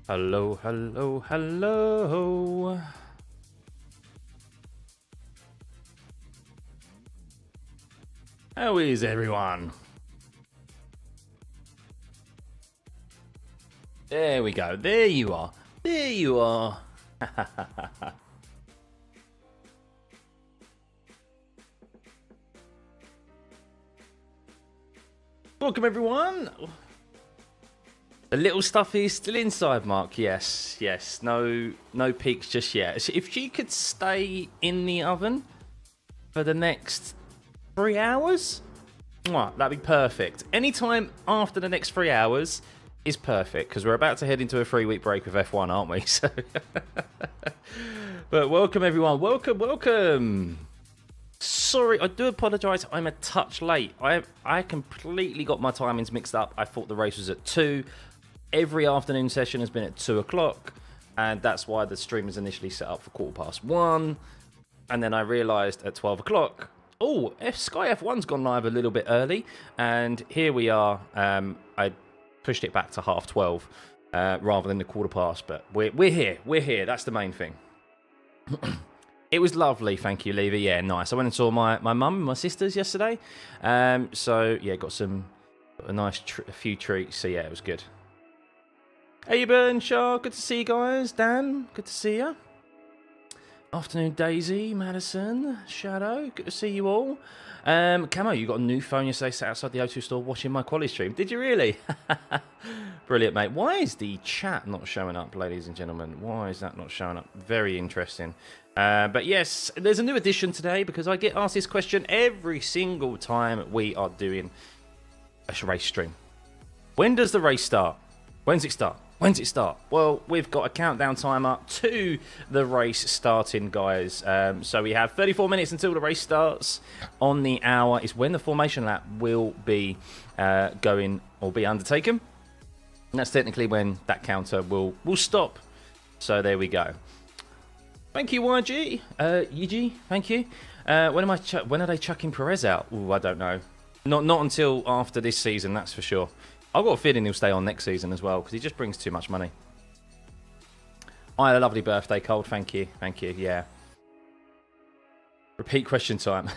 Hello, hello, hello. How is everyone? There we go. There you are. There you are. Welcome everyone. The little Stuffeyy is still inside, Mark. Yes, yes. No peaks just yet. If she could stay in the oven for the next 3 hours, that'd be perfect. Anytime after the next 3 hours is perfect, because we're about to head into a 3-week break with F1, aren't we? So, but welcome everyone. Welcome. Sorry, I do apologise. I'm a touch late. I completely got my timings mixed up. I thought the race was at 2. Every afternoon session has been at 2 o'clock, and that's why the stream was initially set up for 1:15. And then I realised at 12 o'clock, oh, Sky F1's gone live a little bit early, and here we are. I pushed it back to 12:30 rather than the 1:15, but we're here. We're here. That's the main thing. It was lovely, thank you, Levy. Yeah, nice. I went and saw my mum and my sisters yesterday. So yeah, got a few treats. So yeah, it was good. Hey, Burnshaw, good to see you guys. Dan, good to see you. Afternoon, Daisy, Madison, Shadow, good to see you all. Camo, you got a new phone yesterday, sat outside the O2 store watching my quality stream. Did you really? Brilliant, mate. Why is the chat not showing up, ladies and gentlemen? Why is that not showing up? Very interesting. But yes, there's a new addition today because I get asked this question every single time we are doing a race stream. When does the race start? When's it start? When's it start? Well, we've got a countdown timer to the race starting, guys. So we have 34 minutes until the race starts. On the hour is when the formation lap will be going or be undertaken. And that's technically when that counter will stop. So there we go. Thank you, YG. YG, thank you. When are they chucking Perez out? Ooh, I don't know. Not until after this season, that's for sure. I've got a feeling he'll stay on next season as well because he just brings too much money. I had a lovely birthday, Cold. Thank you. Thank you. Yeah. Repeat question time.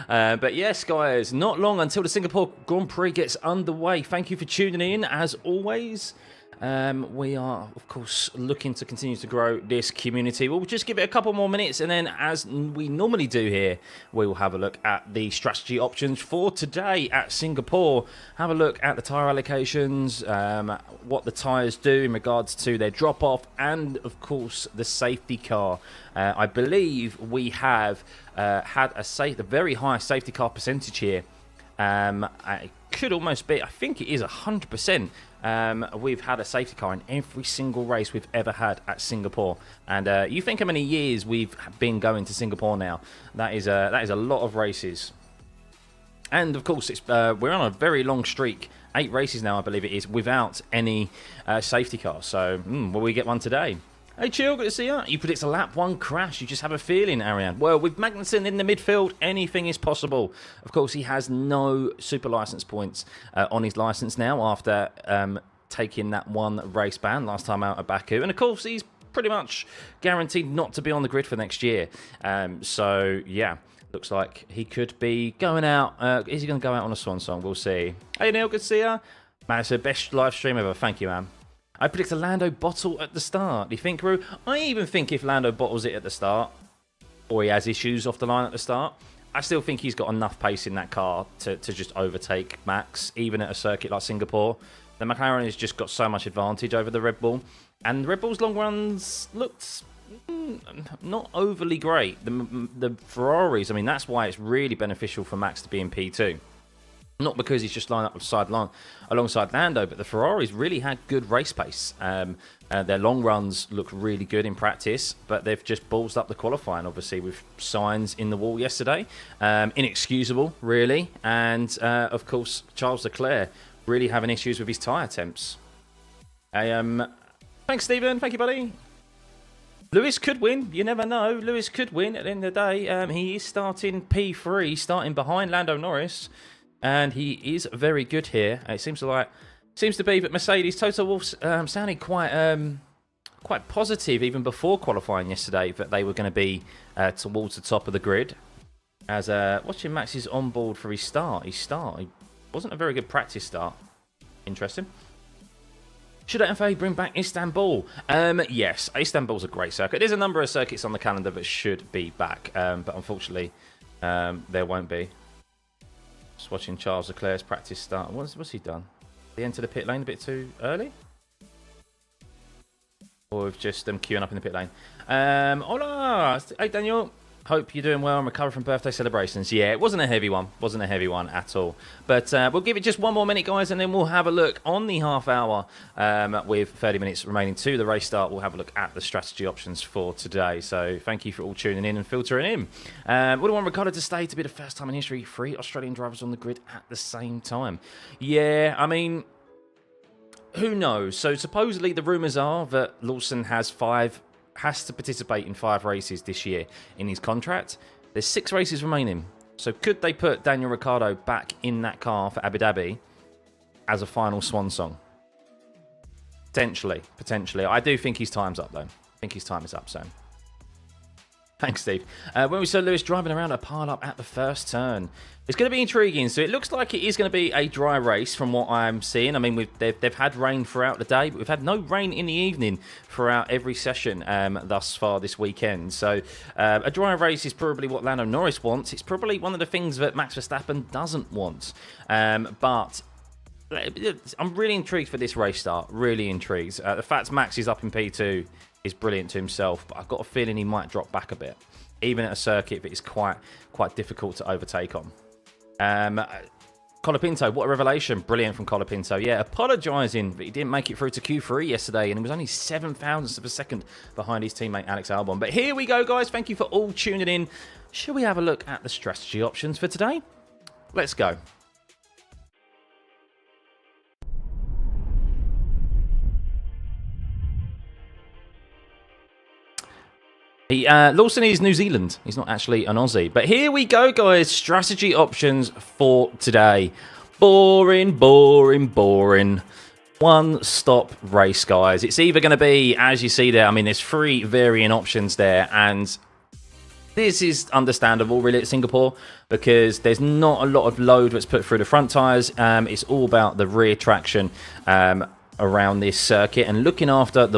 But yes, guys, not long until the Singapore Grand Prix gets underway. Thank you for tuning in, as always. We are, of course, looking to continue to grow this community. We'll just give it a couple more minutes, and then, as we normally do here, we will have a look at the strategy options for today at Singapore. Have a look at the tyre allocations, what the tyres do in regards to their drop-off, and, of course, the safety car. I believe we have had a very high safety car percentage here. It could almost be, I think it is 100%. We've had a safety car in every single race we've ever had at Singapore, and you think how many years we've been going to Singapore now? That is a lot of races, and of course we're on a very long streak. 8 races now, I believe it is, without any safety car. So will we get one today? Hey, Chill, good to see you. You predict a lap 1 crash. You just have a feeling, Ariane. Well, with Magnussen in the midfield, anything is possible. Of course, he has no super license points on his license now after taking that 1 race ban last time out at Baku. And, of course, he's pretty much guaranteed not to be on the grid for next year. So, yeah, looks like he could be going out. Is he going to go out on a swan song? We'll see. Hey, Neil, good to see you. Man, it's the best live stream ever. Thank you, man. I predict a Lando bottle at the start. Do you think, Roo? I even think if Lando bottles it at the start, or he has issues off the line at the start, I still think he's got enough pace in that car to just overtake Max, even at a circuit like Singapore. The McLaren has just got so much advantage over the Red Bull. And Red Bull's long runs looked not overly great. The Ferraris, I mean, that's why it's really beneficial for Max to be in P2. Not because he's just lined up alongside Lando, but the Ferraris really had good race pace. Their long runs look really good in practice, but they've just ballsed up the qualifying, obviously, with signs in the wall yesterday. Inexcusable, really. And, of course, Charles Leclerc really having issues with his tyre temps. Thanks, Stephen. Thank you, buddy. Lewis could win. You never know. Lewis could win at the end of the day. He is starting P3, starting behind Lando Norris. And he is very good here. It seems seems to be that Mercedes, Toto Wolff sounded quite positive even before qualifying yesterday that they were going to be towards the top of the grid. As watching Max's on board for his start, he wasn't a very good practice start. Interesting. Should FA bring back Istanbul? Yes, Istanbul's a great circuit. There's a number of circuits on the calendar that should be back, but unfortunately there won't be. Just watching Charles Leclerc's practice start. What's he done? He entered the pit lane a bit too early? Or with just them queuing up in the pit lane. Hola! Hey, Daniel. Hope you're doing well and recover from birthday celebrations. Yeah, it wasn't a heavy one. Wasn't a heavy one at all. But we'll give it just one more minute, guys, and then we'll have a look on the half hour with 30 minutes remaining to the race start. We'll have a look at the strategy options for today. So thank you for all tuning in and filtering in. Would have want Ricciardo to stay to be the first time in history 3 Australian drivers on the grid at the same time. Yeah, I mean, who knows? So supposedly the rumours are that Lawson has to participate in 5 races this year in his contract. There's 6 races remaining. So could they put Daniel Ricciardo back in that car for Abu Dhabi as a final swan song? Potentially. I do think his time's up, though. I think his time is up, so. Thanks, Steve. When we saw Lewis driving around a pile-up at the first turn, it's going to be intriguing. So it looks like it is going to be a dry race from what I'm seeing. I mean, they've had rain throughout the day, but we've had no rain in the evening throughout every session thus far this weekend. So a dry race is probably what Lando Norris wants. It's probably one of the things that Max Verstappen doesn't want. But I'm really intrigued for this race start. Really intrigued. The fact Max is up in P2 is brilliant to himself, but I've got a feeling he might drop back a bit, even at a circuit that is quite difficult to overtake on. Colapinto, what a revelation. Brilliant from Colapinto. Yeah, apologising that he didn't make it through to Q3 yesterday, and he was only 7 thousandths of a second behind his teammate Alex Albon. But here we go, guys. Thank you for all tuning in. Shall we have a look at the strategy options for today? Let's go. Lawson is New Zealand. He's not actually an Aussie. But here we go, guys. Strategy options for today. Boring. One-stop race, guys. It's either going to be, as you see there, I mean, there's 3 varying options there. And this is understandable, really, at Singapore, because there's not a lot of load that's put through the front tyres. It's all about the rear traction around this circuit and looking after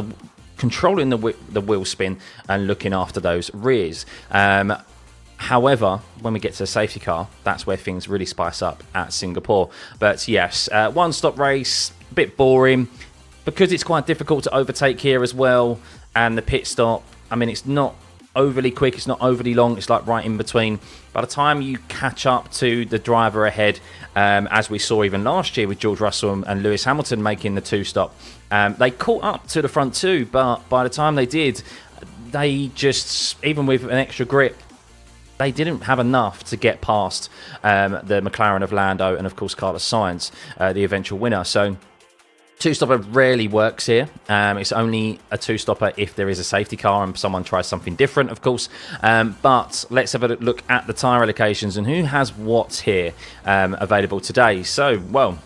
controlling the wheel spin and looking after those rears. However, when we get to the safety car, that's where things really spice up at Singapore. But yes, one-stop race, a bit boring, because it's quite difficult to overtake here as well. And the pit stop, I mean, it's not overly quick, it's not overly long, it's like right in between. By the time you catch up to the driver ahead, as we saw even last year with George Russell and Lewis Hamilton making the 2-stop, they caught up to the front 2, but by the time they did, they just, even with an extra grip, they didn't have enough to get past the McLaren of Lando and, of course, Carlos Sainz, the eventual winner. So 2-stopper rarely works here. It's only a 2-stopper if there is a safety car and someone tries something different, of course. But let's have a look at the tyre allocations and who has what here available today. So, well,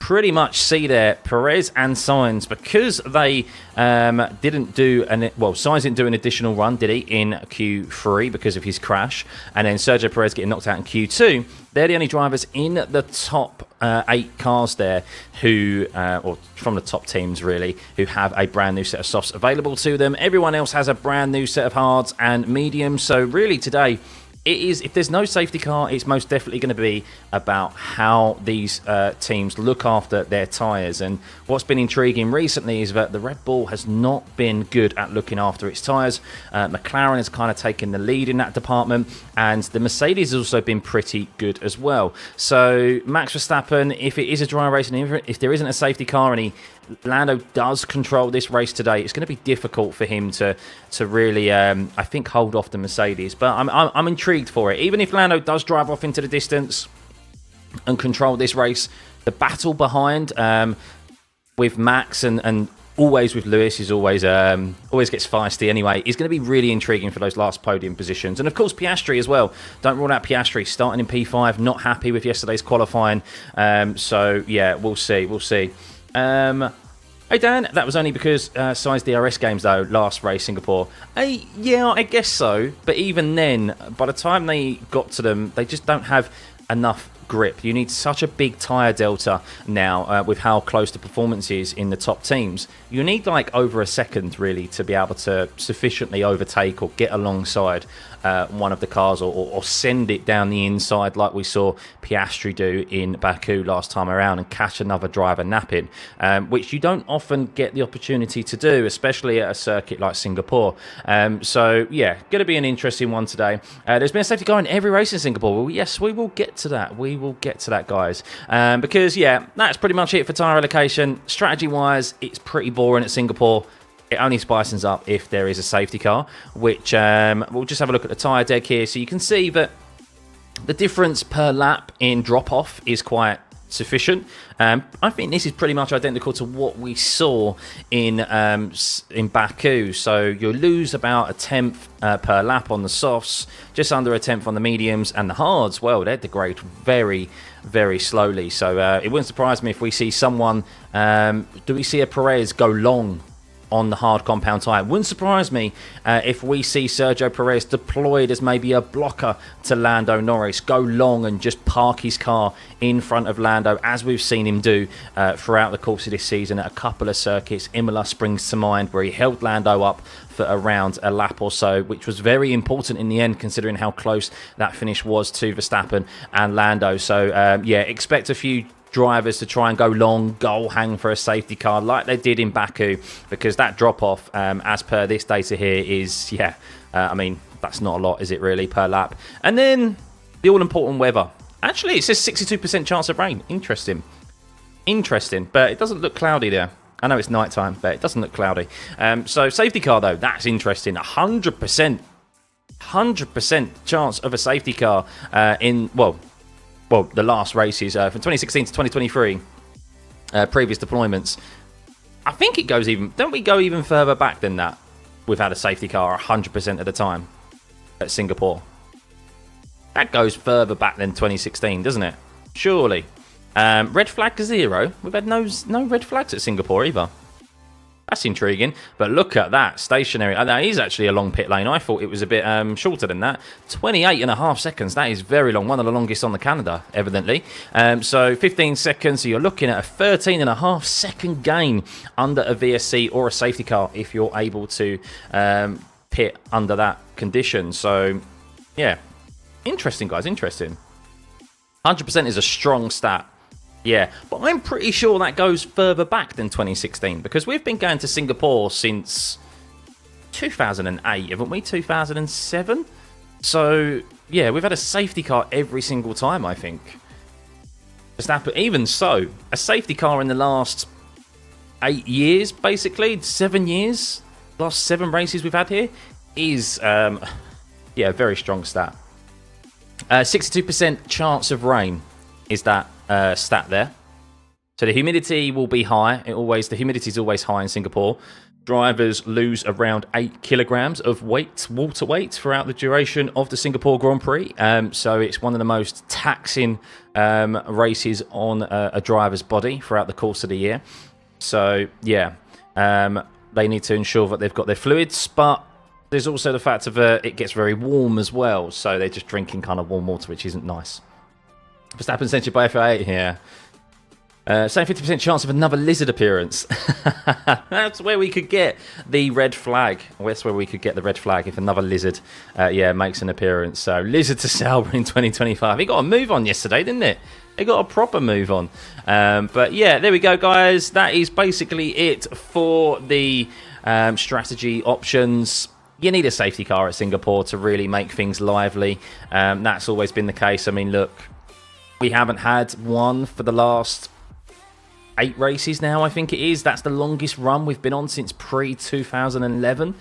pretty much see there Perez and Sainz, because they didn't do Sainz didn't do an additional run, did he, in Q3 because of his crash, and then Sergio Perez getting knocked out in Q2. They're the only drivers in the top 8 cars there who, or from the top teams really, who have a brand new set of softs available to them. Everyone else has a brand new set of hards and mediums. So really today, it is, if there's no safety car, it's most definitely going to be about how these teams look after their tyres. And what's been intriguing recently is that the Red Bull has not been good at looking after its tyres. McLaren has kind of taken the lead in that department, and the Mercedes has also been pretty good as well. So Max Verstappen, if it is a dry race and if there isn't a safety car and Lando does control this race today, it's going to be difficult for him to really, I think, hold off the Mercedes. But I'm intrigued for it. Even if Lando does drive off into the distance and control this race, the battle behind with Max and always with Lewis is always gets feisty anyway. It's going to be really intriguing for those last podium positions. And of course Piastri as well. Don't rule out Piastri starting in P5. Not happy with yesterday's qualifying. So yeah, we'll see. Hey Dan, that was only because size DRS games though, last race Singapore. Yeah, I guess so. But even then, by the time they got to them, they just don't have enough grip. You need such a big tyre delta now with how close the performance is in the top teams. You need like over a second really to be able to sufficiently overtake or get alongside one of the cars or send it down the inside like we saw Piastri do in Baku last time around and catch another driver napping, which you don't often get the opportunity to do, especially at a circuit like Singapore. So yeah, going to be an interesting one today. There's been a safety car in every race in Singapore. Well, yes, we will get to that. We will get to that, guys. Because yeah, that's pretty much it for tyre allocation. Strategy wise, it's pretty boring at Singapore. It only spicens up if there is a safety car, which we'll just have a look at the tyre deck here. So you can see that the difference per lap in drop-off is quite sufficient. I think this is pretty much identical to what we saw in Baku. So you'll lose about a tenth per lap on the softs, just under a tenth on the mediums, and the hards, well, they degrade very, very slowly. So it wouldn't surprise me if we see someone, do we see a Perez go long on the hard compound tyre? Wouldn't surprise me if we see Sergio Perez deployed as maybe a blocker to Lando Norris, go long and just park his car in front of Lando, as we've seen him do throughout the course of this season at a couple of circuits. Imola springs to mind, where he held Lando up for around a lap or so, which was very important in the end, considering how close that finish was to Verstappen and Lando. So yeah, expect a few drivers to try and go long, goal hang for a safety car like they did in Baku, because that drop off, as per this data here, is, yeah, I mean, that's not a lot, is it really, per lap? And then the all important weather. Actually, it says 62% chance of rain. Interesting, but it doesn't look cloudy there. I know it's nighttime, but it doesn't look cloudy. So safety car though, that's interesting. 100% chance of a safety car in, well, the last races from 2016 to 2023, previous deployments. I think it goes even... Don't we go even further back than that? We've had a safety car 100% of the time at Singapore. That goes further back than 2016, doesn't it? Surely. Red flag 0. We've had no red flags at Singapore either. That's intriguing. But look at that. Stationary. That is actually a long pit lane. I thought it was a bit shorter than that. 28.5 seconds. That is very long. One of the longest on the Canada, evidently. So 15 seconds. So you're looking at a 13.5 second gain under a VSC or a safety car if you're able to pit under that condition. So, yeah. Interesting, guys. Interesting. 100% is a strong stat. Yeah, but I'm pretty sure that goes further back than 2016, because we've been going to Singapore since 2008, haven't we? 2007? So, yeah, we've had a safety car every single time, I think. Even so, a safety car in the last 8 years, basically, 7 years, last 7 races we've had here, is, yeah, a very strong stat. 62% chance of rain is that stat there. So the humidity will be high. The humidity is always high in Singapore. Drivers lose around 8 kilograms of water weight throughout the duration of the Singapore Grand Prix. So it's one of the most taxing races on a driver's body throughout the course of the year. So yeah, they need to ensure that they've got their fluids, but there's also the fact of it gets very warm as well. So they're just drinking kind of warm water, which isn't nice. Verstappen censured by FIA here. Same 50% chance of another lizard appearance. That's where we could get the red flag. That's where we could get the red flag if another lizard, yeah, makes an appearance. So lizard to Sauber in 2025. It got a move on yesterday, didn't it? It got a proper move on. But yeah, there we go, guys. That is basically it for the strategy options. You need a safety car at Singapore to really make things lively. That's always been the case. I mean, look. We haven't had one for the last 8 races now, I think it is. That's the longest run we've been on since pre-2011.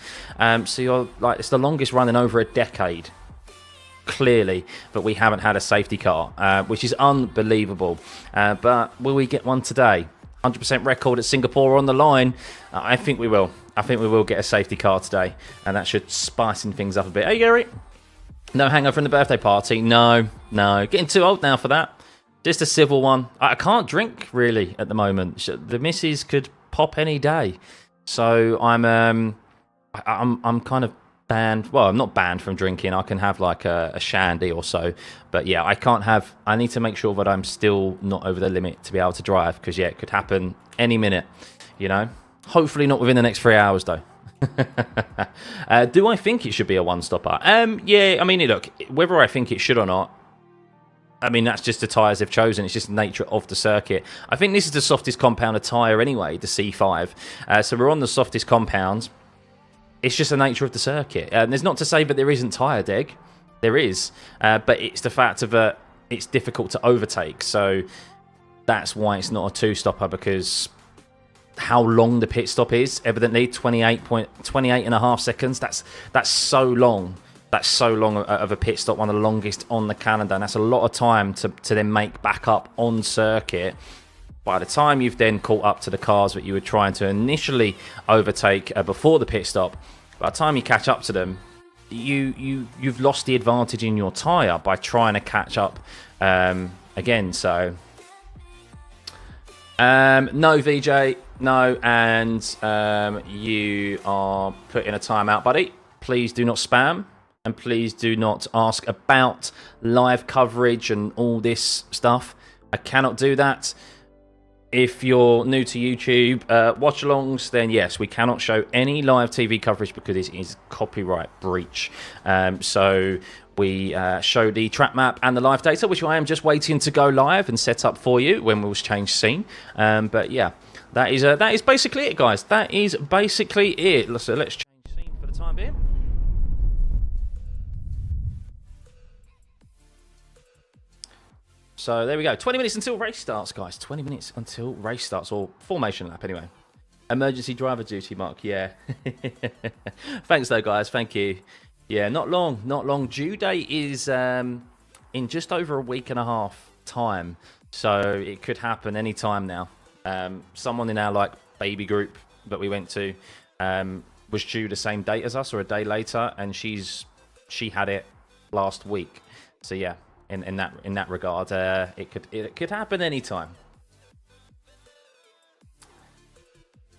So you're like, it's the longest run in over a decade, clearly. But we haven't had a safety car, which is unbelievable. But will we get one today? 100% record at Singapore on the line. I think we will. I think we will get a safety car today, and that should spicing things up a bit. Hey, Gary. No hangover from the birthday party. No. Getting too old now for that. Just a civil one. I can't drink really at the moment. The missus could pop any day, so I'm kind of banned. Well, I'm not banned from drinking. I can have like a shandy or so, but yeah, I can't have. I need to make sure that I'm still not over the limit to be able to drive, because yeah, it could happen any minute. You know, hopefully not within the next 3 hours though. Do I think it should be a one-stopper? Yeah, I mean, look, whether I think it should or not, I mean, that's just the tyres they've chosen. It's just the nature of the circuit. I think this is the softest compounded tyre anyway, the C5. So we're on the softest compounds. It's just the nature of the circuit. There's not to say that there isn't tyre deg. There is. But it's the fact of it's difficult to overtake. So that's why it's not a two-stopper, because how long the pit stop is, evidently 28 and a half seconds. That's so long. That's so long of a pit stop, one of the longest on the calendar, and that's a lot of time to then make back up on circuit. By the time you've then caught up to the cars that you were trying to initially overtake before the pit stop, by the time you catch up to them, you've lost the advantage in your tyre by trying to catch up again. So no, VJ, no, and you are put in a timeout, buddy. Please do not spam. And please do not ask about live coverage and all this stuff. I cannot do that. If you're new to YouTube, watch-alongs, then yes, we cannot show any live TV coverage because it is copyright breach. So we show the track map and the live data, which I am just waiting to go live and set up for you when we'll change scene. But yeah, that is basically it, guys. That is basically it. So let's change scene for the time being. So there we go. 20 minutes until race starts, guys. 20 minutes until race starts, or formation lap anyway. Emergency driver duty, Mark. Yeah. Thanks though, guys. Thank you. Yeah, not long. Not long. Due date is in just over a week and a half time. So it could happen any time now. Someone in our baby group that we went to was due the same date as us or a day later, and she had it last week. So yeah. In that regard, it could happen anytime.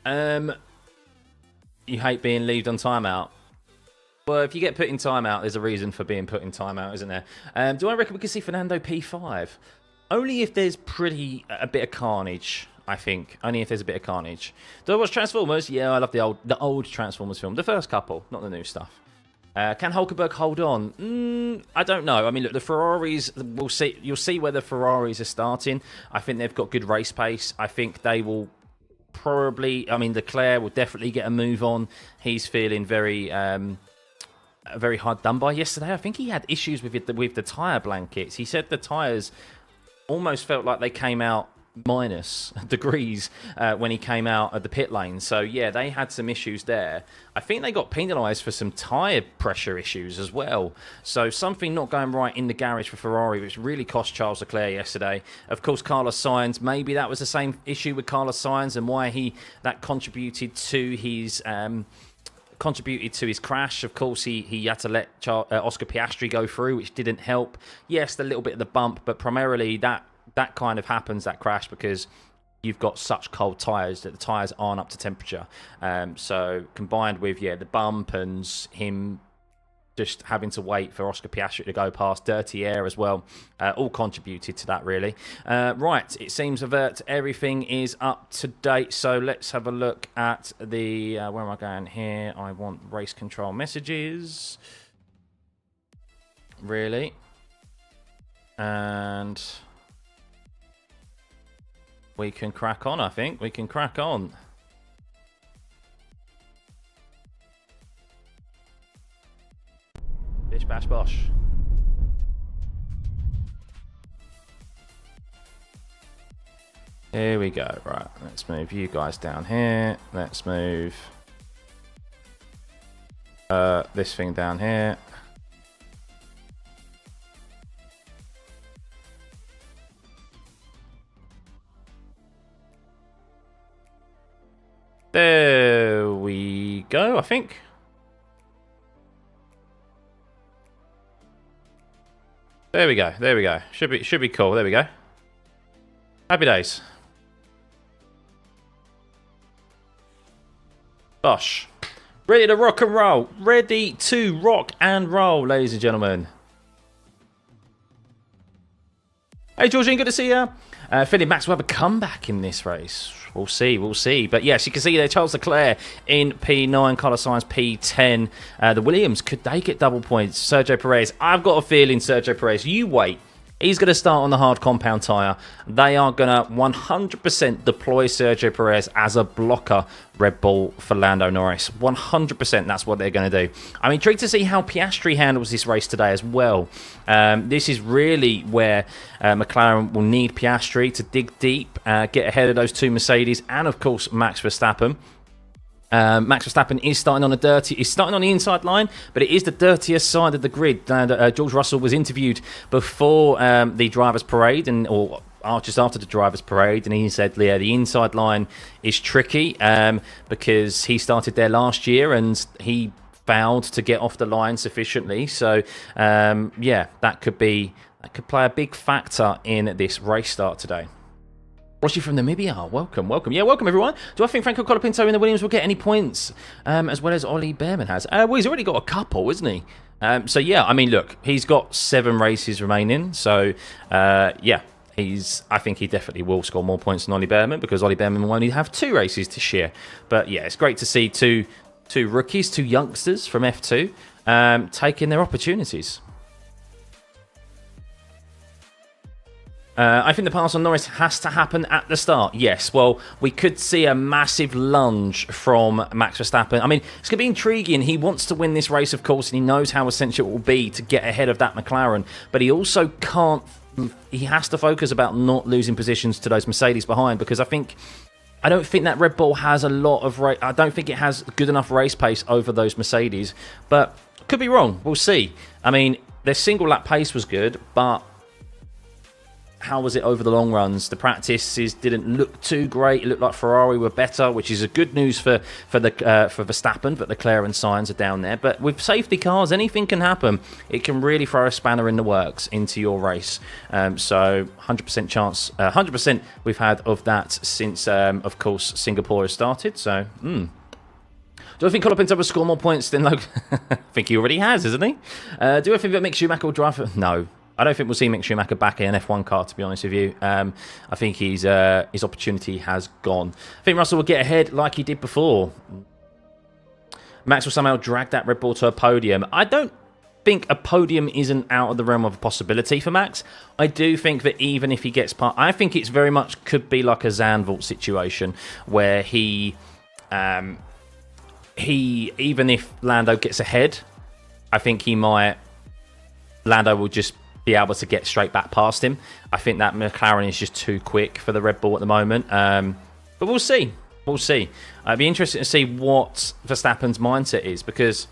You hate being leaved on timeout. Well, if you get put in timeout, there's a reason for being put in timeout, isn't there? Do I reckon we could see Fernando P5? Only if there's a bit of carnage. I think only if there's a bit of carnage. Do I watch Transformers? Yeah, I love the old Transformers film, the first couple, not the new stuff. Can Hulkenberg hold on? I don't know. I mean, look, the Ferraris, we'll see. You'll see where the Ferraris are starting. I think they've got good race pace. I think they will probably. I mean, Leclerc will definitely get a move on. He's feeling very hard done by yesterday. I think he had issues with the tyre blankets. He said the tyres almost felt like they came out minus degrees when he came out of the pit lane. So yeah, they had some issues there. I think they got penalised for some tyre pressure issues as well. So something not going right in the garage for Ferrari, which really cost Charles Leclerc yesterday. Of course, Carlos Sainz, maybe that was the same issue with Carlos Sainz and why that contributed to his crash. Of course, he had to let Oscar Piastri go through, which didn't help. Yes, the little bit of the bump, but primarily that kind of happens, that crash, because you've got such cold tyres that the tyres aren't up to temperature. So combined with, the bump and him just having to wait for Oscar Piastri to go past, dirty air as well, all contributed to that, really. Right, it seems that everything is up to date. So let's have a look at the... where am I going here? I want race control messages. Really? And... we can crack on, I think. We can crack on. Bish, bash, bosh. Here we go. Right, let's move you guys down here. Let's move this thing down here. There we go, I think. There we go. There we go. Should be cool. There we go. Happy days. Bosh. Ready to rock and roll. Ready to rock and roll, ladies and gentlemen. Hey, Georgine, good to see you. Feeling Max will have a comeback in this race. We'll see, we'll see. But yes, you can see there, Charles Leclerc in P9, Carlos Sainz P10. The Williams, could they get double points? Sergio Perez, I've got a feeling, Sergio Perez, you wait. He's going to start on the hard compound tyre. They are going to 100% deploy Sergio Perez as a blocker Red Bull for Lando Norris. 100% that's what they're going to do. I'm intrigued to see how Piastri handles this race today as well. This is really where McLaren will need Piastri to dig deep, get ahead of those two Mercedes and, of course, Max Verstappen. Max Verstappen is starting on the inside line, but it is the dirtiest side of the grid. George Russell was interviewed before the drivers' parade, or just after the drivers' parade, and he said, yeah, the inside line is tricky because he started there last year and he failed to get off the line sufficiently. So yeah, that could play a big factor in this race start today. Rossi from Namibia, welcome, welcome. Yeah, welcome everyone. Do I think Franco Colapinto in the Williams will get any points as well as Ollie Behrman has? Well, he's already got a couple, isn't he? So yeah, I mean, look, he's got 7 races remaining. So yeah, I think he definitely will score more points than Ollie Behrman because Ollie Behrman will only have 2 races to share. But yeah, it's great to see two rookies, 2 youngsters from F2 taking their opportunities. I think the pass on Norris has to happen at the start. Yes, well, we could see a massive lunge from Max Verstappen. I mean, it's going to be intriguing. He wants to win this race, of course, and he knows how essential it will be to get ahead of that McLaren. But he also can't... He has to focus about not losing positions to those Mercedes behind because I don't think that Red Bull has a lot of... I don't think it has good enough race pace over those Mercedes. But could be wrong. We'll see. I mean, their single lap pace was good, but... How was it over the long runs? The practices didn't look too great. It looked like Ferrari were better, which is a good news for Verstappen, but Leclerc and Sainz are down there. But with safety cars, anything can happen. It can really throw a spanner in the works into your race. So 100% chance, 100% we've had of that since, of course, Singapore has started. So, Do I think Colapinto will score more points than Logan? I think he already has, isn't he? Do I think that Mick Schumacher will drive? No. I don't think we'll see Mick Schumacher back in an F1 car, to be honest with you. I think his opportunity has gone. I think Russell will get ahead like he did before. Max will somehow drag that Red Bull to a podium. I don't think a podium isn't out of the realm of a possibility for Max. I do think that even if he gets part... I think it's very much could be like a Zandvoort situation where he even if Lando gets ahead, I think Lando will just be able to get straight back past him. I think that McLaren is just too quick for the Red Bull at the moment. But we'll see. We'll see. It'd be interesting to see what Verstappen's mindset is because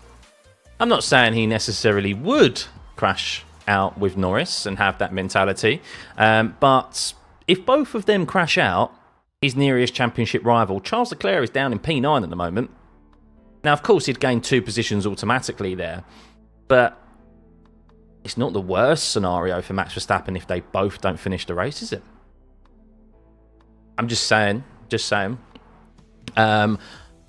I'm not saying he necessarily would crash out with Norris and have that mentality. But if both of them crash out, his nearest championship rival, Charles Leclerc, is down in P9 at the moment. Now, of course, he'd gain 2 positions automatically there. But it's not the worst scenario for Max Verstappen if they both don't finish the race, is it? I'm just saying.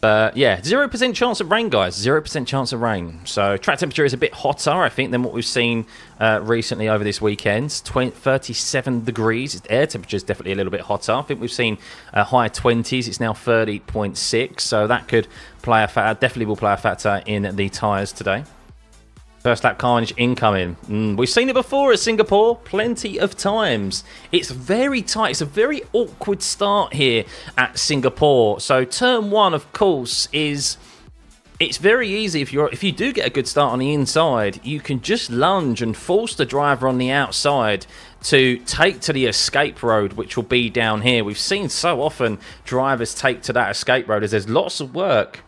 But yeah, 0% chance of rain, guys. 0% chance of rain. So track temperature is a bit hotter, I think, than what we've seen recently over this weekend. 37 degrees. Air temperature is definitely a little bit hotter. I think we've seen high 20s. It's now 30.6. So that could play definitely will play a factor in the tyres today. First lap carnage incoming. We've seen it before at Singapore plenty of times. It's very tight. It's a very awkward start here at Singapore. So turn 1, of course, it's very easy if you do get a good start on the inside, you can just lunge and force the driver on the outside to take to the escape road, which will be down here. We've seen so often drivers take to that escape road as there's lots of work.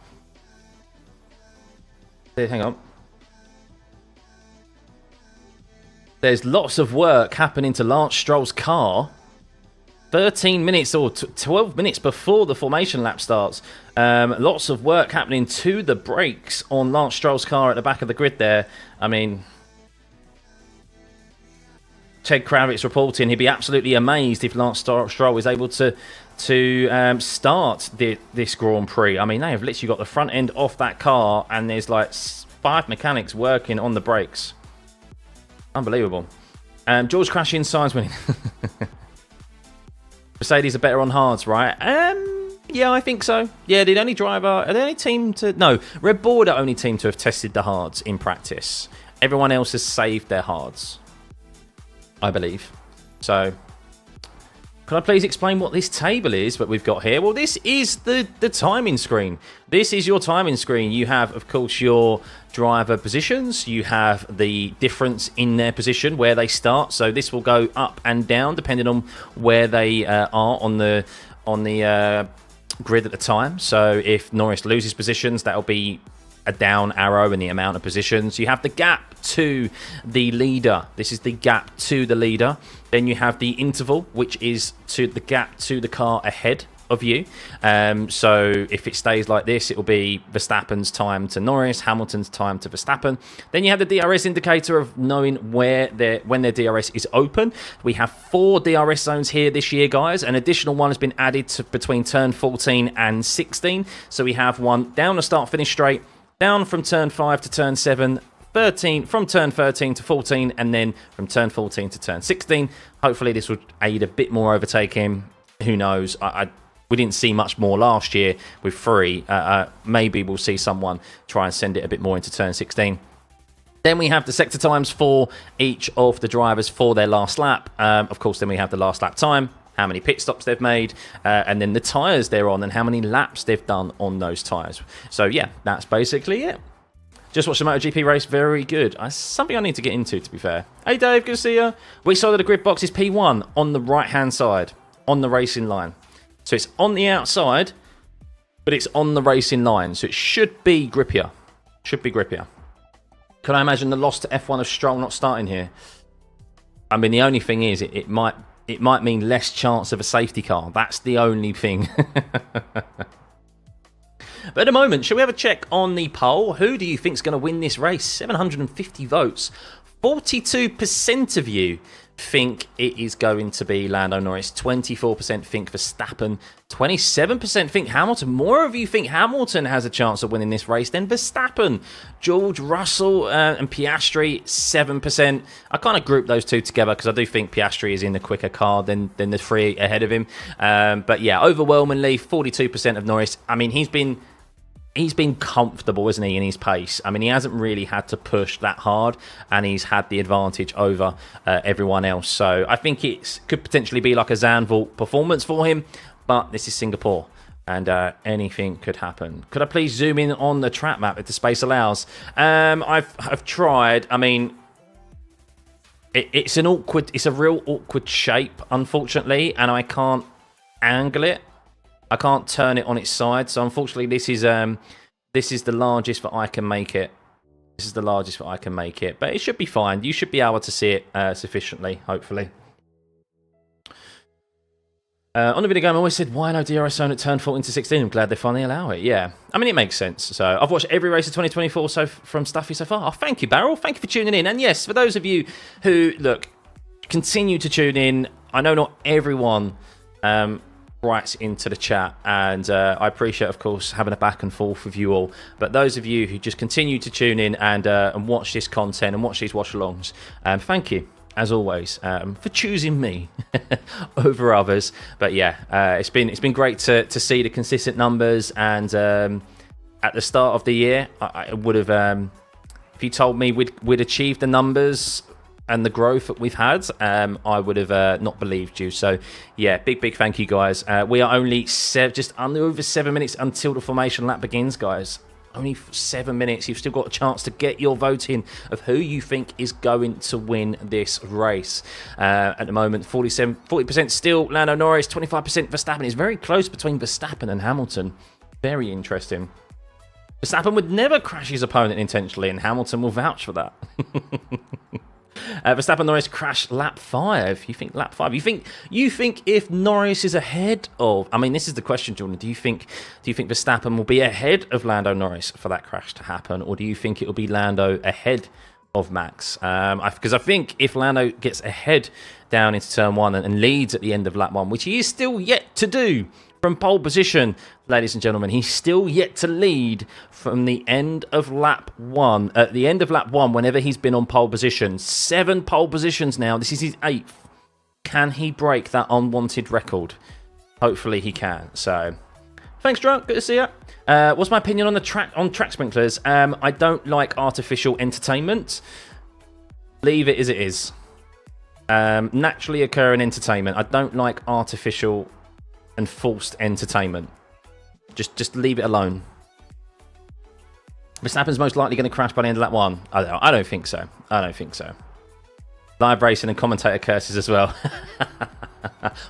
Hang on. There's lots of work happening to Lance Stroll's car. 13 minutes or 12 minutes before the formation lap starts. Lots of work happening to the brakes on Lance Stroll's car at the back of the grid there. I mean, Ted Kravitz reporting he'd be absolutely amazed if Lance Stroll is able to start this Grand Prix. I mean, they have literally got the front end off that car, and there's like 5 mechanics working on the brakes. Unbelievable. George crashing, Sainz winning. Mercedes are better on hards, right? Yeah, I think so. Yeah, the only driver, are the only team to... No, Red Bull are the only team to have tested the hards in practice. Everyone else has saved their hards, I believe. So, can I please explain what this table is that we've got here? Well, this is the timing screen. This is your timing screen. You have, of course, your driver positions. You have the difference in their position, where they start. So this will go up and down depending on where they are on the grid at the time. So if Norris loses positions, that'll be a down arrow in the amount of positions. You have the gap to the leader. This is the gap to the leader. Then you have the interval, which is to the gap to the car ahead of you. So if it stays like this, it will be Verstappen's time to Norris, Hamilton's time to Verstappen. Then you have the DRS indicator of knowing when their DRS is open. We have 4 DRS zones here this year, guys. An additional one has been added to between turn 14 and 16. So we have one down the start finish straight, down from turn 5 to turn 7, 13 from turn 13 to 14, and then from turn 14 to turn 16. Hopefully this will aid a bit more overtaking. Who knows? We didn't see much more last year with 3. Maybe we'll see someone try and send it a bit more into turn 16. Then we have the sector times for each of the drivers for their last lap. Of course, then we have the last lap time, how many pit stops they've made, and then the tyres they're on and how many laps they've done on those tyres. So yeah, that's basically it. Just watched the MotoGP race, very good. Something I need to get into, to be fair. Hey Dave, good to see you. We saw that the grid box is P1 on the right-hand side, on the racing line. So it's on the outside, but it's on the racing line. So it should be grippier. Should be grippier. Can I imagine the loss to F1 of Stroll not starting here? I mean, the only thing is, it might mean less chance of a safety car. That's the only thing. But at the moment, shall we have a check on the poll? Who do you think is going to win this race? 750 votes. 42% of you think it is going to be Lando Norris. 24% think Verstappen. 27% think Hamilton. More of you think Hamilton has a chance of winning this race than Verstappen. George Russell and Piastri, 7%. I kind of group those two together because I do think Piastri is in the quicker car than the 3 ahead of him. But yeah, overwhelmingly, 42% of Norris. I mean, he's been comfortable, isn't he, in his pace? I mean, he hasn't really had to push that hard, and he's had the advantage over everyone else. So I think it could potentially be like a Zandvoort performance for him, but this is Singapore, and anything could happen. Could I please zoom in on the track map if the space allows? I've tried. I mean, it's a real awkward shape, unfortunately, and I can't angle it. I can't turn it on its side, so unfortunately this is the largest that I can make it. This is the largest that I can make it, but it should be fine. You should be able to see it sufficiently, hopefully. On the video game, I always said, why no DRS zone at turn 14 to 16? I'm glad they finally allow it. Yeah, I mean, it makes sense. So I've watched every race of 2024 from Stuffeyy so far. Oh, thank you, Barrel. Thank you for tuning in. And yes, for those of you who, look, continue to tune in, I know not everyone writes into the chat, and I appreciate, of course, having a back and forth with you all. But those of you who just continue to tune in and watch this content and watch these watch-alongs, thank you, as always, for choosing me over others. But yeah, it's been great to see the consistent numbers. And at the start of the year, I would have, if you told me we'd achieve the numbers and the growth that we've had, I would have not believed you. So yeah, big thank you, guys. We are only just over 7 minutes until the formation lap begins, guys. Only 7 minutes. You've still got a chance to get your vote in of who you think is going to win this race. At the moment, 40% still Lando Norris, 25% Verstappen. It's very close between Verstappen and Hamilton. Very interesting. Verstappen would never crash his opponent intentionally, and Hamilton will vouch for that. Verstappen Norris crash lap 5. You think lap 5? You think if Norris is ahead of? I mean, this is the question, Jordan. Do you think Verstappen will be ahead of Lando Norris for that crash to happen, or do you think it will be Lando ahead of Max. Because I think if Lando gets ahead down into turn 1 and leads at the end of lap 1, which he is still yet to do from pole position, ladies and gentlemen, he's still yet to lead from the end of lap 1. At the end of lap 1, whenever he's been on pole position, 7 pole positions now. This is his 8th. Can he break that unwanted record? Hopefully he can. So, thanks, Drunk. Good to see you. What's my opinion on the track sprinklers? I don't like artificial entertainment. Leave it as it is. Naturally occurring entertainment. I don't like artificial and forced entertainment. Just leave it alone. Verstappen's most likely going to crash by the end of lap 1. I don't think so. I don't think so. Live racing and commentator curses as well.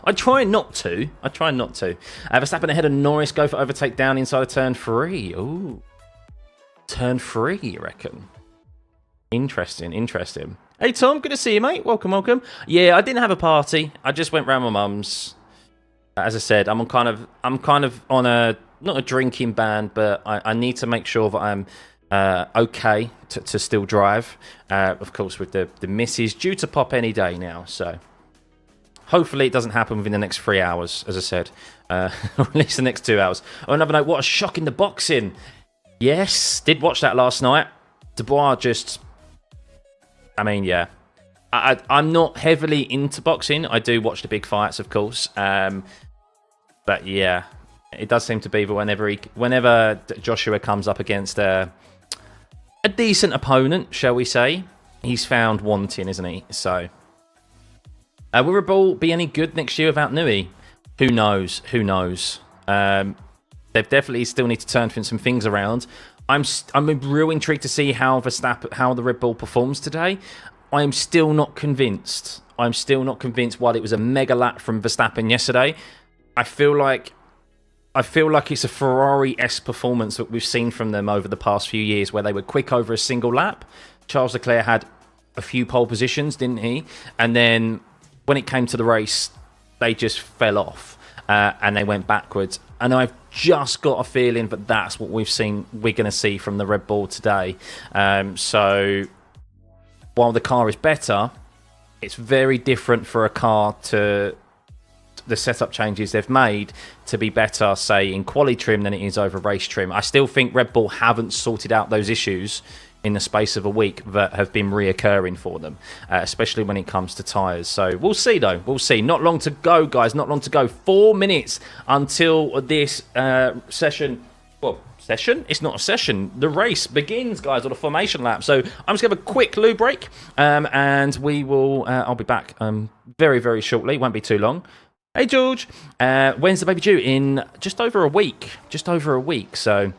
I try not to. Verstappen ahead of Norris. Go for overtake down inside of turn 3. Ooh. Turn 3, you reckon? Interesting. Hey, Tom. Good to see you, mate. Welcome. Yeah, I didn't have a party. I just went round my mum's. As I said, I'm kind of on a, not a drinking ban, but I need to make sure that I'm okay to still drive. Of course, with the missus due to pop any day now, so hopefully it doesn't happen within the next 3 hours, as I said, or at least the next 2 hours. Oh, another note, what a shock in the boxing. Yes, did watch that last night. Dubois just, I mean, yeah. I'm not heavily into boxing. I do watch the big fights, of course. But yeah, it does seem to be that whenever Joshua comes up against a decent opponent, shall we say, he's found wanting, isn't he? So, will Red Bull be any good next year without Newey? Who knows? They definitely still need to turn some things around. I'm real intrigued to see how the Red Bull performs today. I am still not convinced. While it was a mega lap from Verstappen yesterday, I feel like it's a Ferrari-esque performance that we've seen from them over the past few years, where they were quick over a single lap. Charles Leclerc had a few pole positions, didn't he? And then when it came to the race, they just fell off and they went backwards. And I've just got a feeling that that's what we're going to see from the Red Bull today. So while the car is better, it's very different for a car to the setup changes they've made to be better, say, in quali trim than it is over race trim. I still think Red Bull haven't sorted out those issues in the space of a week that have been reoccurring for them, especially when it comes to tyres. So we'll see, though. We'll see. Not long to go, guys. Not long to go. 4 minutes until this session. Well, session? It's not a session. The race begins, guys, on a formation lap. So I'm just going to have a quick loo break, and we will. I'll be back very, very shortly. Won't be too long. Hey, George. When's the baby due? In just over a week. So,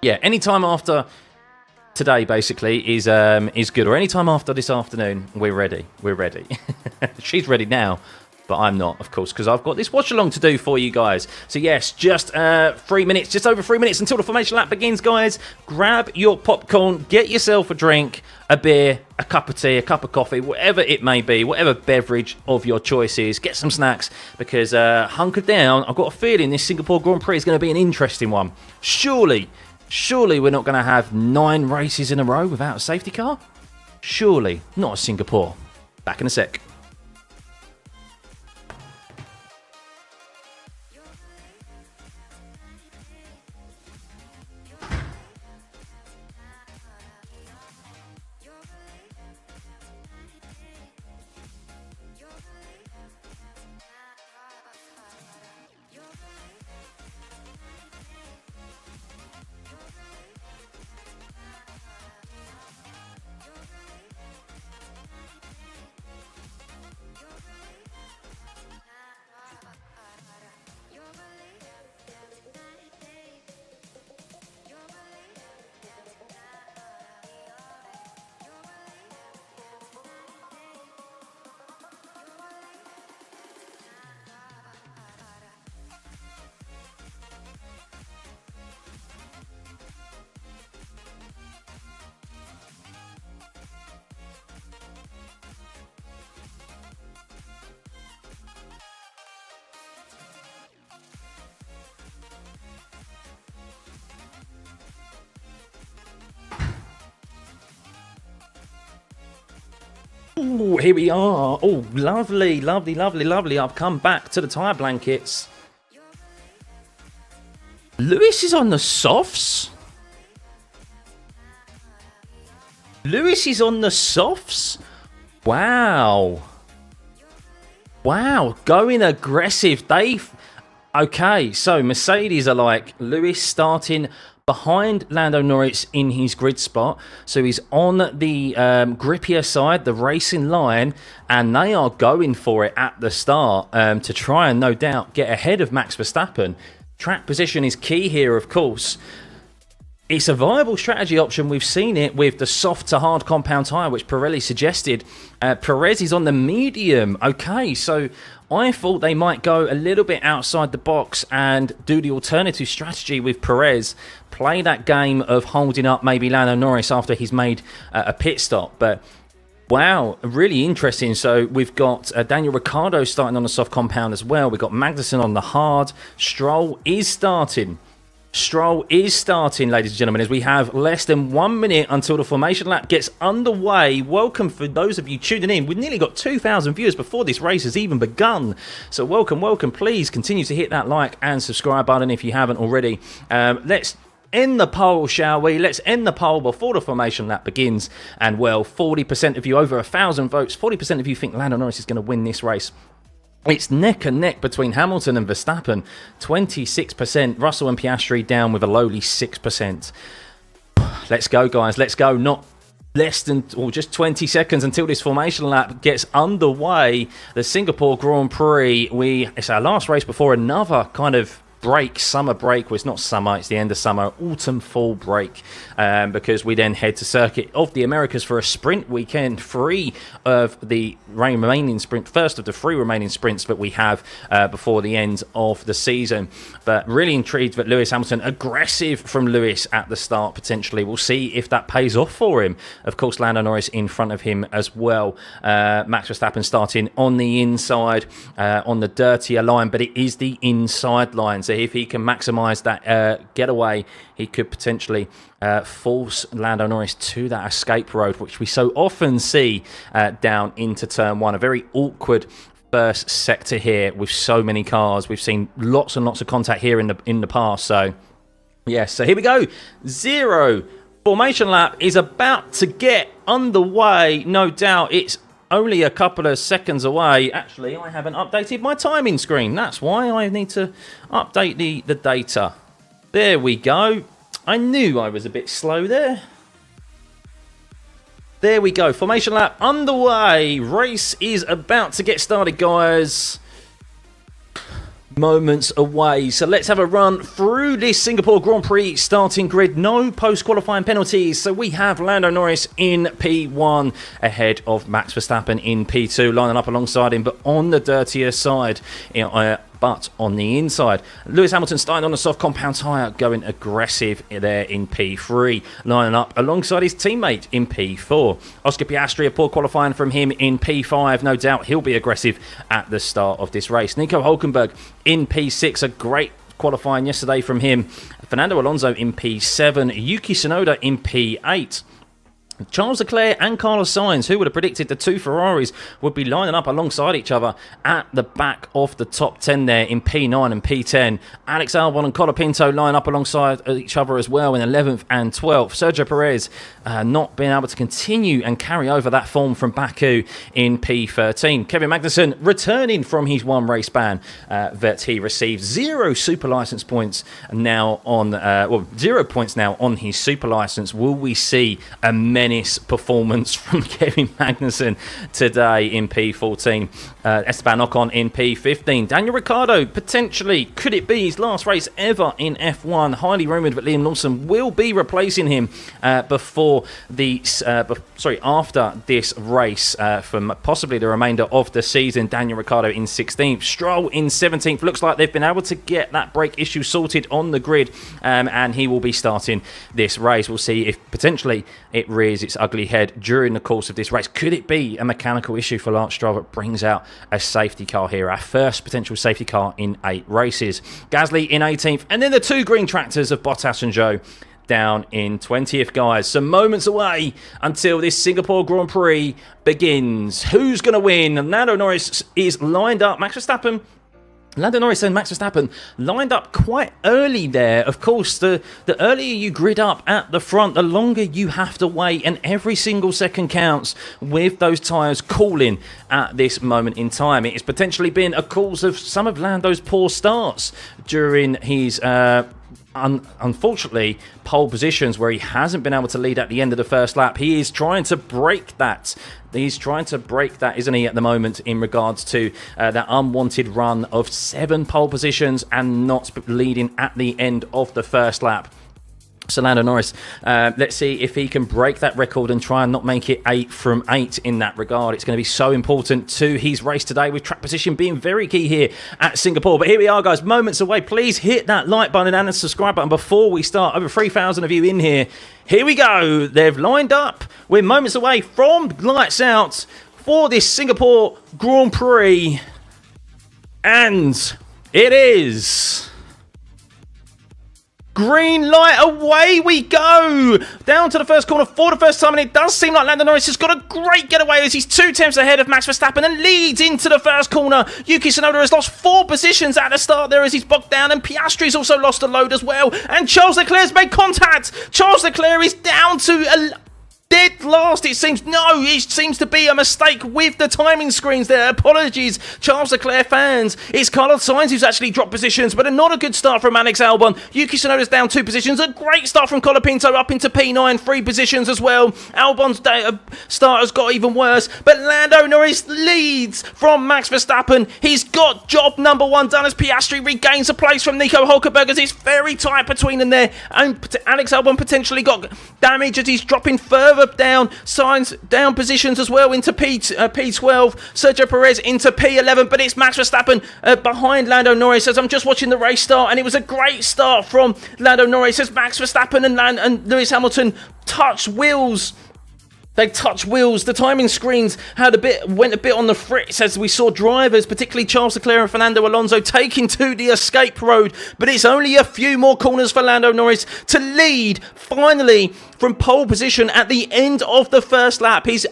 yeah, any time after today, basically, is good. Or any time after this afternoon, we're ready. She's ready now, but I'm not, of course, because I've got this watch-along to do for you guys. So, yes, just 3 minutes, just over 3 minutes until the formation lap begins, guys. Grab your popcorn, get yourself a drink, a beer, a cup of tea, a cup of coffee, whatever it may be, whatever beverage of your choice is. Get some snacks, because hunker down. I've got a feeling this Singapore Grand Prix is going to be an interesting one. Surely we're not going to have 9 races in a row without a safety car? Surely. Not Singapore. Back in a sec. Oh, here we are. Oh, lovely, lovely, lovely, lovely. I've come back to the tyre blankets. Lewis is on the softs. Lewis is on the softs. Wow. Wow, going aggressive, Dave. Okay, so Mercedes are like Lewis starting behind Lando Norris in his grid spot. So he's on the grippier side, the racing line, and they are going for it at the start to try and no doubt get ahead of Max Verstappen. Track position is key here, of course. It's a viable strategy option. We've seen it with the soft to hard compound tyre, which Pirelli suggested. Perez is on the medium. Okay, so I thought they might go a little bit outside the box and do the alternative strategy with Perez. Play that game of holding up maybe Lando Norris after he's made a pit stop. But wow, really interesting. So we've got Daniel Ricciardo starting on the soft compound as well. We've got Magnussen on the hard. Stroll is starting. Ladies and gentlemen, as we have less than 1 minute until the formation lap gets underway. Welcome for those of you tuning in. We've nearly got 2,000 viewers before this race has even begun. So welcome, welcome. Please continue to hit that like and subscribe button if you haven't already. Let's end the poll, shall we? Let's end the poll before the formation lap begins. And well, 40% of you, over 1,000 votes, 40% of you think Lando Norris is going to win this race. It's neck and neck between Hamilton and Verstappen. 26%. Russell and Piastri down with a lowly 6%. Let's go, guys. Let's go. Not less than, or just 20 seconds until this formation lap gets underway. The Singapore Grand Prix. It's our last race before another kind of break, summer break. Well, it's not summer, it's the end of summer, autumn fall break, because we then head to Circuit of the Americas for a sprint weekend, free of the remaining sprint, first of the 3 remaining sprints that we have before the end of the season. But really intrigued that Lewis Hamilton, aggressive from Lewis at the start potentially. We'll see if that pays off for him. Of course, Lando Norris in front of him as well. Max Verstappen starting on the inside, on the dirtier line, but it is the inside line. So if he can maximise that getaway, he could potentially force Lando Norris to that escape road, which we so often see down into turn 1. A very awkward first sector here with so many cars. We've seen lots and lots of contact here in the past. So yes, so here we go. 0 formation lap is about to get underway. No doubt it's only a couple of seconds away. Actually, I haven't updated my timing screen. That's why I need to update the data. There we go. I knew I was a bit slow there. There we go. Formation lap underway. Race is about to get started, guys. Moments away. So let's have a run through this Singapore Grand Prix starting grid. No post-qualifying penalties. So we have Lando Norris in P1 ahead of Max Verstappen in P2, lining up alongside him, but on the dirtier side. But on the inside, Lewis Hamilton starting on a soft compound tyre, going aggressive there in P3, lining up alongside his teammate in P4. Oscar Piastri, a poor qualifying from him in P5. No doubt he'll be aggressive at the start of this race. Nico Hülkenberg in P6, a great qualifying yesterday from him. Fernando Alonso in P7, Yuki Tsunoda in P8. Charles Leclerc and Carlos Sainz, who would have predicted the 2 Ferraris would be lining up alongside each other at the back of the top 10 there in P9 and P10. Alex Albon and Colapinto line up alongside each other as well in 11th and 12th. Sergio Perez not being able to continue and carry over that form from Baku in P13. Kevin Magnussen returning from his 1 race ban that he received. 0 super license points now on, 0 points now on his super license. Will we see a menace performance from Kevin Magnussen today in P14? Esteban Ocon in P15. Daniel Ricciardo, potentially, could it be his last race ever in F1? Highly rumoured that Liam Lawson will be replacing him after this race for possibly the remainder of the season. Daniel Ricciardo in 16th. Stroll in 17th. Looks like they've been able to get that brake issue sorted on the grid, and he will be starting this race. We'll see if potentially it rears its ugly head during the course of this race. Could it be a mechanical issue for Lance Stroll that brings out a safety car here? Our first potential safety car in 8 races. Gasly in 18th, and then the 2 green tractors of Bottas and Zhou down in 20th, guys. Some moments away until this Singapore Grand Prix begins. Who's going to win? Lando Norris is lined up. Lando Norris and Max Verstappen lined up quite early there. Of course, the earlier you grid up at the front, the longer you have to wait, and every single second counts with those tyres cooling at this moment in time. It has potentially been a cause of some of Lando's poor starts during his unfortunately pole positions where he hasn't been able to lead at the end of the first lap. He is trying to break that. He's trying to break that, isn't he, at the moment, in regards to that unwanted run of 7 pole positions and not leading at the end of the first lap. So Lando Norris, let's see if he can break that record and try and not make it 8 from 8 in that regard. It's going to be so important to his race today, with track position being very key here at Singapore. But here we are, guys, moments away. Please hit that like button and the subscribe button before we start. Over 3,000 of you in here. Here we go. They've lined up. We're moments away from lights out for this Singapore Grand Prix. And it is green light, away we go! Down to the first corner for the first time, and it does seem like Lando Norris has got a great getaway as he's 2 tenths ahead of Max Verstappen and leads into the first corner. Yuki Tsunoda has lost 4 positions at the start there as he's bogged down, and Piastri's also lost a load as well, and Charles Leclerc's made contact! Charles Leclerc is down to dead last, it seems. No, it seems to be a mistake with the timing screens there. Apologies, Charles Leclerc fans. It's Carlos Sainz who's actually dropped positions, but not a good start from Alex Albon. Yuki Tsunoda's down 2 positions. A great start from Colapinto up into P9, 3 positions as well. Albon's start has got even worse, but Lando Norris leads from Max Verstappen. He's got job number 1 done as Piastri regains a place from Nico Hulkenberg, as it's very tight between them there. And Alex Albon potentially got damage as he's dropping further down. Sainz down positions as well into P12. Sergio Perez into P11, but it's Max Verstappen behind Lando Norris as I'm just watching the race start, and it was a great start from Lando Norris as Max Verstappen and Lewis Hamilton touched wheels. They touched wheels. The timing screens went a bit on the fritz as we saw drivers, particularly Charles Leclerc and Fernando Alonso, taking to the escape road. But it's only a few more corners for Lando Norris to lead finally from pole position at the end of the first lap. He's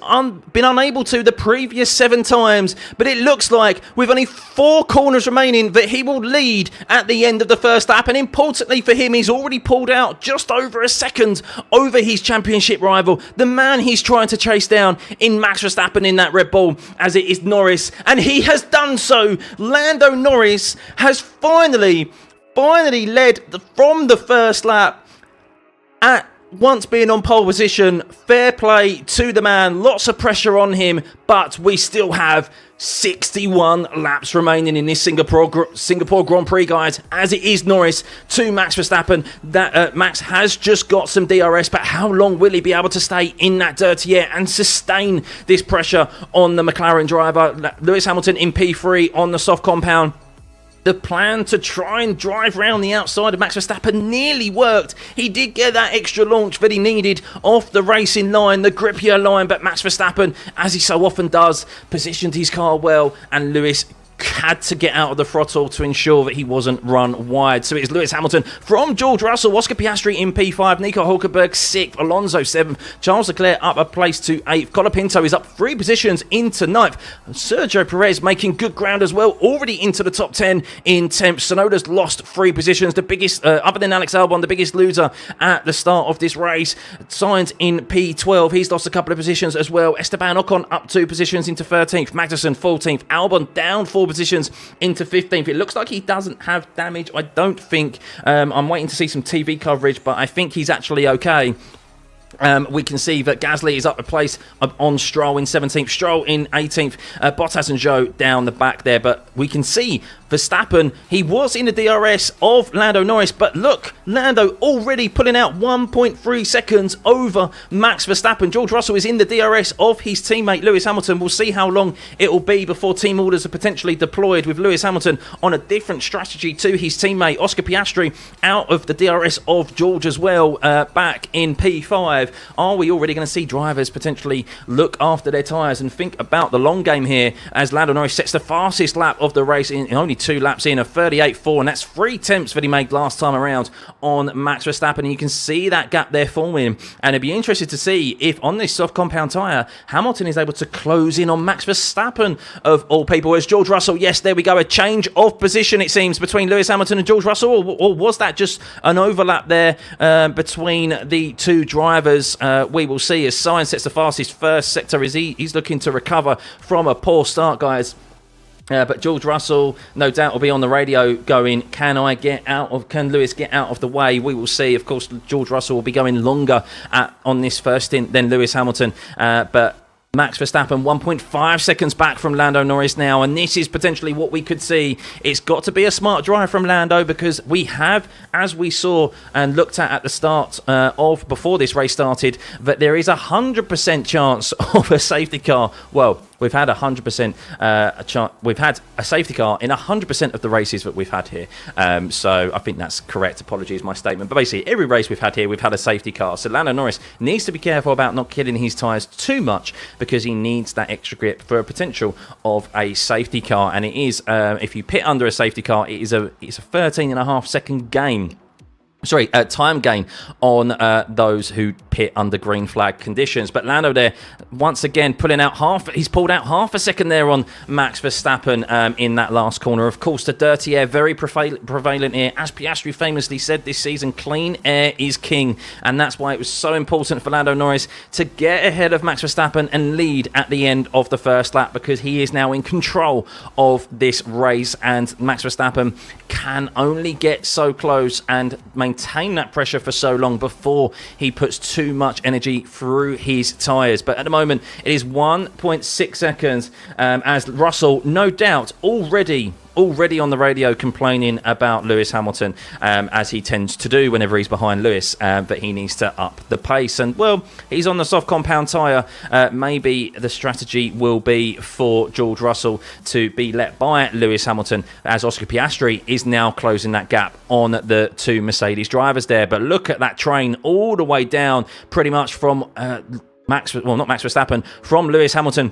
been unable to the previous 7 times, but it looks like with only 4 corners remaining that he will lead at the end of the first lap. And importantly for him, he's already pulled out just over a second over his championship rival, the man he's trying to chase down in Max Verstappen in that Red Bull, as it is Norris, and he has done so. Lando Norris has finally led from the first lap at once being on pole position. Fair play to the man, lots of pressure on him, but we still have 61 laps remaining in this Singapore Grand Prix, guys, as it is Norris to Max Verstappen. That Max has just got some DRS, but how long will he be able to stay in that dirty air and sustain this pressure on the McLaren driver? Lewis Hamilton in P3 on the soft compound. The plan to try and drive round the outside of Max Verstappen nearly worked. He did get that extra launch that he needed off the racing line, the grippier line, but Max Verstappen, as he so often does, positioned his car well, and Lewis had to get out of the throttle to ensure that he wasn't run wide. So it's Lewis Hamilton from George Russell, Oscar Piastri in P5, Nico Hulkenberg 6th, Alonso 7th, Charles Leclerc up a place to 8th, Colapinto is up 3 positions into 9th, Sergio Perez making good ground as well, already into the top 10 in 10th. Tsunoda's lost 3 positions, the biggest, other than Alex Albon, the biggest loser at the start of this race. Sainz in P12, he's lost a couple of positions as well. Esteban Ocon up 2 positions into 13th, Magnussen 14th, Albon down 4 positions into 15th. It looks like he doesn't have damage. I don't think. I'm waiting to see some TV coverage, but I think he's actually okay. We can see that Gasly is up a place on Stroll in 17th, Stroll in 18th, Bottas and Zhou down the back there, but we can see Verstappen, he was in the DRS of Lando Norris, but look, Lando already pulling out 1.3 seconds over Max Verstappen. George Russell is in the DRS of his teammate Lewis Hamilton. We'll see how long it will be before team orders are potentially deployed, with Lewis Hamilton on a different strategy to his teammate Oscar Piastri out of the DRS of George as well, back in P5. Are we already going to see drivers potentially look after their tyres and think about the long game here, as Lando Norris sets the fastest lap of the race in only 22 laps in, a 38.4, and that's 3/10 that he made last time around on Max Verstappen. And you can see that gap there forming, and it'd be interested to see if on this soft compound tyre, Hamilton is able to close in on Max Verstappen of all people. As George Russell, yes, there we go, a change of position, it seems, between Lewis Hamilton and George Russell, or was that just an overlap there between the two drivers? We will see as Sainz sets the fastest first sector as he's looking to recover from a poor start, guys. But George Russell, no doubt, will be on the radio going, can Lewis get out of the way? We will see. Of course, George Russell will be going longer on this first stint than Lewis Hamilton. But Max Verstappen 1.5 seconds back from Lando Norris now, and this is potentially what we could see. It's got to be a smart drive from Lando, because we have, as we saw and looked at the start before this race started, that there is a 100% chance of a safety car. Well, we've had 100% we've had a safety car in 100% of the races that we've had here. So I think that's correct. Apologies, my statement. But basically, every race we've had here, we've had a safety car. So Lando Norris needs to be careful about not killing his tyres too much, because he needs that extra grip for a potential of a safety car. And it is, if you pit under a safety car, it's a 13.5-second gain. Time gain on those who pit under green flag conditions. But Lando there, once again, he's pulled out half a second there on Max Verstappen in that last corner. Of course, the dirty air, very prevalent here. As Piastri famously said this season, clean air is king. And that's why it was so important for Lando Norris to get ahead of Max Verstappen and lead at the end of the first lap, because he is now in control of this race. And Max Verstappen can only get so close and maintain that pressure for so long before he puts too much energy through his tyres. But at the moment, it is 1.6 seconds as Russell, no doubt, already on the radio complaining about Lewis Hamilton, as he tends to do whenever he's behind Lewis, that he needs to up the pace. And, well, he's on the soft compound tyre. Maybe the strategy will be for George Russell to be let by Lewis Hamilton, as Oscar Piastri is now closing that gap on the two Mercedes drivers there. But look at that train all the way down, pretty much from not Max Verstappen, from Lewis Hamilton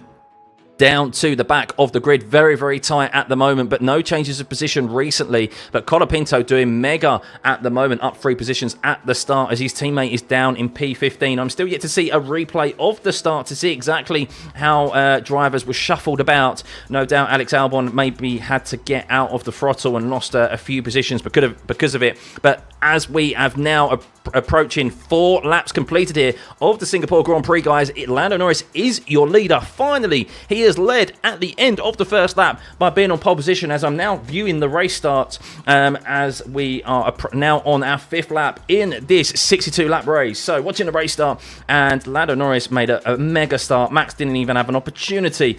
down to the back of the grid. Very, very tight at the moment, but no changes of position recently. But Colapinto doing mega at the moment, up 3 positions at the start as his teammate is down in P15. I'm still yet to see a replay of the start to see exactly how drivers were shuffled about. No doubt Alex Albon maybe had to get out of the throttle and lost a few positions because of it. But as we have now approaching 4 laps completed here of the Singapore Grand Prix, guys, Lando Norris is your leader. Finally, he has led at the end of the first lap by being on pole position, as I'm now viewing the race start as we are now on our 5th lap in this 62-lap race. So watching the race start, and Lando Norris made a mega start. Max didn't even have an opportunity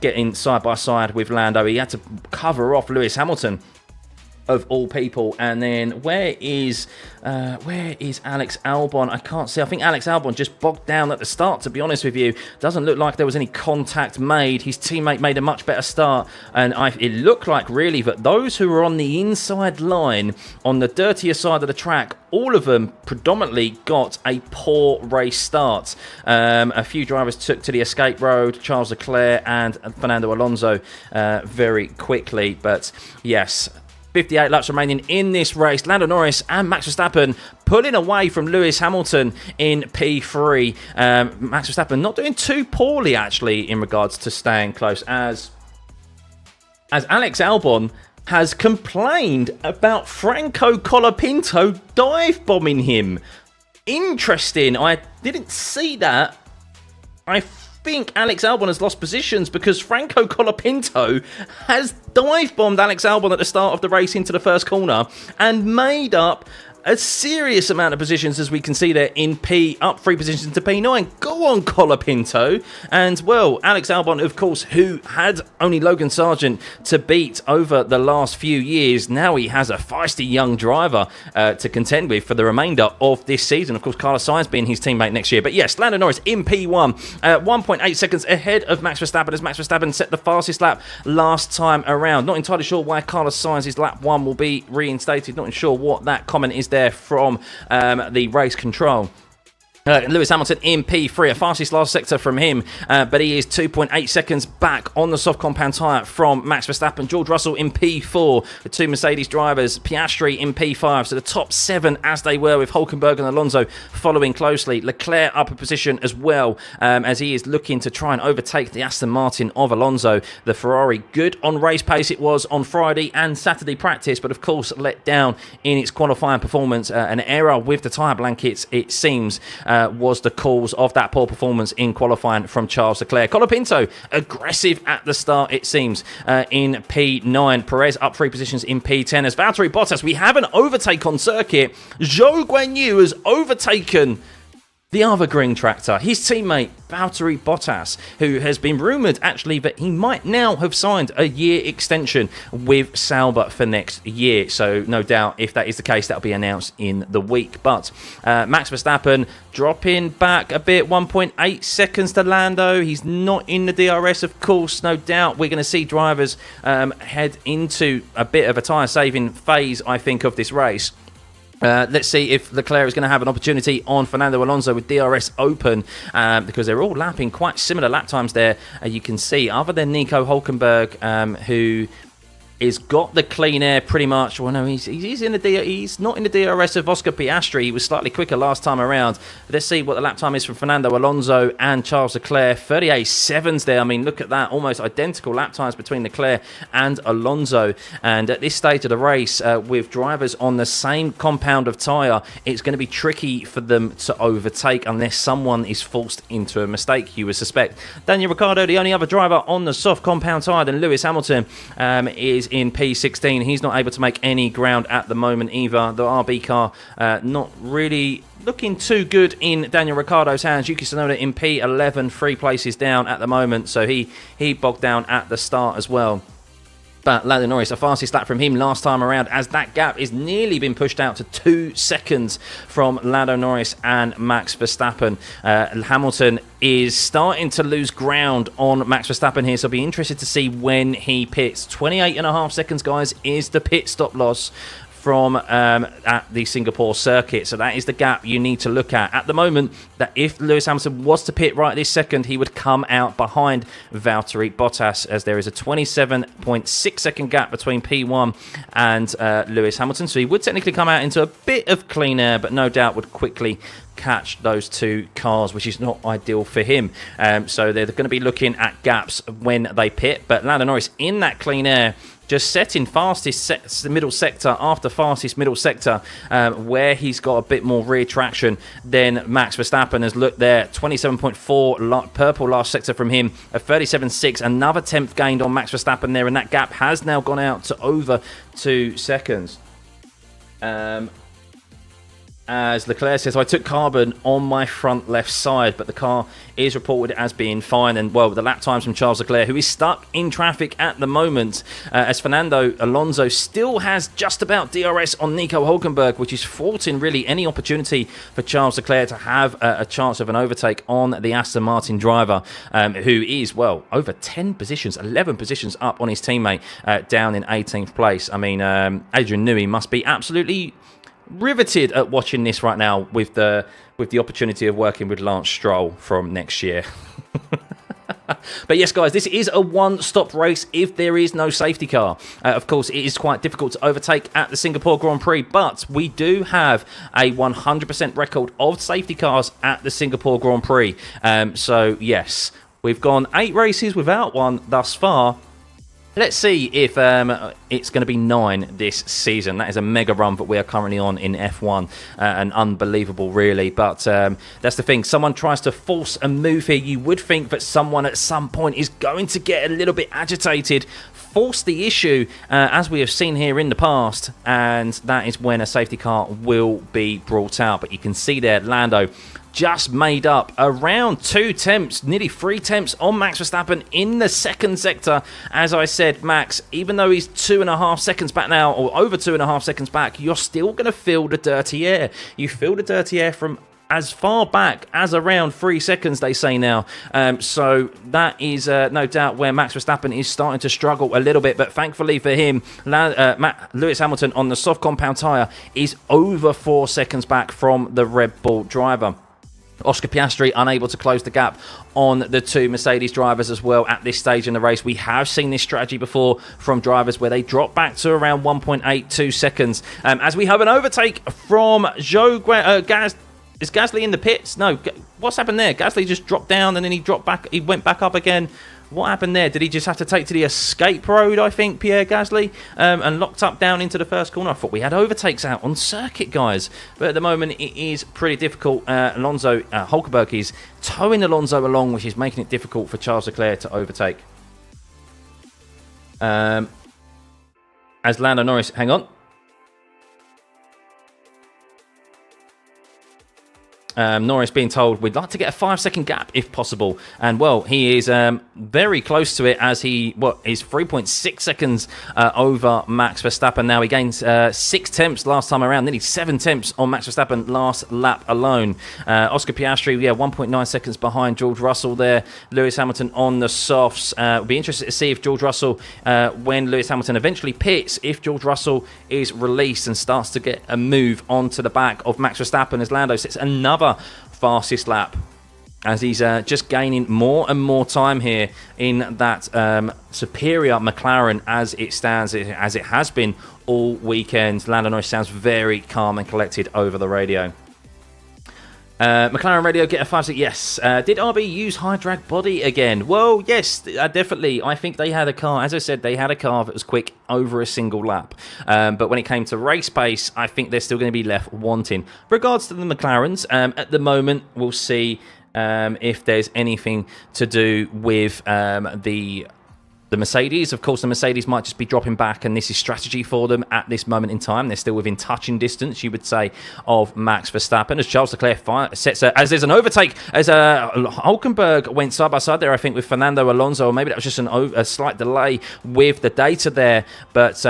getting side by side with Lando. He had to cover off Lewis Hamilton, of all people. And then where is Alex Albon? I can't see. I think Alex Albon just bogged down at the start, to be honest with you. Doesn't look like there was any contact made. His teammate made a much better start, and it looked like really that those who were on the inside line on the dirtier side of the track, all of them predominantly got a poor race start. A few drivers took to the escape road, Charles Leclerc and Fernando Alonso, very quickly. But yes, 58 laps remaining in this race. Lando Norris and Max Verstappen pulling away from Lewis Hamilton in P3. Max Verstappen not doing too poorly, actually, in regards to staying close, as Alex Albon has complained about Franco Colapinto dive bombing him. Interesting. I didn't see that. I think Alex Albon has lost positions, because Franco Colapinto has dive bombed Alex Albon at the start of the race into the first corner and made up a serious amount of positions, as we can see there in P, up 3 positions to P9. Go on, Colapinto. And, well, Alex Albon, of course, who had only Logan Sargent to beat over the last few years, now he has a feisty young driver to contend with for the remainder of this season. Of course, Carlos Sainz being his teammate next year. But yes, Lando Norris in P1, 1.8 seconds ahead of Max Verstappen, as Max Verstappen set the fastest lap last time around. Not entirely sure why Carlos Sainz's lap 1 will be reinstated. Not sure what that comment is there from the race control. Lewis Hamilton in P3, a fastest last sector from him, but he is 2.8 seconds back on the soft compound tyre from Max Verstappen. George Russell in P4, the two Mercedes drivers. Piastri in P5, so the top 7 as they were, with Hülkenberg and Alonso following closely. Leclerc up a position as well, as he is looking to try and overtake the Aston Martin of Alonso. The Ferrari, good on race pace it was on Friday and Saturday practice, but of course let down in its qualifying performance. An error with the tyre blankets, it seems, was the cause of that poor performance in qualifying from Charles Leclerc. Colapinto, aggressive at the start, it seems, in P9. Perez up 3 positions in P10. As Valtteri Bottas, we have an overtake on circuit. Zhou Guanyu has overtaken the other green tractor, his teammate Valtteri Bottas, who has been rumoured actually that he might now have signed a year extension with Sauber for next year. So no doubt if that is the case, that'll be announced in the week. But Max Verstappen dropping back a bit, 1.8 seconds to Lando. He's not in the DRS, of course. No doubt we're going to see drivers head into a bit of a tyre saving phase, I think, of this race. Let's see if Leclerc is going to have an opportunity on Fernando Alonso with DRS open, because they're all lapping quite similar lap times there. You can see, other than Nico Hülkenberg, who is got the clean air pretty much. Well, no, he's not in the DRS of Oscar Piastri. He was slightly quicker last time around. Let's see what the lap time is from Fernando Alonso and Charles Leclerc. 38.7s there. I mean, look at that. Almost identical lap times between Leclerc and Alonso. And at this stage of the race, with drivers on the same compound of tyre, it's going to be tricky for them to overtake unless someone is forced into a mistake, you would suspect. Daniel Ricciardo, the only other driver on the soft compound tyre than Lewis Hamilton, is in P16. He's not able to make any ground at the moment either. The RB car not really looking too good in Daniel Ricciardo's hands. Yuki Tsunoda in P11, 3 places down at the moment, so he bogged down at the start as well. But Lando Norris, a fastest lap from him last time around, as that gap is nearly been pushed out to 2 seconds from Lando Norris and Max Verstappen. Hamilton is starting to lose ground on Max Verstappen here, so I'll be interested to see when he pits. 28.5 seconds, guys, is the pit stop loss from at the Singapore circuit. So that is the gap you need to look at the moment, that if Lewis Hamilton was to pit right this second, he would come out behind Valtteri Bottas, as there is a 27.6 second gap between P1 and Lewis Hamilton. So he would technically come out into a bit of clean air, but no doubt would quickly catch those 2 cars, which is not ideal for him. So they're going to be looking at gaps when they pit. But Lando Norris in that clean air, just setting fastest middle sector after fastest middle sector, where he's got a bit more rear traction than Max Verstappen has looked there. 27.4 purple last sector from him, a 37.6, another 10th gained on Max Verstappen there, and that gap has now gone out to over 2 seconds. As Leclerc says, I took carbon on my front left side, but the car is reported as being fine. And, well, the lap times from Charles Leclerc, who is stuck in traffic at the moment, as Fernando Alonso still has just about DRS on Nico Hülkenberg, which is thwarting really any opportunity for Charles Leclerc to have a chance of an overtake on the Aston Martin driver, who is, well, over 10 positions, 11 positions up on his teammate, down in 18th place. I mean, Adrian Newey must be absolutely riveted at watching this right now, with the opportunity of working with Lance Stroll from next year. But yes, guys, this is a one-stop race if there is no safety car. Of course, it is quite difficult to overtake at the Singapore Grand Prix, but we do have a 100% record of safety cars at the Singapore Grand Prix. So yes, we've gone 8 races without one thus far. Let's see if it's going to be 9 this season. That is a mega run that we are currently on in F1, and unbelievable, really. But that's the thing. Someone tries to force a move here. You would think that someone at some point is going to get a little bit agitated, force the issue, as we have seen here in the past, and that is when a safety car will be brought out. But you can see there, Lando just made up around 2 tenths, nearly 3 tenths on Max Verstappen in the second sector. As I said, Max, even though he's 2.5 seconds back now, or over 2.5 seconds back, you're still going to feel the dirty air. You feel the dirty air from as far back as around 3 seconds, they say now. So that is no doubt where Max Verstappen is starting to struggle a little bit. But thankfully for him, Lewis Hamilton on the soft compound tyre is over 4 seconds back from the Red Bull driver. Oscar Piastri unable to close the gap on the two Mercedes drivers as well at this stage in the race. We have seen this strategy before from drivers where they drop back to around 1.82 seconds. As we have an overtake from is Gasly in the pits? No, what's happened there? Gasly just dropped down and then he dropped back. He went back up again. What happened there? Did he just have to take to the escape road, I think, Pierre Gasly, and locked up down into the first corner? I thought we had overtakes out on circuit, guys. But at the moment, it is pretty difficult. Hulkenberg is towing Alonso along, which is making it difficult for Charles Leclerc to overtake. As Lando Norris... Hang on. Norris being told we'd like to get a 5-second gap if possible, and well, he is very close to it as he is 3.6 seconds over Max Verstappen now. He gains 6 tenths last time around, nearly 7 tenths on Max Verstappen last lap alone. Oscar Piastri, 1.9 seconds behind George Russell there. Lewis Hamilton on the softs. It'll be interesting to see if George Russell, when Lewis Hamilton eventually pits, if George Russell is released and starts to get a move onto the back of Max Verstappen as Lando sets another fastest lap, as he's just gaining more and more time here in that superior McLaren as it stands, as it has been all weekend. Lando Norris sounds very calm and collected over the radio. McLaren radio get a 5-6. Yes. Did RB use high drag body again? Well, yes, definitely. I think they had a car. As I said, they had a car that was quick over a single lap. But when it came to race pace, I think they're still going to be left wanting. Regards to the McLarens, at the moment, we'll see if there's anything to do with the Mercedes. Of course, the Mercedes might just be dropping back, and this is strategy for them at this moment in time. They're still within touching distance, you would say, of Max Verstappen. As Charles Leclerc sets as there's an overtake, as Hulkenberg went side by side there, I think, with Fernando Alonso, or maybe that was just a slight delay with the data there. But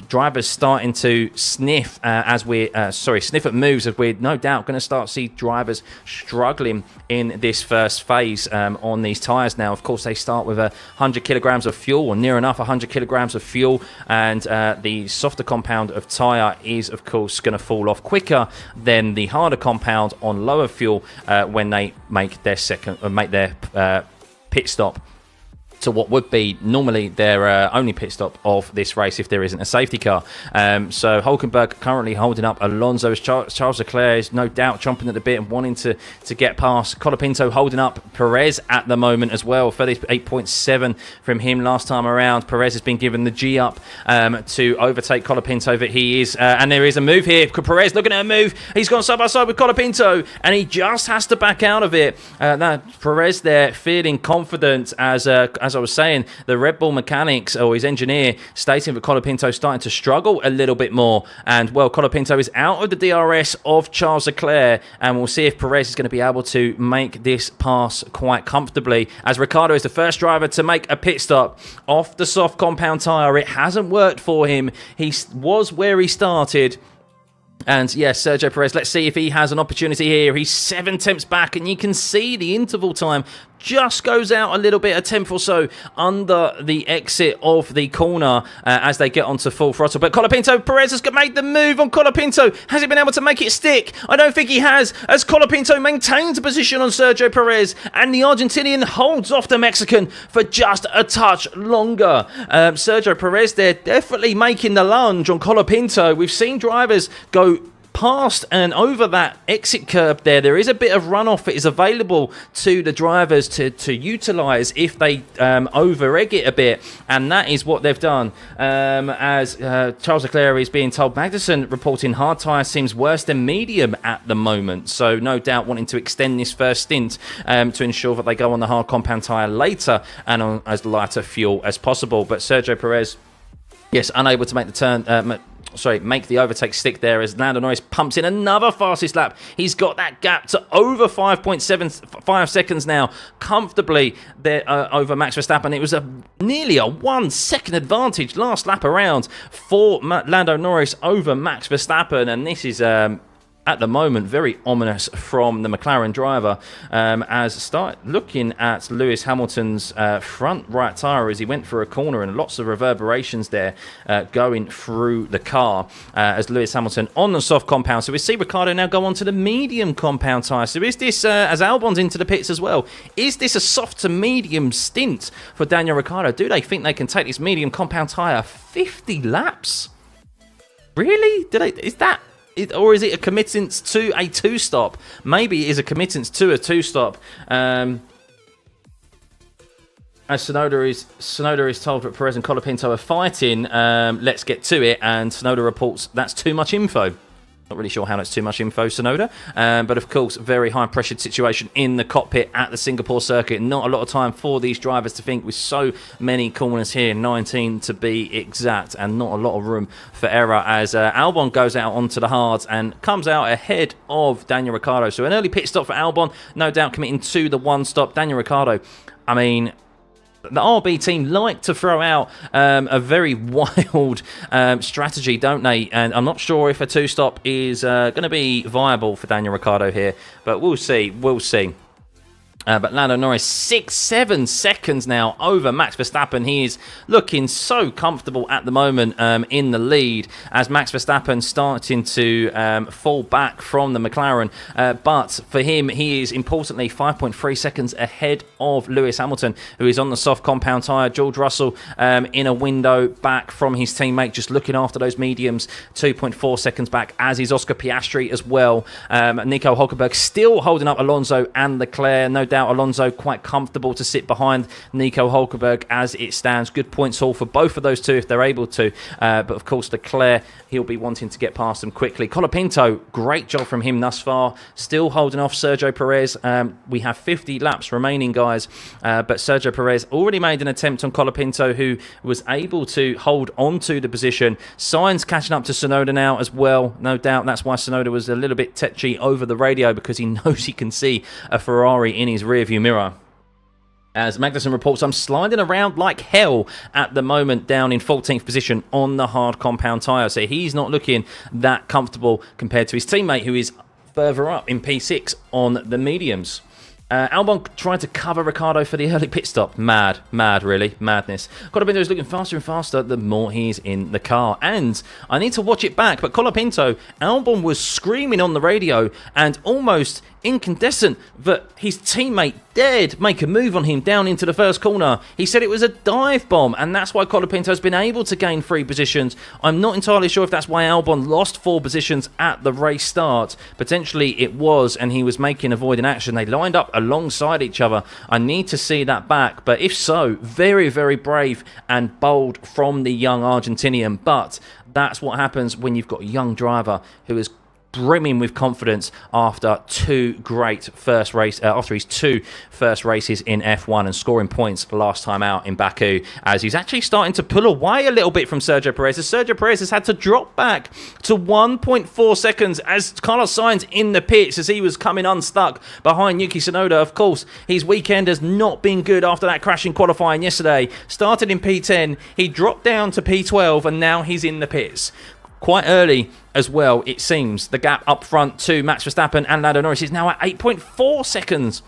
drivers starting to sniff sniff at moves, as we're no doubt going to start to see drivers struggling in this first phase on these tyres now. Of course, they start with 100 kilograms of fuel, or near enough 100 kilograms of fuel, and the softer compound of tyre is, of course, going to fall off quicker than the harder compound on lower fuel when they make their pit stop to what would be normally their only pit stop of this race if there isn't a safety car. So Hulkenberg currently holding up Alonso, as Charles Leclerc is no doubt chomping at the bit and wanting to get past. Colapinto holding up Perez at the moment as well. 38.7 from him last time around. Perez has been given the G up to overtake Colapinto, but he is, and there is a move here. Perez looking at a move. He's gone side by side with Colapinto, and he just has to back out of it. Perez there feeling confident as I was saying, the Red Bull mechanics, or his engineer, stating that Colapinto starting to struggle a little bit more. And, well, Colapinto is out of the DRS of Charles Leclerc, and we'll see if Perez is going to be able to make this pass quite comfortably, as Ricciardo is the first driver to make a pit stop off the soft compound tyre. It hasn't worked for him. He was where he started. And yes, Sergio Perez, let's see if he has an opportunity here. He's 7 tenths back, and you can see the interval time just goes out a little bit, a tenth or so under the exit of the corner as they get onto full throttle. But Colapinto, Perez has made the move on Colapinto. Has he been able to make it stick? I don't think he has, as Colapinto maintains a position on Sergio Perez, and the Argentinian holds off the Mexican for just a touch longer. Sergio Perez there definitely making the lunge on Colapinto. We've seen drivers go past and over that exit curb there. There is a bit of runoff that is available to the drivers to utilise if they over-egg it a bit, and that is what they've done. As Charles Leclerc is being told, Magnussen reporting hard tyre seems worse than medium at the moment, so no doubt wanting to extend this first stint to ensure that they go on the hard compound tyre later and on as lighter fuel as possible. But Sergio Perez, yes, unable to make the turn, make the overtake stick there, as Lando Norris pumps in another fastest lap. He's got that gap to over 5.75 seconds now, comfortably there over Max Verstappen. It was nearly a 1 second advantage last lap around for Lando Norris over Max Verstappen, and this is at the moment, very ominous from the McLaren driver, as start looking at Lewis Hamilton's front right tyre as he went through a corner, and lots of reverberations there going through the car as Lewis Hamilton on the soft compound. So we see Ricciardo now go on to the medium compound tyre. So is this, as Albon's into the pits as well, is this a soft to medium stint for Daniel Ricciardo? Do they think they can take this medium compound tyre 50 laps? Really? Or is it a committance to a two-stop? Maybe it is a committance to a two-stop. As Sonoda is told that Perez and Colapinto are fighting. Let's get to it. And Sonoda reports that's too much info. Not really sure how that's too much info, Sonoda. But of course, very high-pressured situation in the cockpit at the Singapore circuit. Not a lot of time for these drivers to think with so many corners here, 19 to be exact, and not a lot of room for error as Albon goes out onto the hards and comes out ahead of Daniel Ricciardo. So an early pit stop for Albon, no doubt committing to the one stop. Daniel Ricciardo, I mean, the RB team like to throw out a very wild strategy, don't they? And I'm not sure if a two-stop is going to be viable for Daniel Ricciardo here, but we'll see. We'll see. But Lando Norris 6-7 seconds now over Max Verstappen. He is looking so comfortable at the moment in the lead as Max Verstappen starting to fall back from the McLaren. But for him, he is importantly 5.3 seconds ahead of Lewis Hamilton, who is on the soft compound tyre. George Russell in a window back from his teammate, just looking after those mediums, 2.4 seconds back, as is Oscar Piastri as well. Nico Hulkenberg still holding up Alonso and Leclerc. No doubt Alonso quite comfortable to sit behind Nico Hulkenberg as it stands. Good points haul for both of those two if they're able to. But of course, Leclerc, he'll be wanting to get past them quickly. Colapinto, great job from him thus far. Still holding off Sergio Perez. We have 50 laps remaining, guys. But Sergio Perez already made an attempt on Colapinto, who was able to hold on to the position. Sainz catching up to Tsunoda now as well. No doubt that's why Tsunoda was a little bit tetchy over the radio, because he knows he can see a Ferrari in his rear view mirror. As Magnussen reports, I'm sliding around like hell at the moment, down in 14th position on the hard compound tyre. So he's not looking that comfortable compared to his teammate, who is further up in P6 on the mediums. Albon tried to cover Ricciardo for the early pit stop. Mad, really, madness. Colapinto is looking faster and faster the more he's in the car. And I need to watch it back, but Colapinto, Albon was screaming on the radio and almost incandescent that his teammate dared make a move on him down into the first corner. He said it was a dive bomb, and that's why Colapinto's been able to gain 3 positions. I'm not entirely sure if that's why Albon lost 4 positions at the race start. Potentially it was, and he was making avoiding action. They lined up alongside each other. I need to see that back, but if so, very, very brave and bold from the young Argentinian. But that's what happens when you've got a young driver who is brimming with confidence after his 2 first races in F1 and scoring points last time out in Baku, as he's actually starting to pull away a little bit from Sergio Perez, as Sergio Perez has had to drop back to 1.4 seconds as Carlos Sainz in the pits as he was coming unstuck behind Yuki Tsunoda. Of course, his weekend has not been good after that crash in qualifying yesterday. Started in P10, he dropped down to P12, and now he's in the pits. Quite early as well, it seems. The gap up front to Max Verstappen and Lando Norris is now at 8.4 seconds.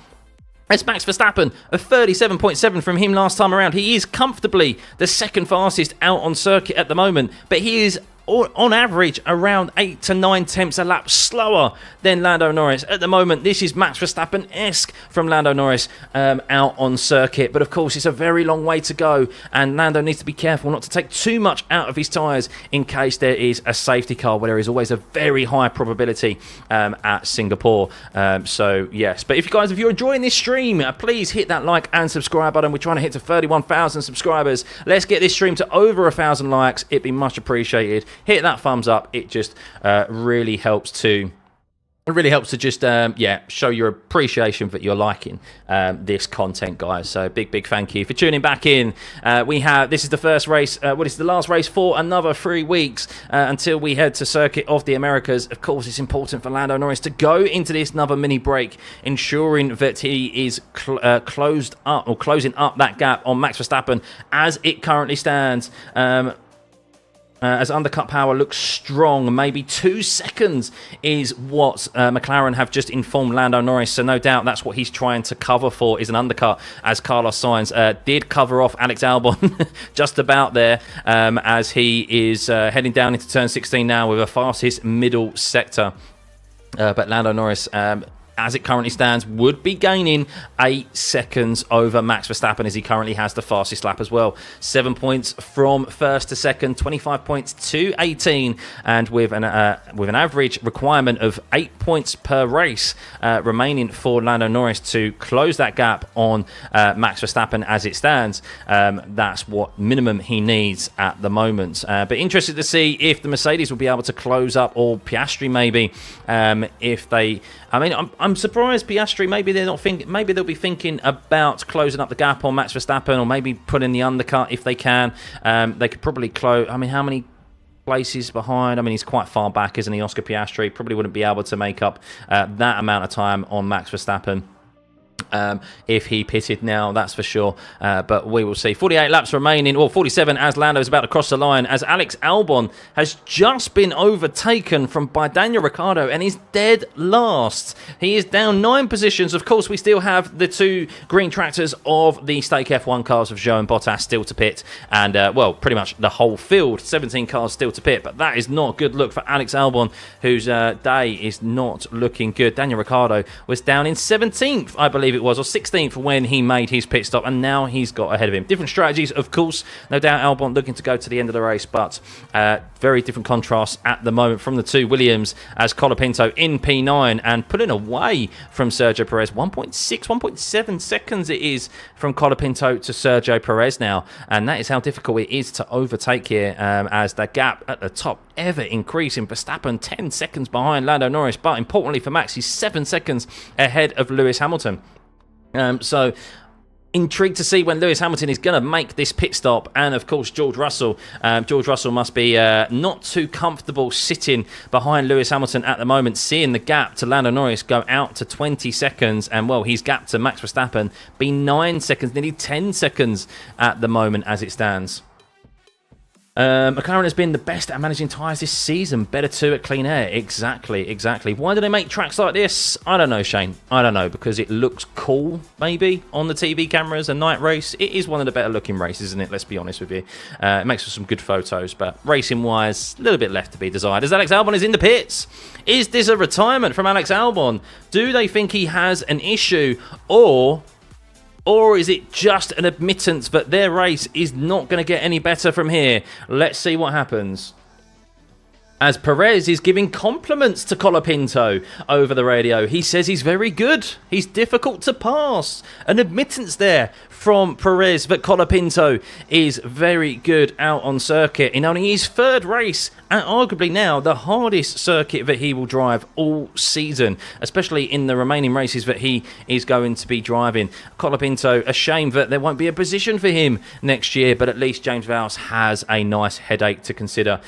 It's Max Verstappen, a 37.7 from him last time around. He is comfortably the second fastest out on circuit at the moment, but he is on average around 8 to 9 tenths a lap slower than Lando Norris. At the moment, this is Max Verstappen-esque from Lando Norris out on circuit. But of course, it's a very long way to go, and Lando needs to be careful not to take too much out of his tyres in case there is a safety car, where there is always a very high probability at Singapore. So yes, but if you're enjoying this stream, please hit that like and subscribe button. We're trying to hit to 31,000 subscribers. Let's get this stream to over 1,000 likes. It'd be much appreciated. Hit that thumbs up. It just really helps to just show your appreciation that you're liking this content, guys. So big thank you for tuning back in. This is the first race. This is the last race for another 3 weeks until we head to Circuit of the Americas. Of course, it's important for Lando Norris to go into this another mini break, ensuring that he is closing up that gap on Max Verstappen as it currently stands. as undercut power looks strong. Maybe 2 seconds is what McLaren have just informed Lando Norris. So no doubt that's what he's trying to cover for, is an undercut, as Carlos Sainz did cover off Alex Albon just about there, as he is heading down into turn 16 now with a fastest middle sector. But Lando Norris, as it currently stands, would be gaining 8 seconds over Max Verstappen, as he currently has the fastest lap as well. 7 points from first to second, 25 points to 18, and with an average requirement of 8 points per race remaining for Lando Norris to close that gap on Max Verstappen as it stands. That's what minimum he needs at the moment. But interested to see if the Mercedes will be able to close up, or Piastri maybe, if they... I mean, I'm surprised Piastri, maybe they're not thinking, maybe they'll be thinking about closing up the gap on Max Verstappen, or maybe put in the undercut if they can. They could probably close. I mean, how many places behind? I mean, he's quite far back, isn't he, Oscar Piastri? Probably wouldn't be able to make up that amount of time on Max Verstappen if he pitted now, that's for sure. But we will see. 48 laps remaining, or 47, as Lando is about to cross the line, as Alex Albon has just been overtaken by Daniel Ricciardo and is dead last. He is down 9 positions. Of course, we still have the 2 green tractors of the Stake F1 cars of Zhou and Bottas still to pit, and well, pretty much the whole field, 17 cars still to pit. But that is not a good look for Alex Albon, whose day is not looking good. Daniel Ricciardo was down in 17th, I believe it was, or 16th when he made his pit stop, and now he's got ahead of him. Different strategies, of course. No doubt Albon looking to go to the end of the race, but very different contrasts at the moment from the 2 Williams, as Colapinto in P9 and pulling away from Sergio Perez. 1.7 seconds it is from Colapinto to Sergio Perez now, and that is how difficult it is to overtake here, as the gap at the top ever increasing. Verstappen 10 seconds behind Lando Norris, but importantly for Max, he's 7 seconds ahead of Lewis Hamilton. So intrigued to see when Lewis Hamilton is going to make this pit stop, and of course George Russell. George Russell must be not too comfortable sitting behind Lewis Hamilton at the moment, seeing the gap to Lando Norris go out to 20 seconds, and well, his gap to Max Verstappen be 9 seconds, nearly 10 seconds at the moment as it stands. McLaren has been the best at managing tyres this season. Better too at clean air. Exactly. Why do they make tracks like this? I don't know, Shane. I don't know, because it looks cool, maybe, on the TV cameras. A night race. It is one of the better looking races, isn't it? Let's be honest with you. It makes for some good photos, but racing-wise, a little bit left to be desired. As Alex Albon is in the pits. Is this a retirement from Alex Albon? Do they think he has an issue, or is it just an admittance that their race is not going to get any better from here? Let's see what happens. As Perez is giving compliments to Colapinto over the radio. He says he's very good. He's difficult to pass. An admittance there from Perez that Colapinto is very good out on circuit in only his 3rd race, and arguably now the hardest circuit that he will drive all season, especially in the remaining races that he is going to be driving. Colapinto, a shame that there won't be a position for him next year, but at least James Vowles has a nice headache to consider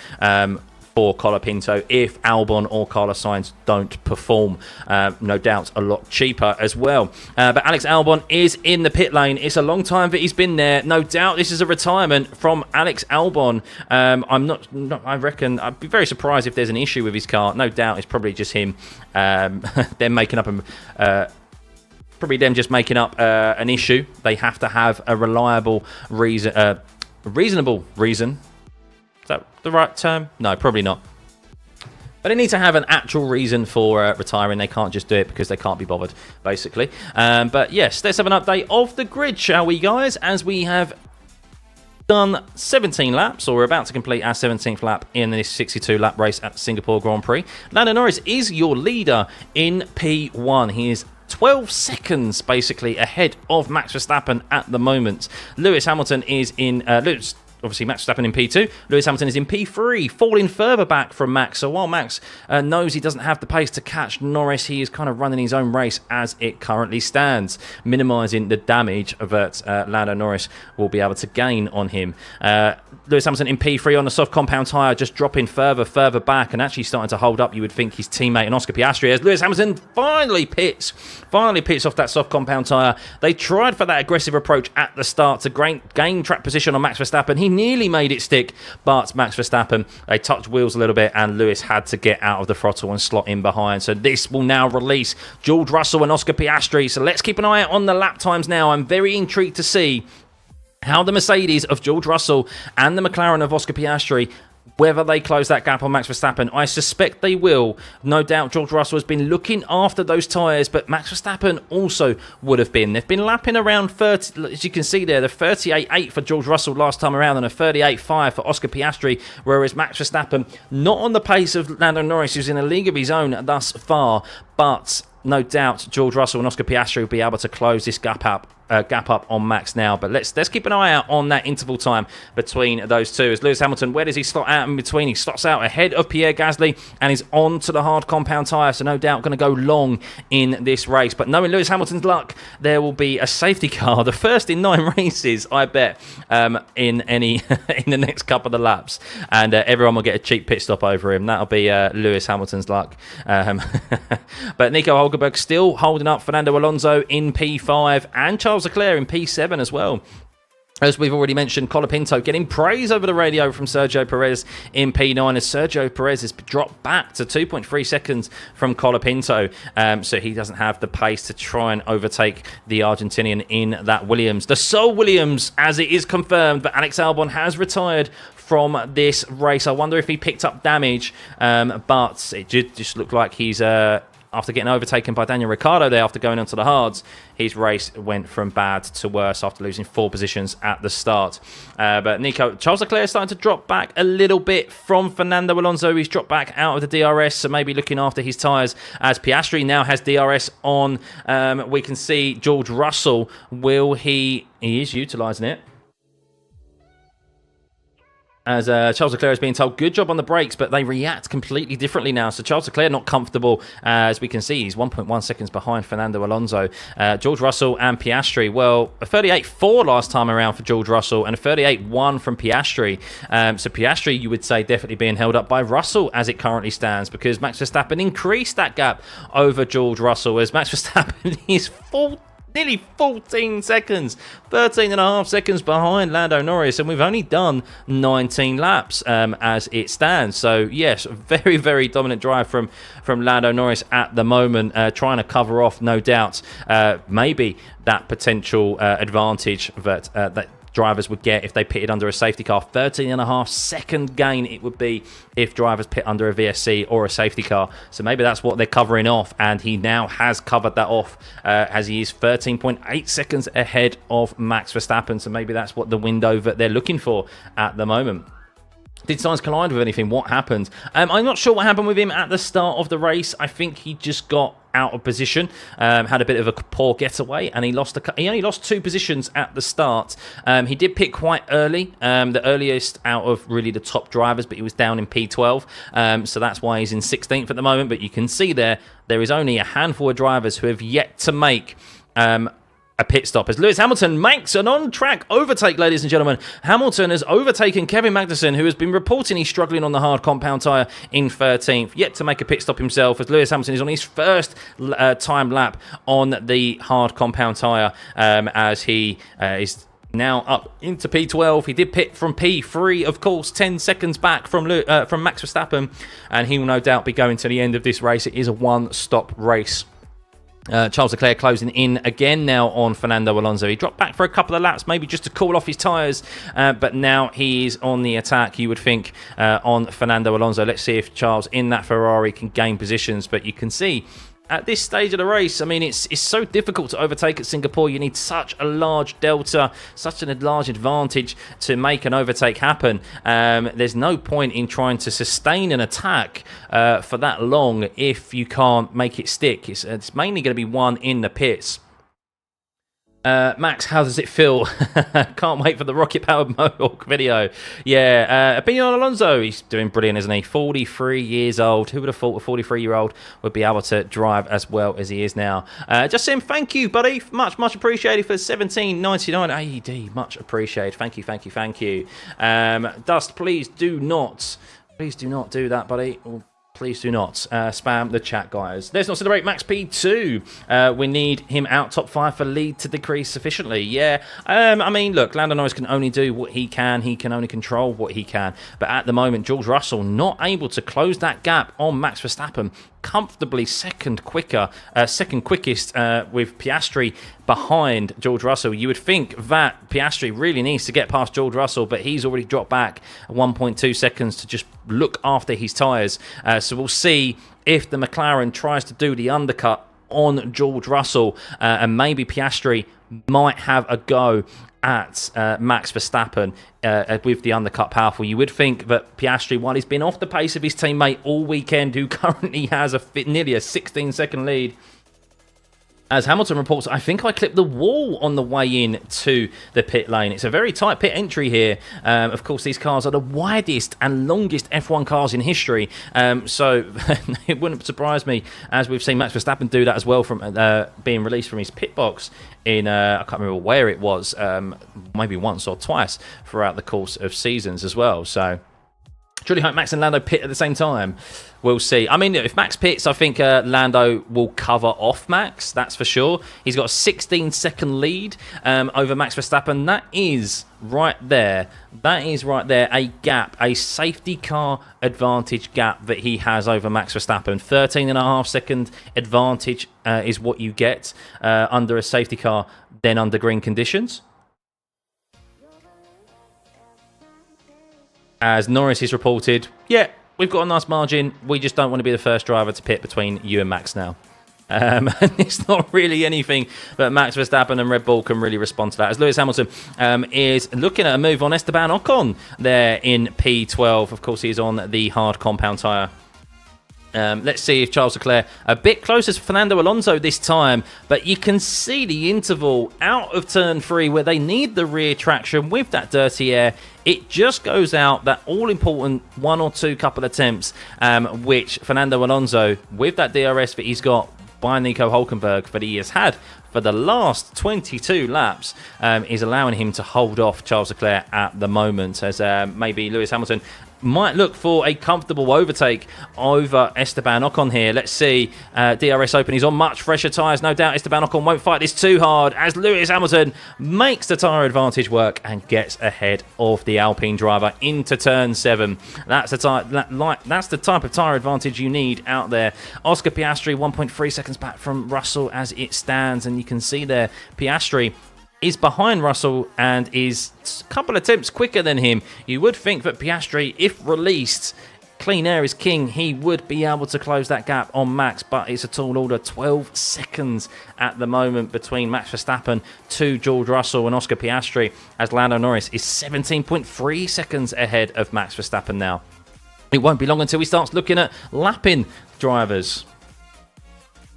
for Colapinto if Albon or Carlos Sainz don't perform. No doubt a lot cheaper as well. But Alex Albon is in the pit lane. It's a long time that he's been there. No doubt this is a retirement from Alex Albon. I reckon I'd be very surprised if there's an issue with his car. No doubt it's probably just him. Them making up an issue. They have to have a reliable reason, reasonable reason. Is that the right term? No, probably not. But they need to have an actual reason for retiring. They can't just do it because they can't be bothered, basically. But yes, let's have an update of the grid, shall we, guys? As we have done 17 laps, or we're about to complete our 17th lap in this 62-lap race at the Singapore Grand Prix. Lando Norris is your leader in P1. He is 12 seconds basically ahead of Max Verstappen at the moment. Lewis Hamilton is in... Obviously, Max Verstappen in P2. Lewis Hamilton is in P3, falling further back from Max. So while Max knows he doesn't have the pace to catch Norris, he is kind of running his own race as it currently stands, minimising the damage that Lando Norris will be able to gain on him. Lewis Hamilton in P3 on the soft compound tyre, just dropping further back and actually starting to hold up, you would think, his teammate and Oscar Piastri, as Lewis Hamilton finally pits off that soft compound tyre. They tried for that aggressive approach at the start to gain track position on Max Verstappen. He nearly made it stick, but Max Verstappen, they touched wheels a little bit, and Lewis had to get out of the throttle and slot in behind. So this will now release George Russell and Oscar Piastri. So let's keep an eye on the lap times now. I'm very intrigued to see how the Mercedes of George Russell and the McLaren of Oscar Piastri, whether they close that gap on Max Verstappen. I suspect they will. No doubt George Russell has been looking after those tyres, but Max Verstappen also would have been. They've been lapping around 30, as you can see there, the 38.8 for George Russell last time around and a 38.5 for Oscar Piastri, whereas Max Verstappen not on the pace of Lando Norris, who's in a league of his own thus far, but no doubt George Russell and Oscar Piastri will be able to close this gap up on Max now. But let's keep an eye out on that interval time between those two. As Lewis Hamilton, where does he slot out in between? He slots out ahead of Pierre Gasly and is on to the hard compound tyre, so no doubt going to go long in this race. But knowing Lewis Hamilton's luck, there will be a safety car, the first in 9 races, I bet, in the next couple of laps, and everyone will get a cheap pit stop over him. That'll be Lewis Hamilton's luck. But Nico Hulkenberg still holding up Fernando Alonso in P5 and Charles Leclerc in P7 as well. As we've already mentioned, Colapinto getting praise over the radio from Sergio Perez in P9 as Sergio Perez has dropped back to 2.3 seconds from Colapinto. So he doesn't have the pace to try and overtake the Argentinian in that Williams. The sole Williams, as it is confirmed, that Alex Albon has retired from this race. I wonder if he picked up damage, but it just looked like he's... after getting overtaken by Daniel Ricciardo there after going onto the hards, his race went from bad to worse after losing 4 positions at the start. But Charles Leclerc is starting to drop back a little bit from Fernando Alonso. He's dropped back out of the DRS, so maybe looking after his tyres as Piastri now has DRS on. We can see George Russell, he is utilising it. As Charles Leclerc is being told, good job on the brakes, but they react completely differently now. So Charles Leclerc not comfortable, as we can see, he's 1.1 seconds behind Fernando Alonso. George Russell and Piastri, well, a 38.4 last time around for George Russell and a 38.1 from Piastri. So Piastri, you would say, definitely being held up by Russell as it currently stands, because Max Verstappen increased that gap over George Russell, as Max Verstappen is nearly 14 seconds, 13 and a half seconds behind Lando Norris, and we've only done 19 laps as it stands. So yes, very, very dominant drive from Lando Norris at the moment, trying to cover off, no doubt, maybe that potential advantage that drivers would get if they pitted under a safety car. 13 and a half second gain it would be if drivers pit under a VSC or a safety car. So maybe that's what they're covering off, and he now has covered that off as he is 13.8 seconds ahead of Max Verstappen. So maybe that's what the window that they're looking for at the moment. Did Sainz collide with anything? What happened? I'm not sure what happened with him at the start of the race. I think he just got out of position, had a bit of a poor getaway, and he only lost 2 positions at the start. He did pit quite early, the earliest out of really the top drivers, but he was down in P12, so that's why he's in 16th at the moment. But you can see there is only a handful of drivers who have yet to make a pit stop, as Lewis Hamilton makes an on-track overtake, ladies and gentlemen. Hamilton has overtaken Kevin Magnussen, who has been reporting he's struggling on the hard compound tyre in 13th. Yet to make a pit stop himself, as Lewis Hamilton is on his first time lap on the hard compound tyre, as he is now up into P12. He did pit from P3, of course, 10 seconds back from Max Verstappen, and he will no doubt be going to the end of this race. It is a one-stop race. Charles Leclerc closing in again now on Fernando Alonso. He dropped back for a couple of laps, maybe just to cool off his tyres, but now he's on the attack, you would think, on Fernando Alonso. Let's see if Charles in that Ferrari can gain positions, but you can see at this stage of the race, I mean, it's so difficult to overtake at Singapore. You need such a large delta, such a large advantage to make an overtake happen. There's no point in trying to sustain an attack for that long if you can't make it stick. It's mainly going to be won in the pits. Max, how does it feel? Can't wait for the rocket-powered Mohawk video. Yeah, opinion on Alonso. He's doing brilliant, isn't he? 43 years old. Who would have thought a 43-year-old would be able to drive as well as he is now? Just saying thank you, buddy. Much, much appreciated for $17.99 AED. Much appreciated. Thank you, thank you, thank you. Dust, please do not do that, buddy. Please do not spam the chat, guys. Let's not celebrate Max P2. We need him out top 5 for lead to decrease sufficiently. Yeah, I mean, look, Lando Norris can only do what he can. He can only control what he can. But at the moment, George Russell not able to close that gap on Max Verstappen. Comfortably second quickest with Piastri behind George Russell. You would think that Piastri really needs to get past George Russell, but he's already dropped back 1.2 seconds to just look after his tyres. So we'll see if the McLaren tries to do the undercut on George Russell, and maybe Piastri might have a go at Max Verstappen with the undercut powerful. You would think that Piastri, while he's been off the pace of his teammate all weekend, who currently has nearly a 16-second lead, as Hamilton reports, I think I clipped the wall on the way in to the pit lane. It's a very tight pit entry here. Of course, these cars are the widest and longest F1 cars in history. So it wouldn't surprise me, as we've seen Max Verstappen do that as well from being released from his pit box in, I can't remember where it was, maybe once or twice throughout the course of seasons as well. So truly hope Max and Lando pit at the same time. We'll see. I mean, if Max pits, I think Lando will cover off Max. That's for sure. He's got a 16-second lead over Max Verstappen. That is right there. That is right there a gap, a safety car advantage gap that he has over Max Verstappen. 13.5-second advantage is what you get under a safety car than under green conditions. As Norris is reported, yeah, we've got a nice margin. We just don't want to be the first driver to pit between you and Max now. And it's not really anything that Max Verstappen and Red Bull can really respond to that. As Lewis Hamilton is looking at a move on Esteban Ocon there in P12. Of course, he's on the hard compound tyre. Let's see if Charles Leclerc a bit closer to Fernando Alonso this time, but you can see the interval out of turn 3 where they need the rear traction with that dirty air. It just goes out that all-important 1 or 2 couple attempts, which Fernando Alonso, with that DRS that he's got by Nico Hülkenberg that he has had for the last 22 laps, is allowing him to hold off Charles Leclerc at the moment, as maybe Lewis Hamilton might look for a comfortable overtake over Esteban Ocon here. Let's see. DRS open. He's on much fresher tyres. No doubt Esteban Ocon won't fight this too hard as Lewis Hamilton makes the tyre advantage work and gets ahead of the Alpine driver into turn 7. That's the type of tyre advantage you need out there. Oscar Piastri 1.3 seconds back from Russell as it stands, and you can see there Piastri is behind Russell and is a couple attempts quicker than him. You would think that Piastri, if released, clean air is king, he would be able to close that gap on Max, but it's a tall order. 12 seconds at the moment between Max Verstappen to George Russell and Oscar Piastri, as Lando Norris is 17.3 seconds ahead of Max Verstappen now. It won't be long until he starts looking at lapping drivers.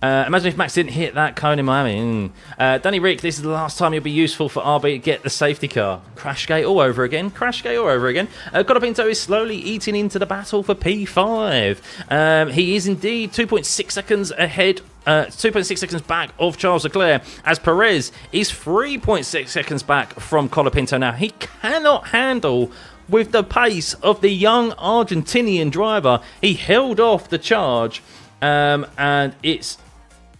Imagine if Max didn't hit that cone in Miami. Danny Rick, this is the last time you'll be useful for RB to get the safety car. Crashgate all over again. Crashgate all over again. Colapinto is slowly eating into the battle for P5. He is indeed 2.6 seconds ahead. 2.6 seconds back of Charles Leclerc, as Perez is 3.6 seconds back from Colapinto now. He cannot handle with the pace of the young Argentinian driver. He held off the charge, and it's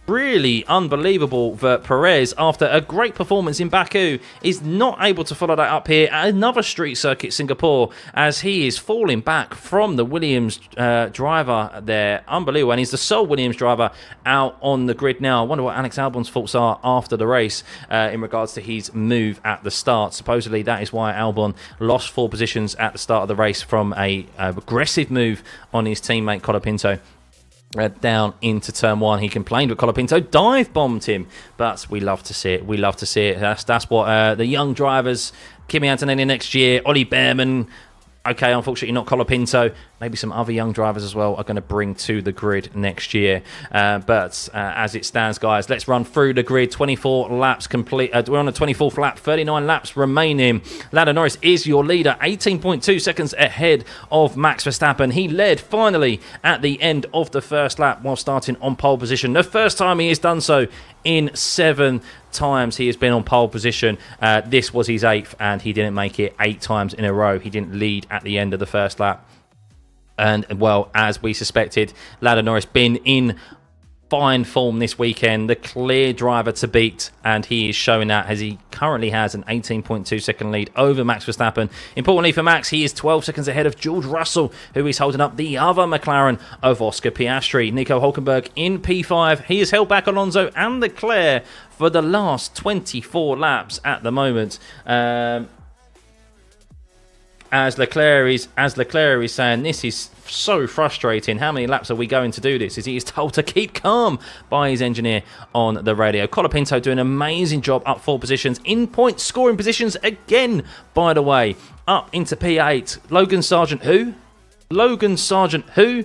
really unbelievable that Perez, after a great performance in Baku, is not able to follow that up here at another street circuit, Singapore, as he is falling back from the Williams driver there. Unbelievable, and he's the sole Williams driver out on the grid now. I wonder what Alex Albon's thoughts are after the race in regards to his move at the start. Supposedly that is why Albon lost 4 positions at the start of the race from a aggressive move on his teammate Colapinto. Down into turn 1. He complained with Colapinto, dive bombed him, but we love to see it. We love to see it. That's what the young drivers, Kimi Antonelli next year, Ollie Behrman, okay, unfortunately not Colapinto, maybe some other young drivers as well are going to bring to the grid next year. But as it stands, guys, let's run through the grid. 24 laps complete. We're on the 24th lap, 39 laps remaining. Lando Norris is your leader, 18.2 seconds ahead of Max Verstappen. He led finally at the end of the first lap while starting on pole position. The first time he has done so in 7 times he has been on pole position. This was his 8th, and he didn't make it 8 times in a row. He didn't lead at the end of the first lap. And, well, as we suspected, Lando Norris been in fine form this weekend, the clear driver to beat, and he is showing that as he currently has an 18.2 second lead over Max Verstappen. Importantly for Max, he is 12 seconds ahead of George Russell, who is holding up the other McLaren of Oscar Piastri. Nico Hülkenberg in P5. He has held back Alonso and Leclerc for the last 24 laps at the moment. As Leclerc is saying, this is so frustrating. How many laps are we going to do this? As he is told to keep calm by his engineer on the radio. Colapinto doing an amazing job up 4 positions. In point scoring positions again, by the way. Up into P8. Logan Sargent who?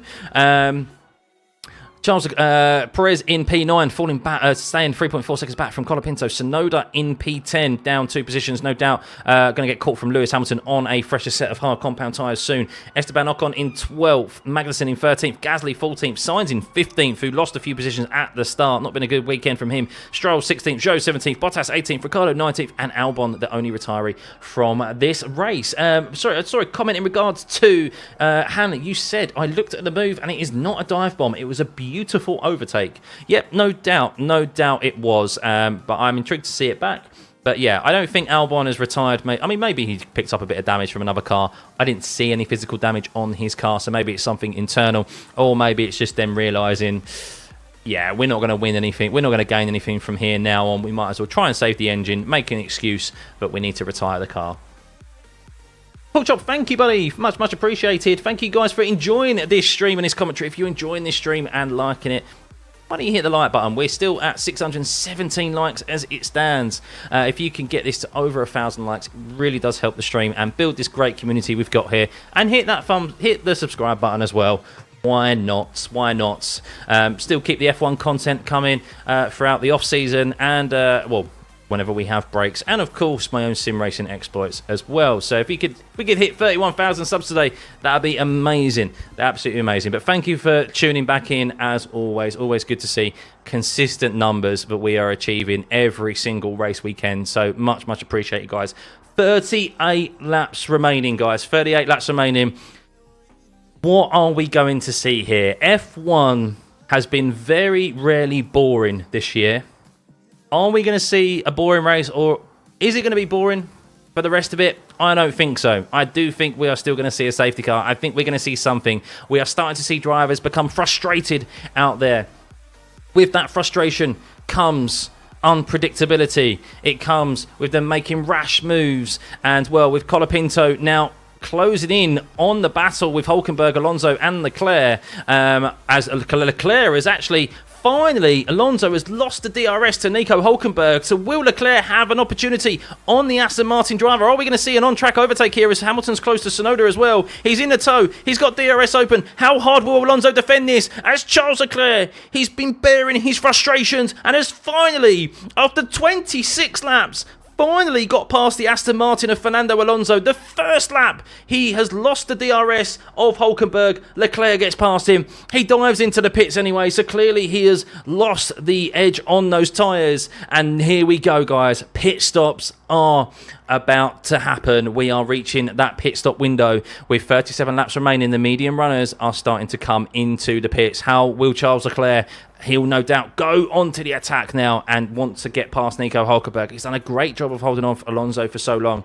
Charles Perez in P9, falling back, staying 3.4 seconds back from Colapinto. Tsunoda in P10, down 2 positions, no doubt. Going to get caught from Lewis Hamilton on a fresher set of hard compound tyres soon. Esteban Ocon in 12th, Magnussen in 13th, Gasly 14th, Sainz in 15th, who lost a few positions at the start. Not been a good weekend from him. Stroll 16th, Zhou 17th, Bottas 18th, Ricciardo 19th, and Albon the only retiree from this race. Sorry, comment in regards to Hannah. You said I looked at the move and it is not a dive bomb. It was a beautiful overtake. Yep, no doubt it was. But I'm intrigued to see it back. But yeah, I don't think Albon has retired. I mean, maybe he picked up a bit of damage from another car. I didn't see any physical damage on his car, so maybe it's something internal, or maybe it's just them realising, yeah, we're not going to win anything. We're not going to gain anything from here now on. We might as well try and save the engine, make an excuse, but we need to retire the car. Chop, thank you, buddy. Much appreciated. Thank you guys for enjoying this stream and this commentary. If you're enjoying this stream and liking it, why don't you hit the like button? We're still at 617 likes as it stands. If you can get this to over 1,000 likes, it really does help the stream and build this great community we've got here. And hit the subscribe button as well. Why not? Still keep the F1 content coming throughout the off season and whenever we have breaks, and of course my own sim racing exploits as well. So if we could hit 31,000 subs today, that'd be amazing, absolutely amazing. But thank you for tuning back in as always good to see consistent numbers that we are achieving every single race weekend. So much appreciated, guys. 38 laps remaining, guys. 38 laps remaining. What are we going to see here? F1 has been very rarely boring this year. Are we going to see a boring race, or is it going to be boring for the rest of it? I don't think so. I do think we are still going to see a safety car. I think we're going to see something. We are starting to see drivers become frustrated out there. With that frustration comes unpredictability. It comes with them making rash moves. And, well, with Colapinto now closing in on the battle with Hülkenberg, Alonso and Leclerc, as Leclerc is actually... Finally, Alonso has lost the DRS to Nico Hülkenberg. So will Leclerc have an opportunity on the Aston Martin driver? Are we going to see an on-track overtake here as Hamilton's close to Tsunoda as well? He's in the tow. He's got DRS open. How hard will Alonso defend this? As Charles Leclerc, he's been bearing his frustrations and has finally, after 26 laps, finally got past the Aston Martin of Fernando Alonso. The first lap, he has lost the DRS of Hülkenberg. Leclerc gets past him. He dives into the pits anyway, so clearly he has lost the edge on those tyres. And here we go, guys. Pit stops are about to happen. We are reaching that pit stop window with 37 laps remaining. The medium runners are starting to come into the pits. How will Charles Leclerc? He'll no doubt go onto the attack now and want to get past Nico Hülkenberg. He's done a great job of holding off Alonso for so long.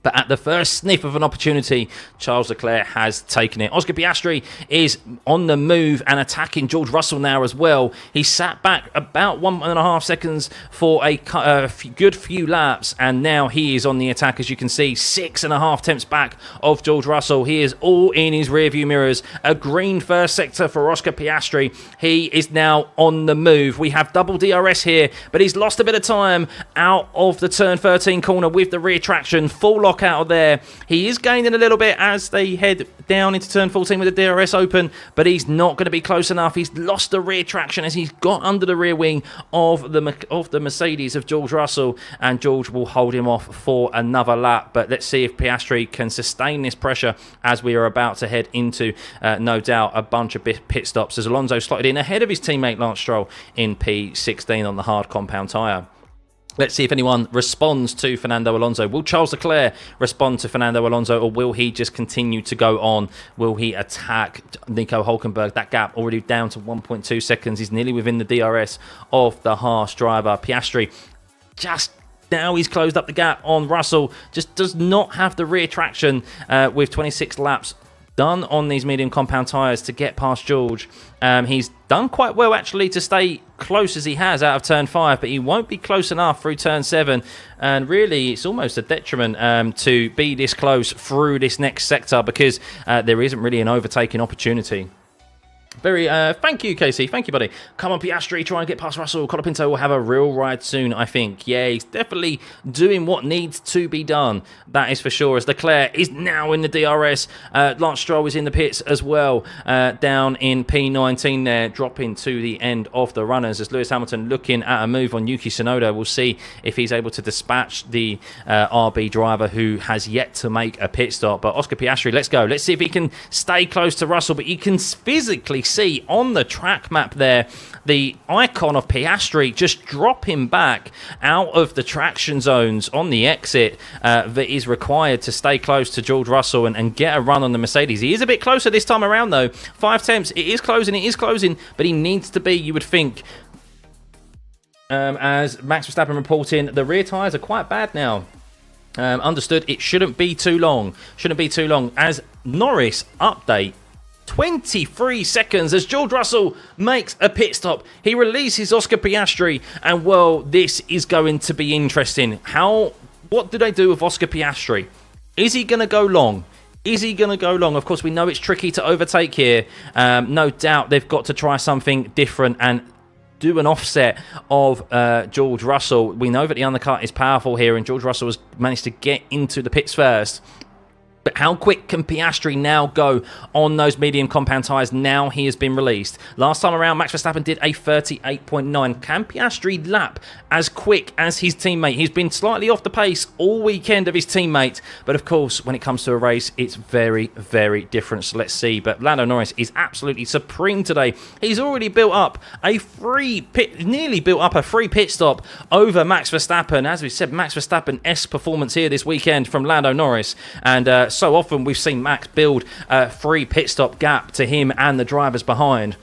But at the first sniff of an opportunity, Charles Leclerc has taken it. Oscar Piastri is on the move and attacking George Russell now as well. He sat back about 1.5 seconds for a good few laps, and now he is on the attack, as you can see. 6.5 tenths back of George Russell. He is all in his rearview mirrors. A green first sector for Oscar Piastri. He is now on the move. We have double DRS here, but he's lost a bit of time out of the turn 13 corner with the rear traction. Full lock out of there. He is gaining a little bit as they head down into turn 14 with the DRS open, but he's not going to be close enough. He's lost the rear traction as he's got under the rear wing of the Mercedes of George Russell, and George will hold him off for another lap. But let's see if Piastri can sustain this pressure as we are about to head into, no doubt, a bunch of pit stops as Alonso slotted in ahead of his teammate Lance Stroll in P16 on the hard compound tyre. Let's see if anyone responds to Fernando Alonso. Will Charles Leclerc respond to Fernando Alonso, or will he just continue to go on? Will he attack Nico Hülkenberg? That gap already down to 1.2 seconds. He's nearly within the DRS of the Haas driver. Piastri just now he's closed up the gap on Russell. Just does not have the rear traction with 26 laps done on these medium compound tyres to get past George. He's done quite well actually to stay close as he has out of turn 5, but he won't be close enough through turn 7, and really it's almost a detriment to be this close through this next sector, because there isn't really an overtaking opportunity. Thank you, Casey. Thank you, buddy. Come on, Piastri, try and get past Russell. Colapinto will have a real ride soon, I think. Yeah, he's definitely doing what needs to be done. That is for sure, as Leclerc is now in the DRS. Lance Stroll is in the pits as well, down in P19 there, dropping to the end of the runners, as Lewis Hamilton looking at a move on Yuki Tsunoda. We'll see if he's able to dispatch the RB driver, who has yet to make a pit stop. But Oscar Piastri, let's go. Let's see if he can stay close to Russell, but you can physically see on the track map there the icon of Piastri just dropping back out of the traction zones on the exit that is required to stay close to George Russell and get a run on the Mercedes. He is a bit closer this time around though. 5 tenths, it is closing, but he needs to be, you would think. As Max Verstappen reporting, the rear tyres are quite bad now. Understood, it shouldn't be too long. As Norris update, 23 seconds as George Russell makes a pit stop. He releases Oscar Piastri, and well, this is going to be interesting. What do they do with Oscar Piastri? Is he going to go long? Of course, we know it's tricky to overtake here. No doubt they've got to try something different and do an offset of George Russell. We know that the undercut is powerful here, and George Russell has managed to get into the pits first. But how quick can Piastri now go on those medium compound tyres now he has been released? Last time around, Max Verstappen did a 38.9. Can Piastri lap as quick as his teammate? He's been slightly off the pace all weekend of his teammate. But of course, when it comes to a race, it's very, very different. So let's see. But Lando Norris is absolutely supreme today. He's already built up a free pit stop over Max Verstappen. As we said, Max Verstappen-esque performance here this weekend from Lando Norris. And so often we've seen Max build a free pit stop gap to him and the drivers behind.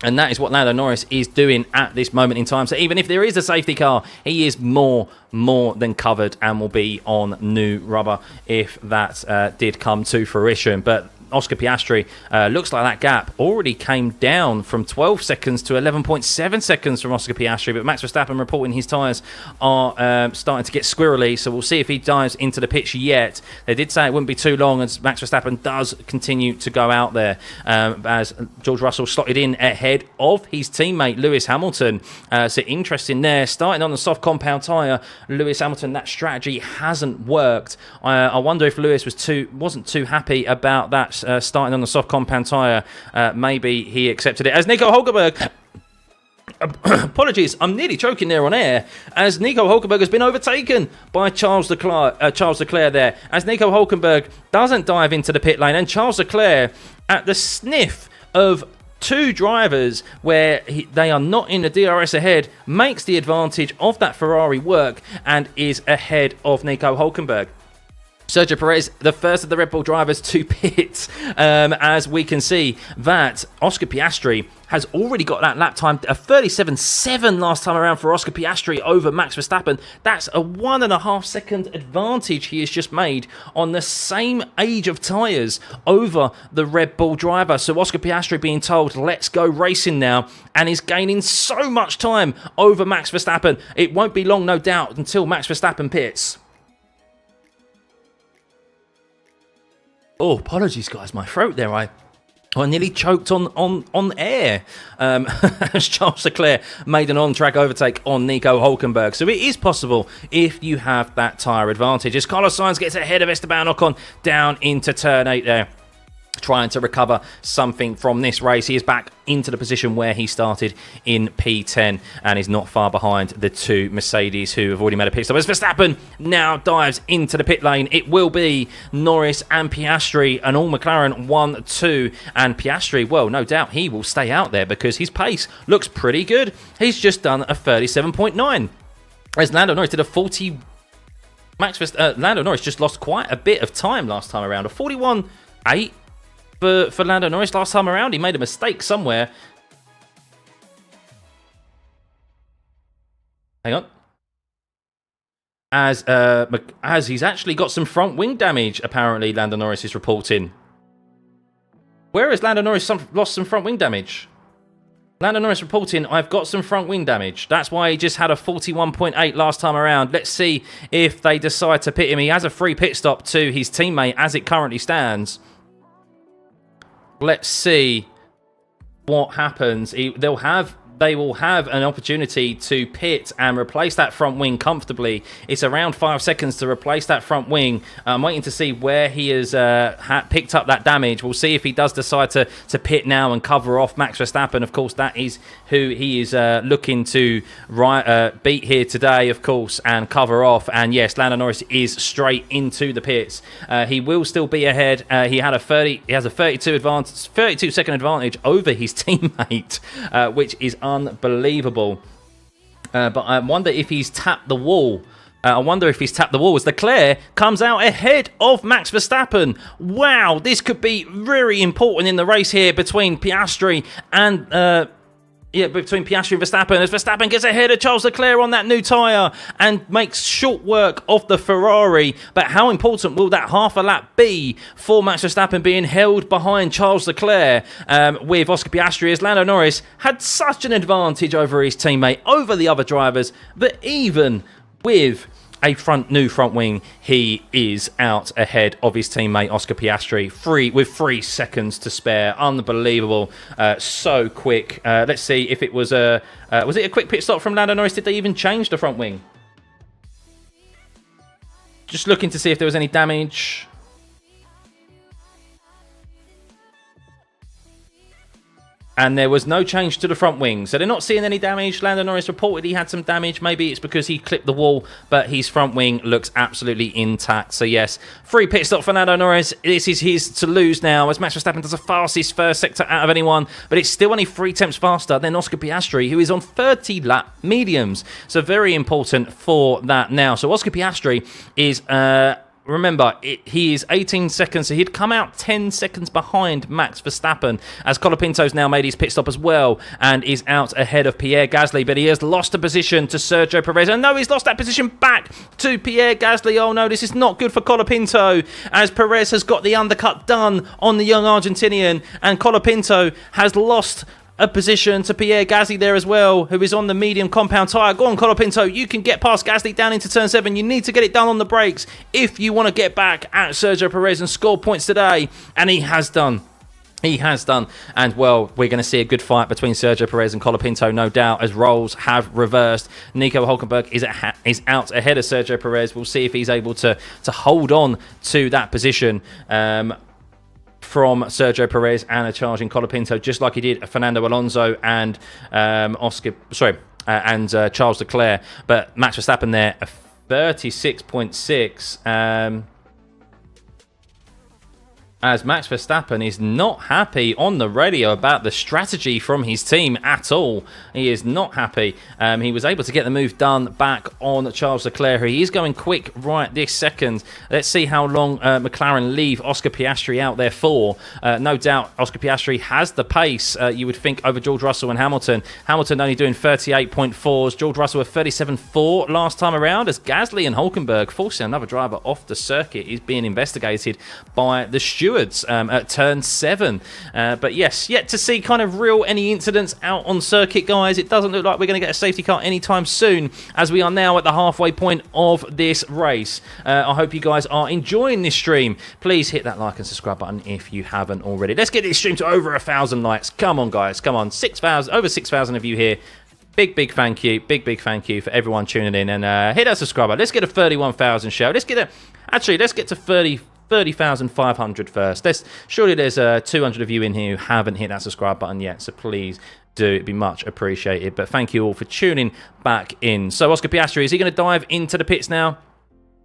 And that is what Lando Norris is doing at this moment in time. So even if there is a safety car, he is more than covered and will be on new rubber if that did come to fruition. But Oscar Piastri, looks like that gap already came down from 12 seconds to 11.7 seconds from Oscar Piastri, but Max Verstappen reporting his tyres are starting to get squirrely, so we'll see if he dives into the pitch yet. They did say it wouldn't be too long as Max Verstappen does continue to go out there, as George Russell slotted in ahead of his teammate Lewis Hamilton. So interesting there, starting on the soft compound tyre. Lewis Hamilton, that strategy hasn't worked. I wonder if Lewis wasn't too happy about that starting on the soft compound tyre. Maybe he accepted it, as Nico Hülkenberg apologies, I'm nearly choking there on air, as Nico Hülkenberg has been overtaken by Charles Leclerc there, as Nico Hülkenberg doesn't dive into the pit lane, and Charles Leclerc, at the sniff of two drivers where they are not in the DRS ahead, makes the advantage of that Ferrari work and is ahead of Nico Hülkenberg. Sergio Perez, the first of the Red Bull drivers to pit, as we can see that Oscar Piastri has already got that lap time, a 37.7 last time around for Oscar Piastri over Max Verstappen. That's a 1.5 second advantage he has just made on the same age of tyres over the Red Bull driver. So Oscar Piastri being told, let's go racing now, and is gaining so much time over Max Verstappen. It won't be long, no doubt, until Max Verstappen pits. Oh, apologies, guys. My throat there. I nearly choked on air as Charles Leclerc made an on-track overtake on Nico Hülkenberg. So it is possible if you have that tyre advantage. As Carlos Sainz gets ahead of Esteban Ocon down into turn 8 there, trying to recover something from this race. He is back into the position where he started in P10 and is not far behind the two Mercedes who have already made a pit stop. As Verstappen now dives into the pit lane, it will be Norris and Piastri, and all McLaren 1-2. And Piastri, well, no doubt he will stay out there because his pace looks pretty good. He's just done a 37.9. As Lando Norris did a 40... Lando Norris just lost quite a bit of time last time around. A 41.8 for Lando Norris last time around. He made a mistake somewhere. Hang on. As he's actually got some front wing damage, apparently, Lando Norris is reporting. Where has Lando Norris lost some front wing damage? Lando Norris reporting, I've got some front wing damage. That's why he just had a 41.8 last time around. Let's see if they decide to pit him. He has a free pit stop to his teammate as it currently stands. Let's see what happens. They will have an opportunity to pit and replace that front wing comfortably. It's around 5 seconds to replace that front wing. I'm waiting to see where he has picked up that damage. We'll see if he does decide to pit now and cover off Max Verstappen. Of course, that is who he is looking to beat here today, of course, and cover off. And yes, Lando Norris is straight into the pits. He will still be ahead. He has a 32-second advantage over his teammate, which is unbelievable. But I wonder if he's tapped the wall. As Leclerc comes out ahead of Max Verstappen. Wow, this could be very important in the race here between Piastri and Verstappen, as Verstappen gets ahead of Charles Leclerc on that new tyre and makes short work of the Ferrari. But how important will that half a lap be for Max Verstappen being held behind Charles Leclerc with Oscar Piastri, as Lando Norris had such an advantage over his teammate, over the other drivers, but even with a new front wing, he is out ahead of his teammate Oscar Piastri, with 3 seconds to spare. Unbelievable, so quick. Let's see if it was it a quick pit stop from Lando Norris? Did they even change the front wing? Just looking to see if there was any damage. And there was no change to the front wing. So they're not seeing any damage. Lando Norris reported he had some damage. Maybe it's because he clipped the wall, but his front wing looks absolutely intact. So yes, free pit stop for Lando Norris. This is his to lose now, as Max Verstappen does the fastest first sector out of anyone, but it's still only 3 tenths faster than Oscar Piastri, who is on 30-lap mediums. So very important for that now. So Oscar Piastri is... remember, he is 18 seconds, so he'd come out 10 seconds behind Max Verstappen, as Colapinto's now made his pit stop as well and is out ahead of Pierre Gasly, but he has lost a position to Sergio Perez. And no, he's lost that position back to Pierre Gasly. Oh no, this is not good for Colapinto, as Perez has got the undercut done on the young Argentinian, and Colapinto has lost a position to Pierre Gasly there as well, who is on the medium compound tyre. Go on, Colapinto, you can get past Gasly down into turn 7. You need to get it done on the brakes if you want to get back at Sergio Perez and score points today. And he has done. He has done. And, well, we're going to see a good fight between Sergio Perez and Colapinto, no doubt, as roles have reversed. Nico Hülkenberg is out ahead of Sergio Perez. We'll see if he's able to hold on to that position from Sergio Perez and a charging Colapinto, just like he did Fernando Alonso and Charles Leclerc. But Max Verstappen there, a 36.6. As Max Verstappen is not happy on the radio about the strategy from his team at all. He is not happy. He was able to get the move done back on Charles Leclerc. He is going quick right this second. Let's see how long McLaren leave Oscar Piastri out there for. No doubt Oscar Piastri has the pace, you would think, over George Russell and Hamilton. Hamilton only doing 38.4s. George Russell with 37.4 last time around, as Gasly and Hülkenberg, forcing another driver off the circuit, is being investigated by the stewards at turn 7. But yes, yet to see kind of any incidents out on circuit, guys. It doesn't look like we're going to get a safety car anytime soon, as we are now at the halfway point of this race. I hope you guys are enjoying this stream. Please hit that like and subscribe button if you haven't already. Let's get this stream to over 1,000 likes. Come on, guys. Come on. Over 6,000 of you here. Big thank you. Big thank you for everyone tuning in. And hit that subscribe button. Let's get a 31,000 show. Let's get to 30,500 first. Surely there's 200 of you in here who haven't hit that subscribe button yet, so please do. It'd be much appreciated. But thank you all for tuning back in. So Oscar Piastri, is he going to dive into the pits now?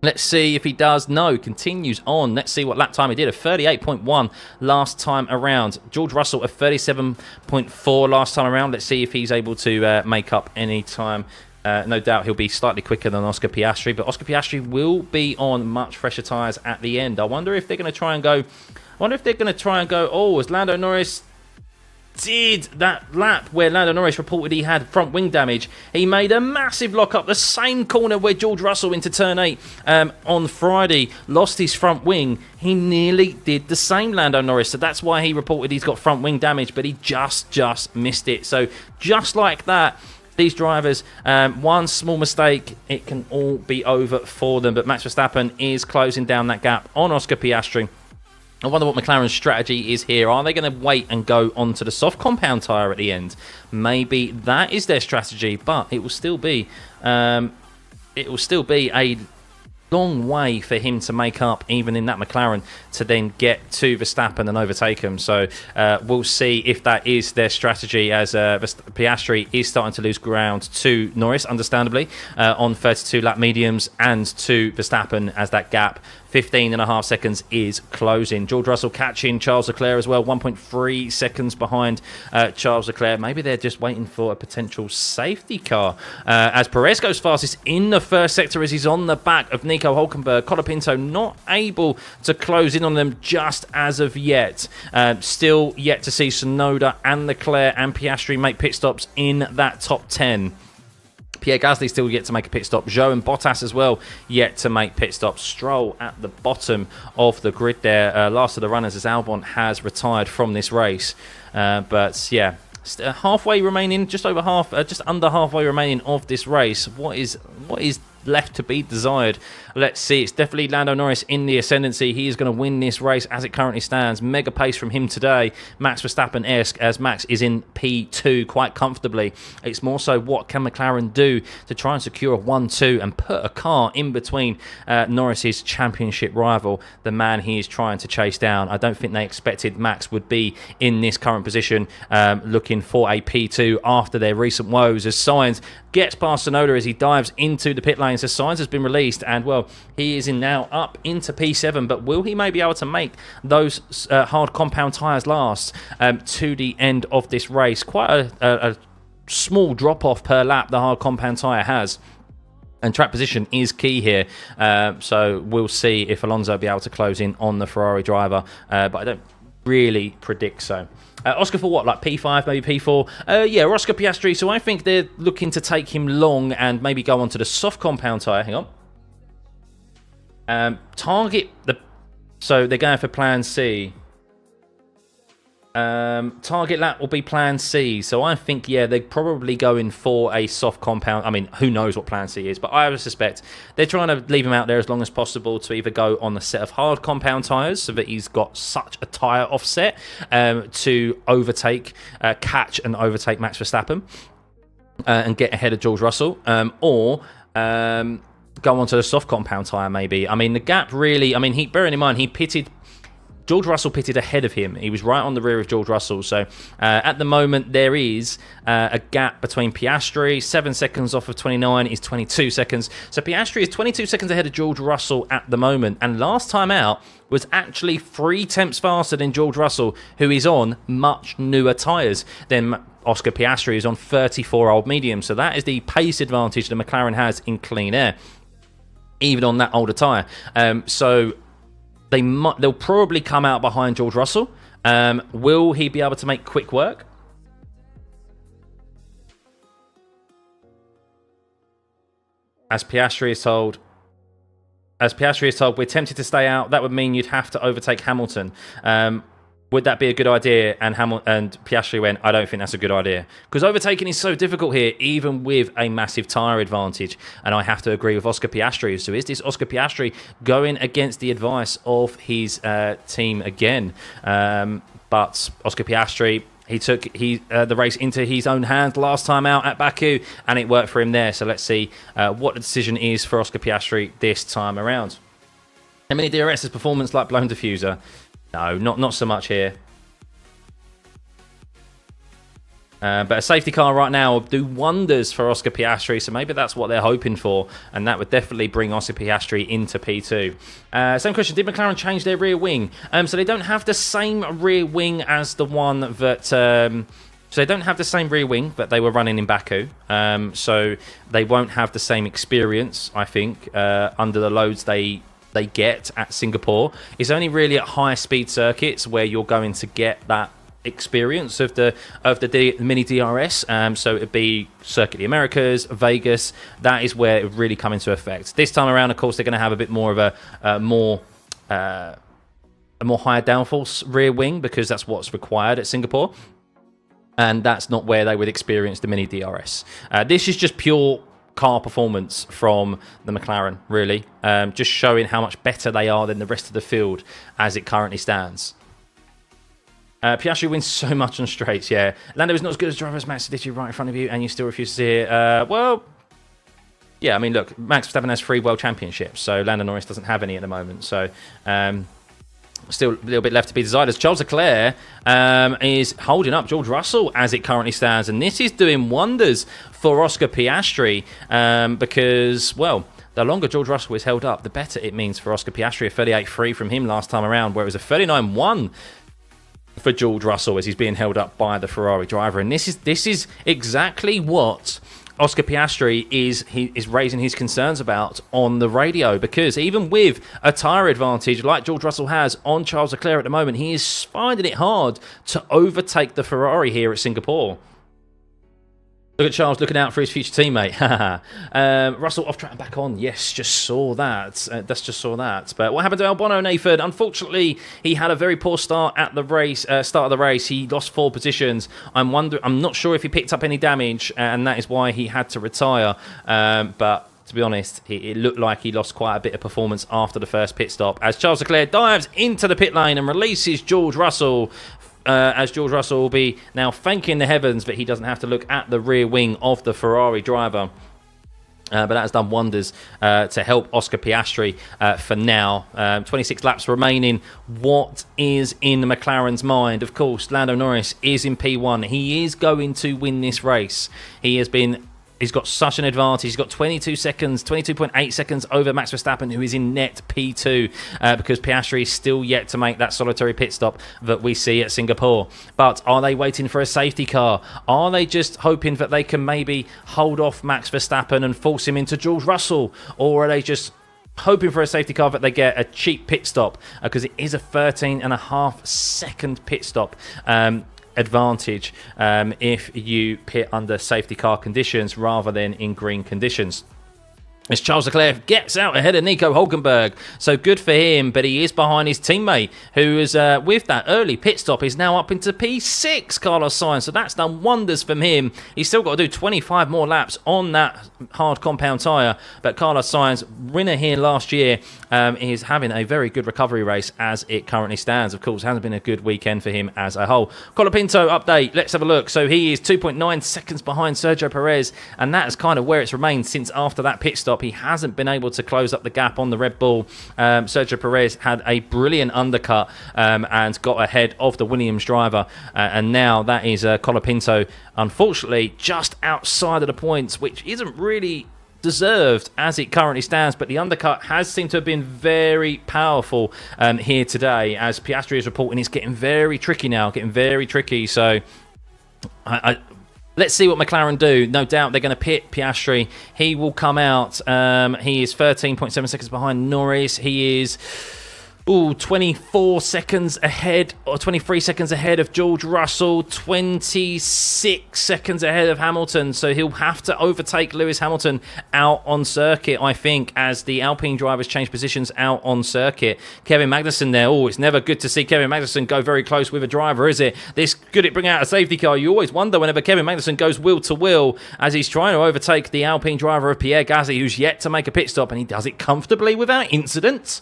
Let's see if he does. No, continues on. Let's see what lap time he did. A 38.1 last time around. George Russell a 37.4 last time around. Let's see if he's able to make up any time No doubt he'll be slightly quicker than Oscar Piastri, but Oscar Piastri will be on much fresher tyres at the end. I wonder if they're going to try and go... Oh, as Lando Norris did that lap where Lando Norris reported he had front wing damage, he made a massive lock up the same corner where George Russell into turn 8 on Friday lost his front wing. He nearly did the same, Lando Norris, so that's why he reported he's got front wing damage, but he just missed it. So just like that, these drivers, one small mistake, it can all be over for them. But Max Verstappen is closing down that gap on Oscar Piastri. I wonder what McLaren's strategy is here. Are they going to wait and go onto the soft compound tyre at the end? Maybe that is their strategy, but it will still be a long way for him to make up, even in that McLaren, to then get to Verstappen and overtake him. So we'll see if that is their strategy, as Piastri is starting to lose ground to Norris, understandably, on 32 lap mediums, and to Verstappen, as that gap 15.5 seconds is closing. George Russell catching Charles Leclerc as well, 1.3 seconds behind Charles Leclerc. Maybe they're just waiting for a potential safety car. As Perez goes fastest in the first sector as he's on the back of Nico Hülkenberg. Colapinto not able to close in on them just as of yet. Still yet to see Tsunoda and Leclerc and Piastri make pit stops in that top 10. Pierre Gasly still yet to make a pit stop. Zhou and Bottas as well yet to make pit stops. Stroll at the bottom of the grid there. Last of the runners, as Albon has retired from this race. But yeah, halfway remaining, just under halfway remaining of this race. What is left to be desired? Let's see. It's definitely Lando Norris in the ascendancy. He is going to win this race as it currently stands. Mega pace from him today. Max Verstappen-esque, as Max is in P2 quite comfortably. It's more so what can McLaren do to try and secure a 1-2 and put a car in between Norris's championship rival, the man he is trying to chase down. I don't think they expected Max would be in this current position, looking for a P2 after their recent woes, as Sainz gets past Tsunoda as he dives into the pit lane. So Sainz has been released, and well, he is now up into P7, but will he maybe be able to make those hard compound tyres last to the end of this race? Quite a small drop-off per lap the hard compound tyre has. And track position is key here, so we'll see if Alonso will be able to close in on the Ferrari driver, but I don't really predict so. Oscar for what, like P5, maybe P4? Yeah, Oscar Piastri, so I think they're looking to take him long and maybe go onto the soft compound tyre. Hang on. So they're going for plan C. Target lap will be plan C. So I think, yeah, they're probably going for a soft compound. I mean, who knows what plan C is, but I would suspect they're trying to leave him out there as long as possible to either go on the set of hard compound tyres so that he's got such a tyre offset to catch and overtake Max Verstappen and get ahead of George Russell, or go onto the soft compound tyre maybe. I mean, the gap really, bearing in mind, George Russell pitted ahead of him. He was right on the rear of George Russell. So at the moment, there is a gap between Piastri. 7 seconds off of 29 is 22 seconds. So Piastri is 22 seconds ahead of George Russell at the moment. And last time out was actually 3 tenths faster than George Russell, who is on much newer tyres than Oscar Piastri, is on 34 old mediums. So that is the pace advantage that McLaren has in clean air, even on that older tyre. So they'll probably come out behind George Russell. Will he be able to make quick work? As Piastri is told, we're tempted to stay out. That would mean you'd have to overtake Hamilton. Would that be a good idea? And Piastri went, I don't think that's a good idea. Because overtaking is so difficult here, even with a massive tyre advantage. And I have to agree with Oscar Piastri. So is this Oscar Piastri going against the advice of his team again? But Oscar Piastri, he took the race into his own hands last time out at Baku, and it worked for him there. So let's see what the decision is for Oscar Piastri this time around. How many DRS's performance like blown diffuser? No, not so much here. But a safety car right now will do wonders for Oscar Piastri, so maybe that's what they're hoping for, and that would definitely bring Oscar Piastri into P2. Same question, did McLaren change their rear wing? So they don't have the same rear wing as the one that So they don't have the same rear wing that they were running in Baku. So they won't have the same experience, I think, under the loads they get at Singapore. It's only really at higher speed circuits where you're going to get that experience of the mini DRS. So it'd be Circuit of the Americas, Vegas. That is where it would really come into effect. This time around, of course, they're going to have a bit more of a more higher downforce rear wing, because that's what's required at Singapore. And that's not where they would experience the mini DRS. This is just pure car performance from the McLaren, really. Just showing how much better they are than the rest of the field as it currently stands. Piastri wins so much on straights, yeah. Lando is not as good as driver as Max Verstappen right in front of you, and you still refuse to see it. Well, yeah, I mean, look, Max Verstappen has 3 world championships, so Lando Norris doesn't have any at the moment. So, still a little bit left to be desired, as Charles Leclerc is holding up George Russell as it currently stands. And this is doing wonders for Oscar Piastri because, well, the longer George Russell is held up, the better it means for Oscar Piastri. A 38.3 from him last time around, where it was a 39.1 for George Russell as he's being held up by the Ferrari driver. And this is exactly what Oscar Piastri is raising his concerns about on the radio, because even with a tyre advantage like George Russell has on Charles Leclerc at the moment, he is finding it hard to overtake the Ferrari here at Singapore. Look at Charles looking out for his future teammate. Russell off track and back on. Yes, just saw that. Just saw that. But what happened to Albon, Nathan? Unfortunately, he had a very poor start at the race. Start of the race, he lost 4 positions. I'm not sure if he picked up any damage, and that is why he had to retire. But to be honest, it looked like he lost quite a bit of performance after the first pit stop, as Charles Leclerc dives into the pit lane and releases George Russell. As George Russell will be now thanking the heavens that he doesn't have to look at the rear wing of the Ferrari driver. But that has done wonders to help Oscar Piastri for now. 26 laps remaining. What is in the McLaren's mind? Of course, Lando Norris is in P1. He is going to win this race. He's got such an advantage. He's got 22 seconds, 22.8 seconds over Max Verstappen, who is in net P2, because Piastri is still yet to make that solitary pit stop that we see at Singapore. But are they waiting for a safety car? Are they just hoping that they can maybe hold off Max Verstappen and force him into George Russell? Or are they just hoping for a safety car that they get a cheap pit stop? Because it is a 13.5 second pit stop advantage if you pit under safety car conditions rather than in green conditions. As Charles Leclerc gets out ahead of Nico Hülkenberg. So good for him, but he is behind his teammate, who is, with that early pit stop, is now up into P6, Carlos Sainz. So that's done wonders from him. He's still got to do 25 more laps on that hard compound tyre. But Carlos Sainz, winner here last year, is having a very good recovery race as it currently stands. Of course, hasn't been a good weekend for him as a whole. Colapinto update, let's have a look. So he is 2.9 seconds behind Sergio Perez, and that is kind of where it's remained since after that pit stop. He hasn't been able to close up the gap on the Red Bull. Sergio Perez had a brilliant undercut and got ahead of the Williams driver. And now that is Colapinto, unfortunately, just outside of the points, which isn't really deserved as it currently stands. But the undercut has seemed to have been very powerful here today, as Piastri is reporting it's getting very tricky now, So let's see what McLaren do. No doubt they're going to pit Piastri. He will come out. He is 13.7 seconds behind Norris. He is 24 seconds ahead, or 23 seconds ahead of George Russell, 26 seconds ahead of Hamilton. So he'll have to overtake Lewis Hamilton out on circuit, I think, as the Alpine drivers change positions out on circuit. Kevin Magnussen there. Oh, it's never good to see Kevin Magnussen go very close with a driver, is it? Could it bring out a safety car? You always wonder whenever Kevin Magnussen goes wheel to wheel, as he's trying to overtake the Alpine driver of Pierre Gasly, who's yet to make a pit stop, and he does it comfortably without incident.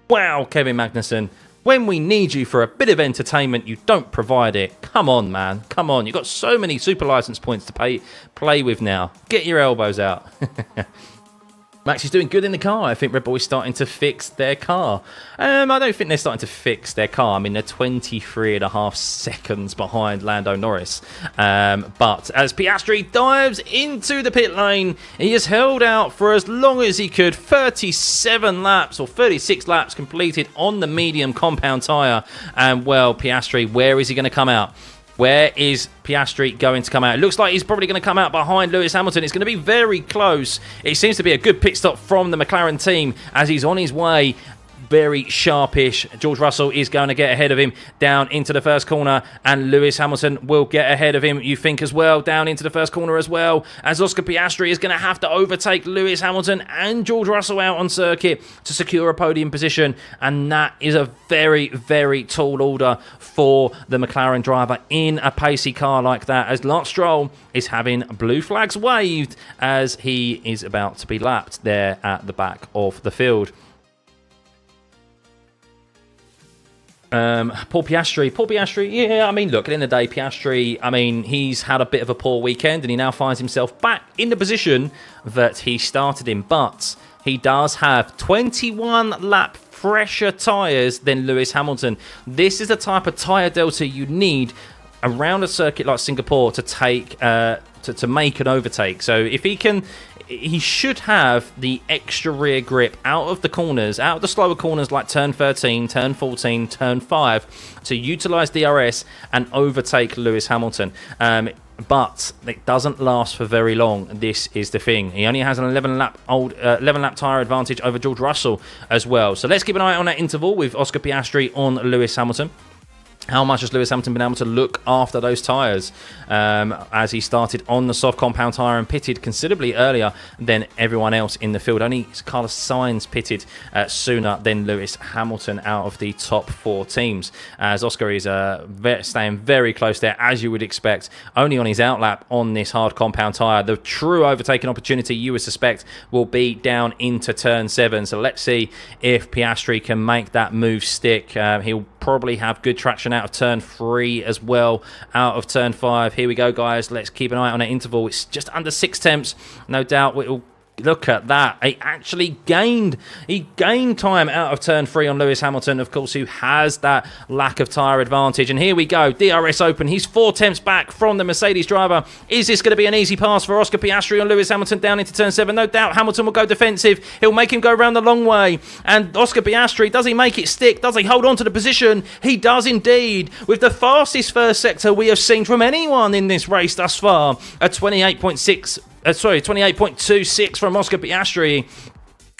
Wow, Kevin Magnussen, when we need you for a bit of entertainment, you don't provide it. Come on, man. Come on. You've got so many super license points to play with now. Get your elbows out. Max is doing good in the car. I think Red Bull is starting to fix their car. I don't think they're starting to fix their car. I mean, they're 23.5 seconds behind Lando Norris. But as Piastri dives into the pit lane, he has held out for as long as he could. 37 laps or 36 laps completed on the medium compound tyre. And, well, Piastri, where is he going to come out? Where is Piastri going to come out? It looks like he's probably going to come out behind Lewis Hamilton. It's going to be very close. It seems to be a good pit stop from the McLaren team as he's on his way. Very sharpish. George Russell is going to get ahead of him down into the first corner, and Lewis Hamilton will get ahead of him, you think, as well, down into the first corner as well, as Oscar Piastri is going to have to overtake Lewis Hamilton and George Russell out on circuit to secure a podium position, and that is a very, very tall order for the McLaren driver in a pacey car like that, as Lance Stroll is having blue flags waved as he is about to be lapped there at the back of the field. Poor Piastri, yeah, I mean, look, at the end of the day, Piastri, I mean, he's had a bit of a poor weekend and he now finds himself back in the position that he started in, but he does have 21 lap fresher tyres than Lewis Hamilton. This is the type of tyre delta you need around a circuit like Singapore to take to make an overtake. So if he can, he should have the extra rear grip out of the corners, out of the slower corners like turn 13, turn 14, turn 5, to utilise DRS and overtake Lewis Hamilton. But it doesn't last for very long. This is the thing. He only has an 11 lap tyre advantage over George Russell as well. So let's keep an eye on that interval with Oscar Piastri on Lewis Hamilton. How much has Lewis Hamilton been able to look after those tyres as he started on the soft compound tyre and pitted considerably earlier than everyone else in the field? Only Carlos Sainz pitted sooner than Lewis Hamilton out of the top 4 teams, as Oscar is staying very close there, as you would expect, only on his outlap on this hard compound tyre. The true overtaking opportunity you would suspect will be down into turn 7. So let's see if Piastri can make that move stick. He'll probably have good traction out of turn 3 as well, out of turn 5. Here we go, guys. Let's keep an eye on that interval. It's just under 6 tenths. No doubt it'll Look at that. He actually gained time out of turn 3 on Lewis Hamilton, of course, who has that lack of tyre advantage. And here we go. DRS open. He's 4 tenths back from the Mercedes driver. Is this going to be an easy pass for Oscar Piastri on Lewis Hamilton down into turn 7? No doubt Hamilton will go defensive. He'll make him go around the long way. And Oscar Piastri, does he make it stick? Does he hold on to the position? He does indeed. With the fastest first sector we have seen from anyone in this race thus far. A 28.26 from Oscar Piastri.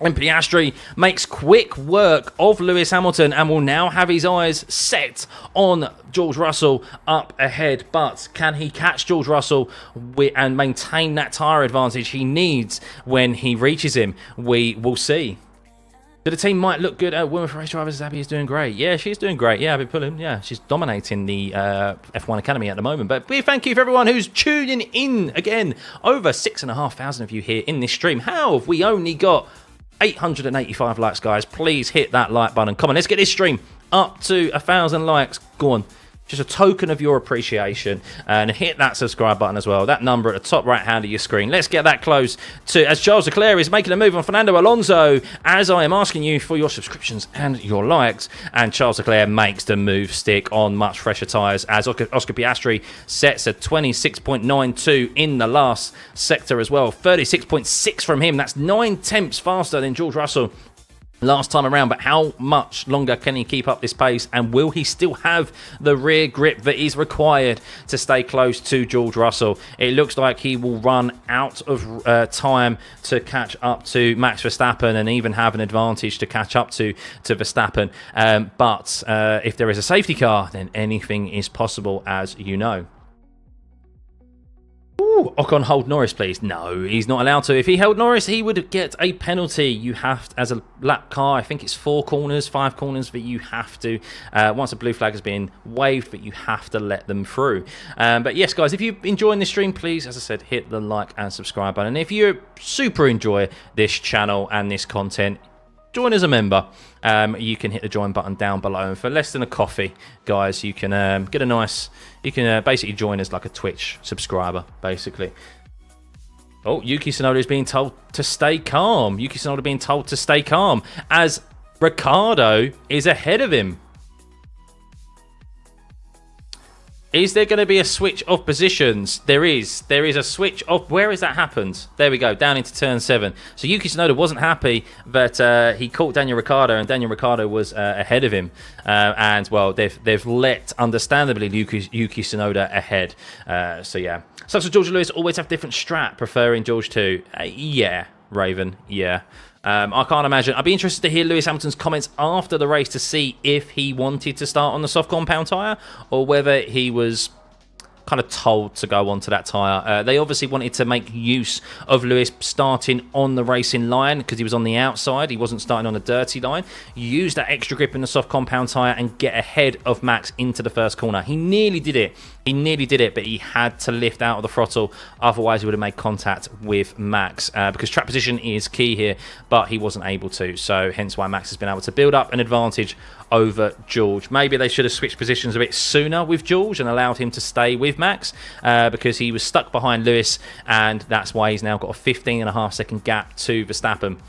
And Piastri makes quick work of Lewis Hamilton and will now have his eyes set on George Russell up ahead. But can he catch George Russell and maintain that tyre advantage he needs when he reaches him? We will see. So the team might look good. Women for race drivers, Abby is doing great. Yeah, she's doing great. Yeah, Abby Pullen. Yeah, she's dominating the F1 Academy at the moment. But big thank you for everyone who's tuning in. Again, over 6,500 of you here in this stream. How have we only got 885 likes, guys? Please hit that like button. Come on, let's get this stream up to 1,000 likes. Go on. Just a token of your appreciation, and hit that subscribe button as well. That number at the top right hand of your screen. Let's get that close to, as Charles Leclerc is making a move on Fernando Alonso, as I am asking you for your subscriptions and your likes. And Charles Leclerc makes the move stick on much fresher tyres, as Oscar Piastri sets a 26.92 in the last sector as well. 36.6 from him. That's 9 tenths faster than George Russell last time around. But how much longer can he keep up this pace, and will he still have the rear grip that is required to stay close to George Russell? It looks like he will run out of time to catch up to Max Verstappen, and even have an advantage to catch up to Verstappen. But if there is a safety car, then anything is possible, as you know. Ooh, Ocon, hold Norris, please. No, he's not allowed to. If he held Norris, he would get a penalty. You have to, as a lap car, I think it's 5 corners that you have to, once a blue flag has been waved, but you have to let them through. But yes, guys, if you're enjoying this stream, please, as I said, hit the like and subscribe button. And if you super enjoy this channel and this content, join as a member. You can hit the join button down below, and for less than a coffee, guys, you can get a nice, you can basically join as like a Twitch subscriber, basically. Oh, Yuki Tsunoda is being told to stay calm. Yuki Tsunoda being told to stay calm as Ricciardo is ahead of him. Is there going to be a switch of positions? There is. There is a switch of... Where has that happened? There we go, down into turn 7. So Yuki Tsunoda wasn't happy that he caught Daniel Ricciardo, and Daniel Ricciardo was ahead of him. And, well, they've let, understandably, Yuki Tsunoda ahead. So, yeah. Sucks for George Lewis, always have different strat, preferring George 2. Yeah, Raven, yeah. I can't imagine. I'd be interested to hear Lewis Hamilton's comments after the race to see if he wanted to start on the soft compound tyre or whether he was kind of told to go onto that tyre. They obviously wanted to make use of Lewis starting on the racing line because he was on the outside. He wasn't starting on the dirty line. Use that extra grip in the soft compound tyre and get ahead of Max into the first corner. He nearly did it. He nearly did it, but he had to lift out of the throttle. Otherwise, he would have made contact with Max because track position is key here, but he wasn't able to. So hence why Max has been able to build up an advantage over George. Maybe they should have switched positions a bit sooner with George and allowed him to stay with Max because he was stuck behind Lewis, and that's why he's now got a 15.5-second gap to Verstappen.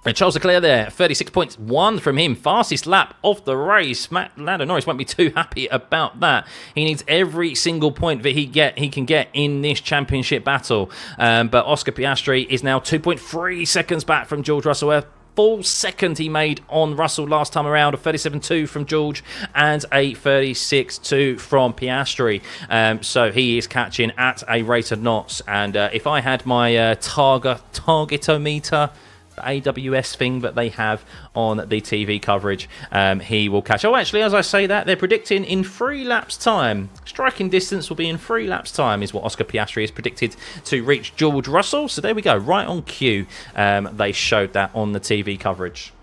And Charles Leclerc there, 36.1 from him. Fastest lap of the race. Lando Norris won't be too happy about that. He needs every single point that he can get in this championship battle. But Oscar Piastri is now 2.3 seconds back from George Russell. A full second he made on Russell last time around. A 37.2 from George and a 36.2 from Piastri. So he is catching at a rate of knots. And if I had my targetometer, AWS thing that they have on the TV coverage, he will catch. Oh, actually, as I say that, they're predicting in 3 laps' time. Striking distance will be in 3 laps' time, is what Oscar Piastri is predicted to reach George Russell. So there we go, right on cue. They showed that on the TV coverage.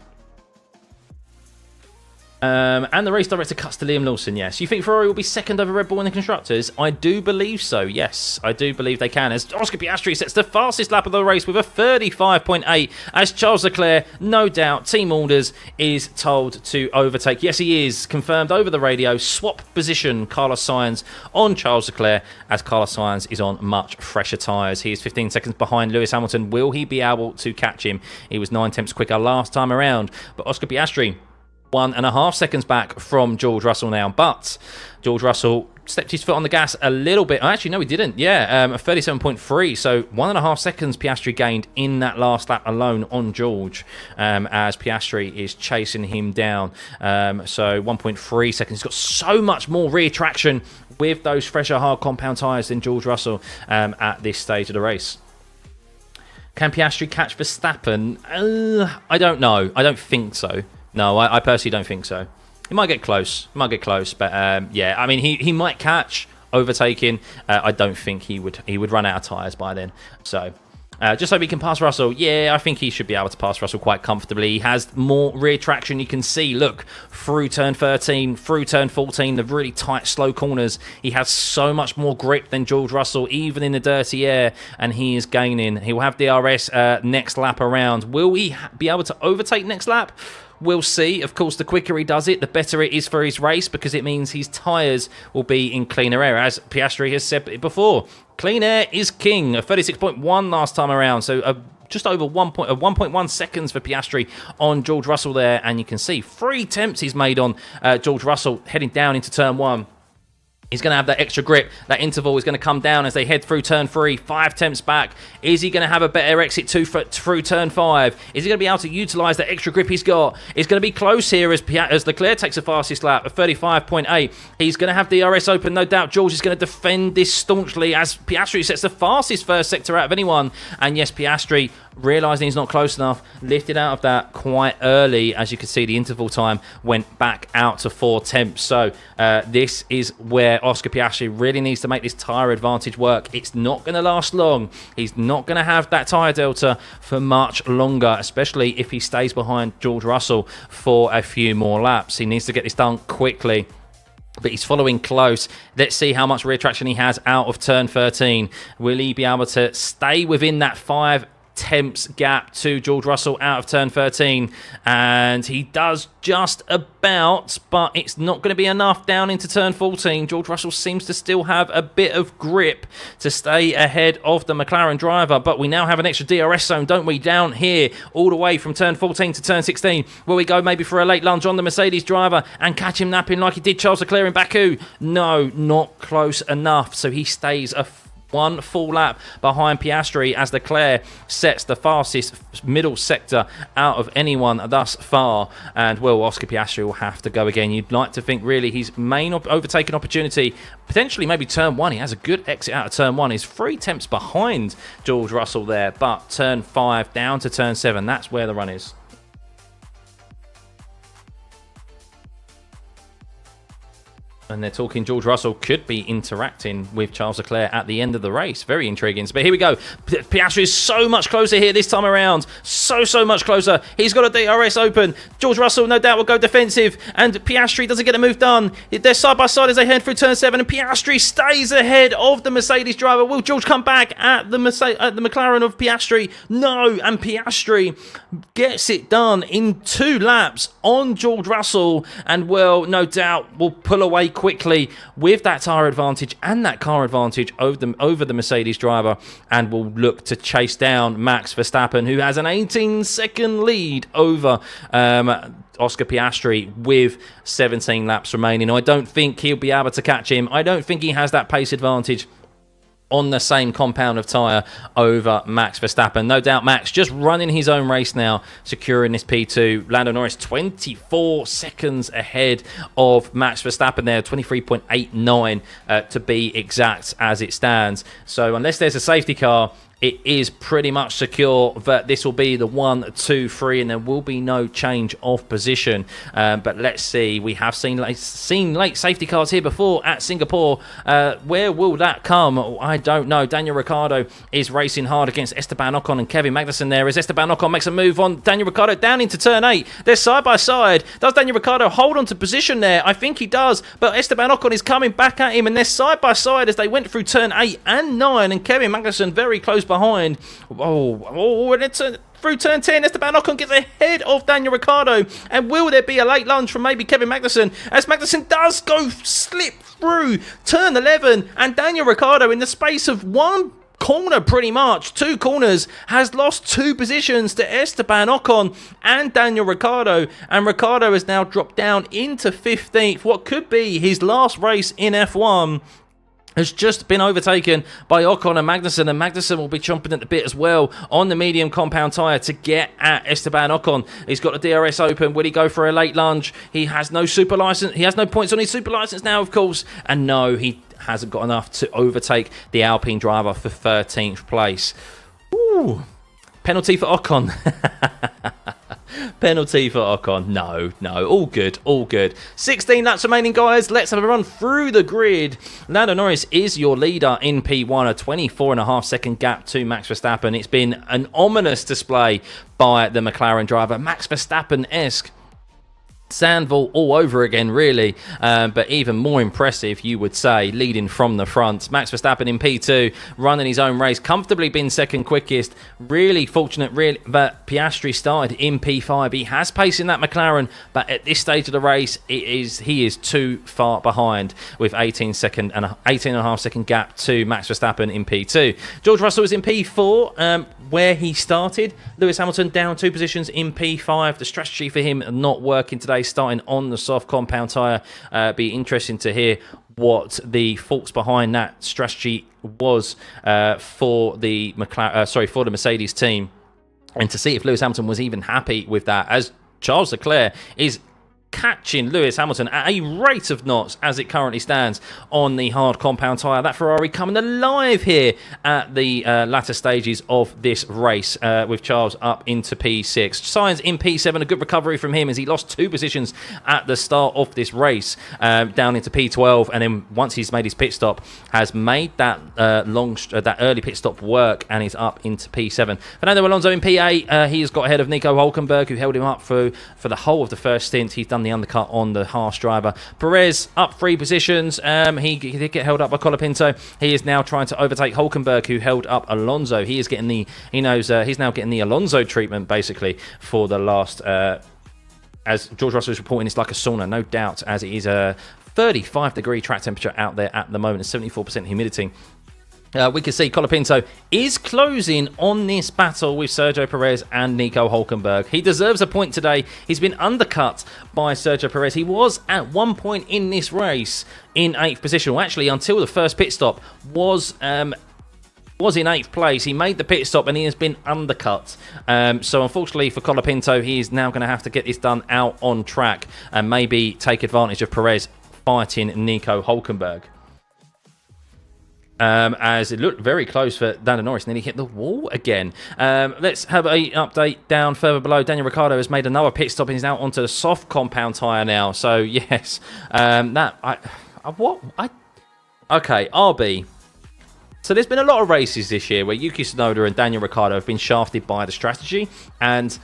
And the race director cuts to Liam Lawson, yes. You think Ferrari will be second over Red Bull in the Constructors? I do believe so, yes. I do believe they can, as Oscar Piastri sets the fastest lap of the race with a 35.8, as Charles Leclerc, no doubt, team orders, is told to overtake. Yes, he is. Confirmed over the radio. Swap position, Carlos Sainz on Charles Leclerc, as Carlos Sainz is on much fresher tyres. He is 15 seconds behind Lewis Hamilton. Will he be able to catch him? He was 9 tenths quicker last time around. But Oscar Piastri, 1.5 seconds back from George Russell now, but George Russell stepped his foot on the gas a little bit. Actually, no, he didn't. Yeah, 37.3. So 1.5 seconds Piastri gained in that last lap alone on George, as Piastri is chasing him down. So 1.3 seconds. He's got so much more rear traction with those fresher hard compound tyres than George Russell at this stage of the race. Can Piastri catch Verstappen? I don't know. I don't think so. No, I personally don't think so. He might get close. But yeah, I mean, he might catch, overtaking. I don't think he would run out of tyres by then. So just so he can pass Russell, yeah, I think he should be able to pass Russell quite comfortably. He has more rear traction. You can see, look, through turn 13, through turn 14, the really tight, slow corners. He has so much more grip than George Russell, even in the dirty air, and he is gaining. He will have DRS next lap around. Will he be able to overtake next lap? We'll see. Of course, the quicker he does it, the better it is for his race, because it means his tyres will be in cleaner air. As Piastri has said before, clean air is king. A 36.1 last time around, so just over 1.1 seconds for Piastri on George Russell there. And you can see 3 attempts he's made on George Russell heading down into turn 1. He's going to have that extra grip. That interval is going to come down as they head through turn 3. 5 tenths back. Is he going to have a better exit through turn 5? Is he going to be able to utilise that extra grip he's got? It's going to be close here as Leclerc takes the fastest lap of 35.8. He's going to have DRS open, no doubt. George is going to defend this staunchly as Piastri sets the fastest first sector out of anyone. And yes, Piastri, realising he's not close enough, lifted out of that quite early. As you can see, the interval time went back out to 4 tenths. So this is where Oscar Piastri really needs to make this tyre advantage work. It's not going to last long. He's not going to have that tyre delta for much longer, especially if he stays behind George Russell for a few more laps. He needs to get this done quickly. But he's following close. Let's see how much rear traction he has out of turn 13. Will he be able to stay within that 5 tenths gap to George Russell out of turn 13, and he does just about, but it's not going to be enough down into turn 14. George Russell seems to still have a bit of grip to stay ahead of the McLaren driver, but we now have an extra DRS zone, don't we, down here all the way from turn 14 to turn 16. Will we go maybe for a late lunge on the Mercedes driver and catch him napping like he did Charles Leclerc in Baku? No, not close enough, so he stays a one full lap behind Piastri as Leclerc sets the fastest middle sector out of anyone thus far. And, well, Oscar Piastri will have to go again. You'd like to think, really, his main overtaking opportunity, potentially maybe turn 1. He has a good exit out of turn 1. He's 3 tenths behind George Russell there. But turn 5 down to turn 7, that's where the run is. And they're talking George Russell could be interacting with Charles Leclerc at the end of the race. Very intriguing. But here we go. Piastri is so much closer here this time around. So much closer. He's got a DRS open. George Russell, no doubt, will go defensive. And Piastri doesn't get a move done. They're side by side as they head through turn 7. And Piastri stays ahead of the Mercedes driver. Will George come back at the McLaren of Piastri? No. And Piastri gets it done in 2 laps on George Russell. And, well, no doubt will pull away quickly with that tyre advantage and that car advantage over the Mercedes driver, and will look to chase down Max Verstappen, who has an 18-second lead over Oscar Piastri with 17 laps remaining. I don't think he'll be able to catch him. I don't think he has that pace advantage on the same compound of tyre over Max Verstappen. No doubt Max just running his own race now, securing this P2. Lando Norris 24 seconds ahead of Max Verstappen there, 23.89 to be exact as it stands. So unless there's a safety car, it is pretty much secure that this will be the 1, 2, 3, and there will be no change of position. But let's see. We have seen late safety cars here before at Singapore. Where will that come? I don't know. Daniel Ricciardo is racing hard against Esteban Ocon and Kevin Magnussen there as Esteban Ocon makes a move on Daniel Ricciardo down into turn 8. They're side by side. Does Daniel Ricciardo hold on to position there? I think he does, but Esteban Ocon is coming back at him, and they're side by side as they went through turn 8 and 9, and Kevin Magnussen very close behind. And it's through turn 10, Esteban Ocon gets ahead of Daniel Ricciardo. And will there be a late lunge from maybe Kevin Magnussen, as Magnussen does go slip through turn 11, and Daniel Ricciardo, in the space of one corner, pretty much 2 corners, has lost 2 positions to Esteban Ocon and Daniel Ricciardo, and Ricciardo has now dropped down into 15th. What could be his last race in F1 has just been overtaken by Ocon and Magnussen will be chomping at the bit as well on the medium compound tyre to get at Esteban Ocon. He's got the DRS open. Will he go for a late lunge? He has no super license. He has no points on his super license now, of course, and no, he hasn't got enough to overtake the Alpine driver for 13th place. Ooh, penalty for Ocon. Penalty for Ocon. No. All good. 16 laps remaining, guys. Let's have a run through the grid. Lando Norris is your leader in P1, a 24.5 second gap to Max Verstappen. It's been an ominous display by the McLaren driver. Max Verstappen-esque Sandville all over again, really, but even more impressive, you would say, leading from the front. Max Verstappen in P2, running his own race, comfortably been second quickest. Really fortunate, that Piastri started in P5. He has pace in that McLaren, but at this stage of the race, he is too far behind with 18.5 second gap to Max Verstappen in P2. George Russell is in P4, where he started. Lewis Hamilton down 2 positions in P5. The strategy for him not working today, starting on the soft compound tyre. Be interesting to hear what the thoughts behind that strategy was for the Mercedes team, and to see if Lewis Hamilton was even happy with that, as Charles Leclerc is catching Lewis Hamilton at a rate of knots as it currently stands on the hard compound tyre. That Ferrari coming alive here at the latter stages of this race, with Charles up into P6. Sainz in P7, a good recovery from him as he lost 2 positions at the start of this race, down into P12, and then once he's made his pit stop, has made that that early pit stop work, and he's up into P7. Fernando Alonso in P8, he has got ahead of Nico Hülkenberg, who held him up for the whole of the first stint. He's done the undercut on the Haas driver. Perez up 3 positions. He did get held up by Colapinto. He is now trying to overtake Hulkenberg, who held up Alonso. He is getting he's now getting the Alonso treatment, basically, for the last, as George Russell is reporting, it's like a sauna, no doubt, as it is a 35-degree track temperature out there at the moment, 74% humidity. We can see Colapinto is closing on this battle with Sergio Perez and Nico Hulkenberg. He deserves a point today. He's been undercut by Sergio Perez. He was at one point in this race in 8th position. Well, actually, until the first pit stop, was in 8th place. He made the pit stop and he has been undercut. So unfortunately for Colapinto, he is now going to have to get this done out on track and maybe take advantage of Perez fighting Nico Hulkenberg. As it looked very close for Lando Norris, and then he hit the wall again. Let's have an update down further below. Daniel Ricciardo has made another pit stop and he's now onto the soft compound tyre now. So yes, okay, RB. So there's been a lot of races this year where Yuki Tsunoda and Daniel Ricciardo have been shafted by the strategy, and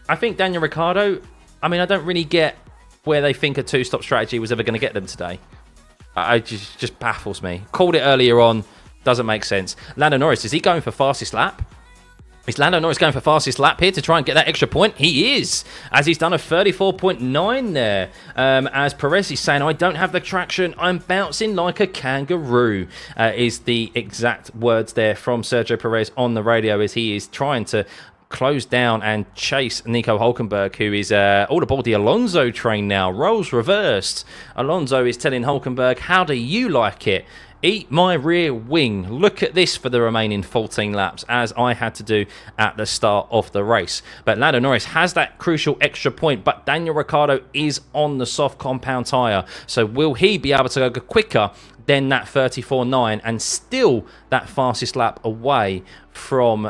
I think Daniel Ricciardo, I mean, I don't really get where they think a 2-stop strategy was ever going to get them today. It just baffles me. Called it earlier on. Doesn't make sense. Lando Norris, is he going for fastest lap? Is Lando Norris going for fastest lap here to try and get that extra point? He is, as he's done a 34.9 there. As Perez is saying, I don't have the traction. I'm bouncing like a kangaroo, is the exact words there from Sergio Perez on the radio, as he is trying to close down and chase Nico Hulkenberg, who is all aboard the Alonso train now. Roles reversed. Alonso is telling Hulkenberg, how do you like it? Eat my rear wing. Look at this for the remaining 14 laps, as I had to do at the start of the race. But Lando Norris has that crucial extra point, but Daniel Ricciardo is on the soft compound tyre. So will he be able to go quicker than that 34.9 and still that fastest lap away from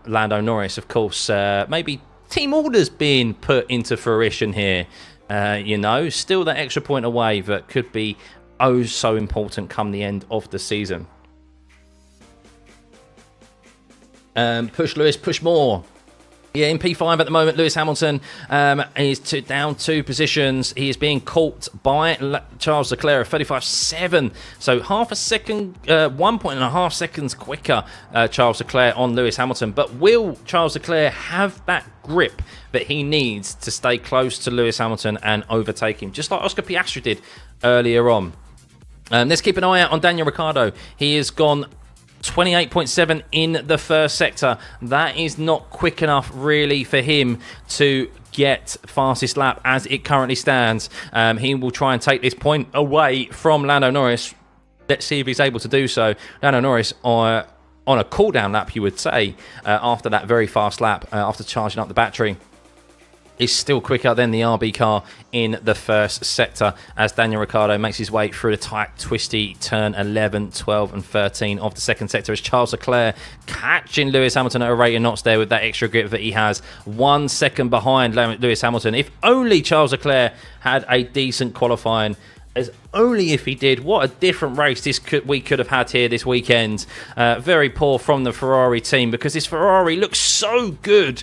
Lando Norris? Of course, maybe team orders being put into fruition here. Still that extra point away that could be oh so important come the end of the season. Push Lewis, push more. Yeah, in P5 at the moment, Lewis Hamilton is down 2 positions. He is being caught by Charles Leclerc, 35.7. So half a second, 1.5 seconds quicker, Charles Leclerc on Lewis Hamilton. But will Charles Leclerc have that grip that he needs to stay close to Lewis Hamilton and overtake him, just like Oscar Piastri did earlier on? Let's keep an eye out on Daniel Ricciardo. He has gone 28.7 in the first sector. That is not quick enough really for him to get fastest lap as it currently stands. He will try and take this point away from Lando Norris. Let's see if he's able to do so. Lando Norris on a cool down lap, you would say, after that very fast lap, after charging up the battery, is still quicker than the RB car in the first sector, as Daniel Ricciardo makes his way through the tight, twisty turn 11, 12 and 13 of the second sector, as Charles Leclerc catching Lewis Hamilton at a rate of knots there with that extra grip that he has. 1 second behind Lewis Hamilton. If only Charles Leclerc had a decent qualifying, as only if he did, what a different race we could have had here this weekend. Very poor from the Ferrari team, because this Ferrari looks so good.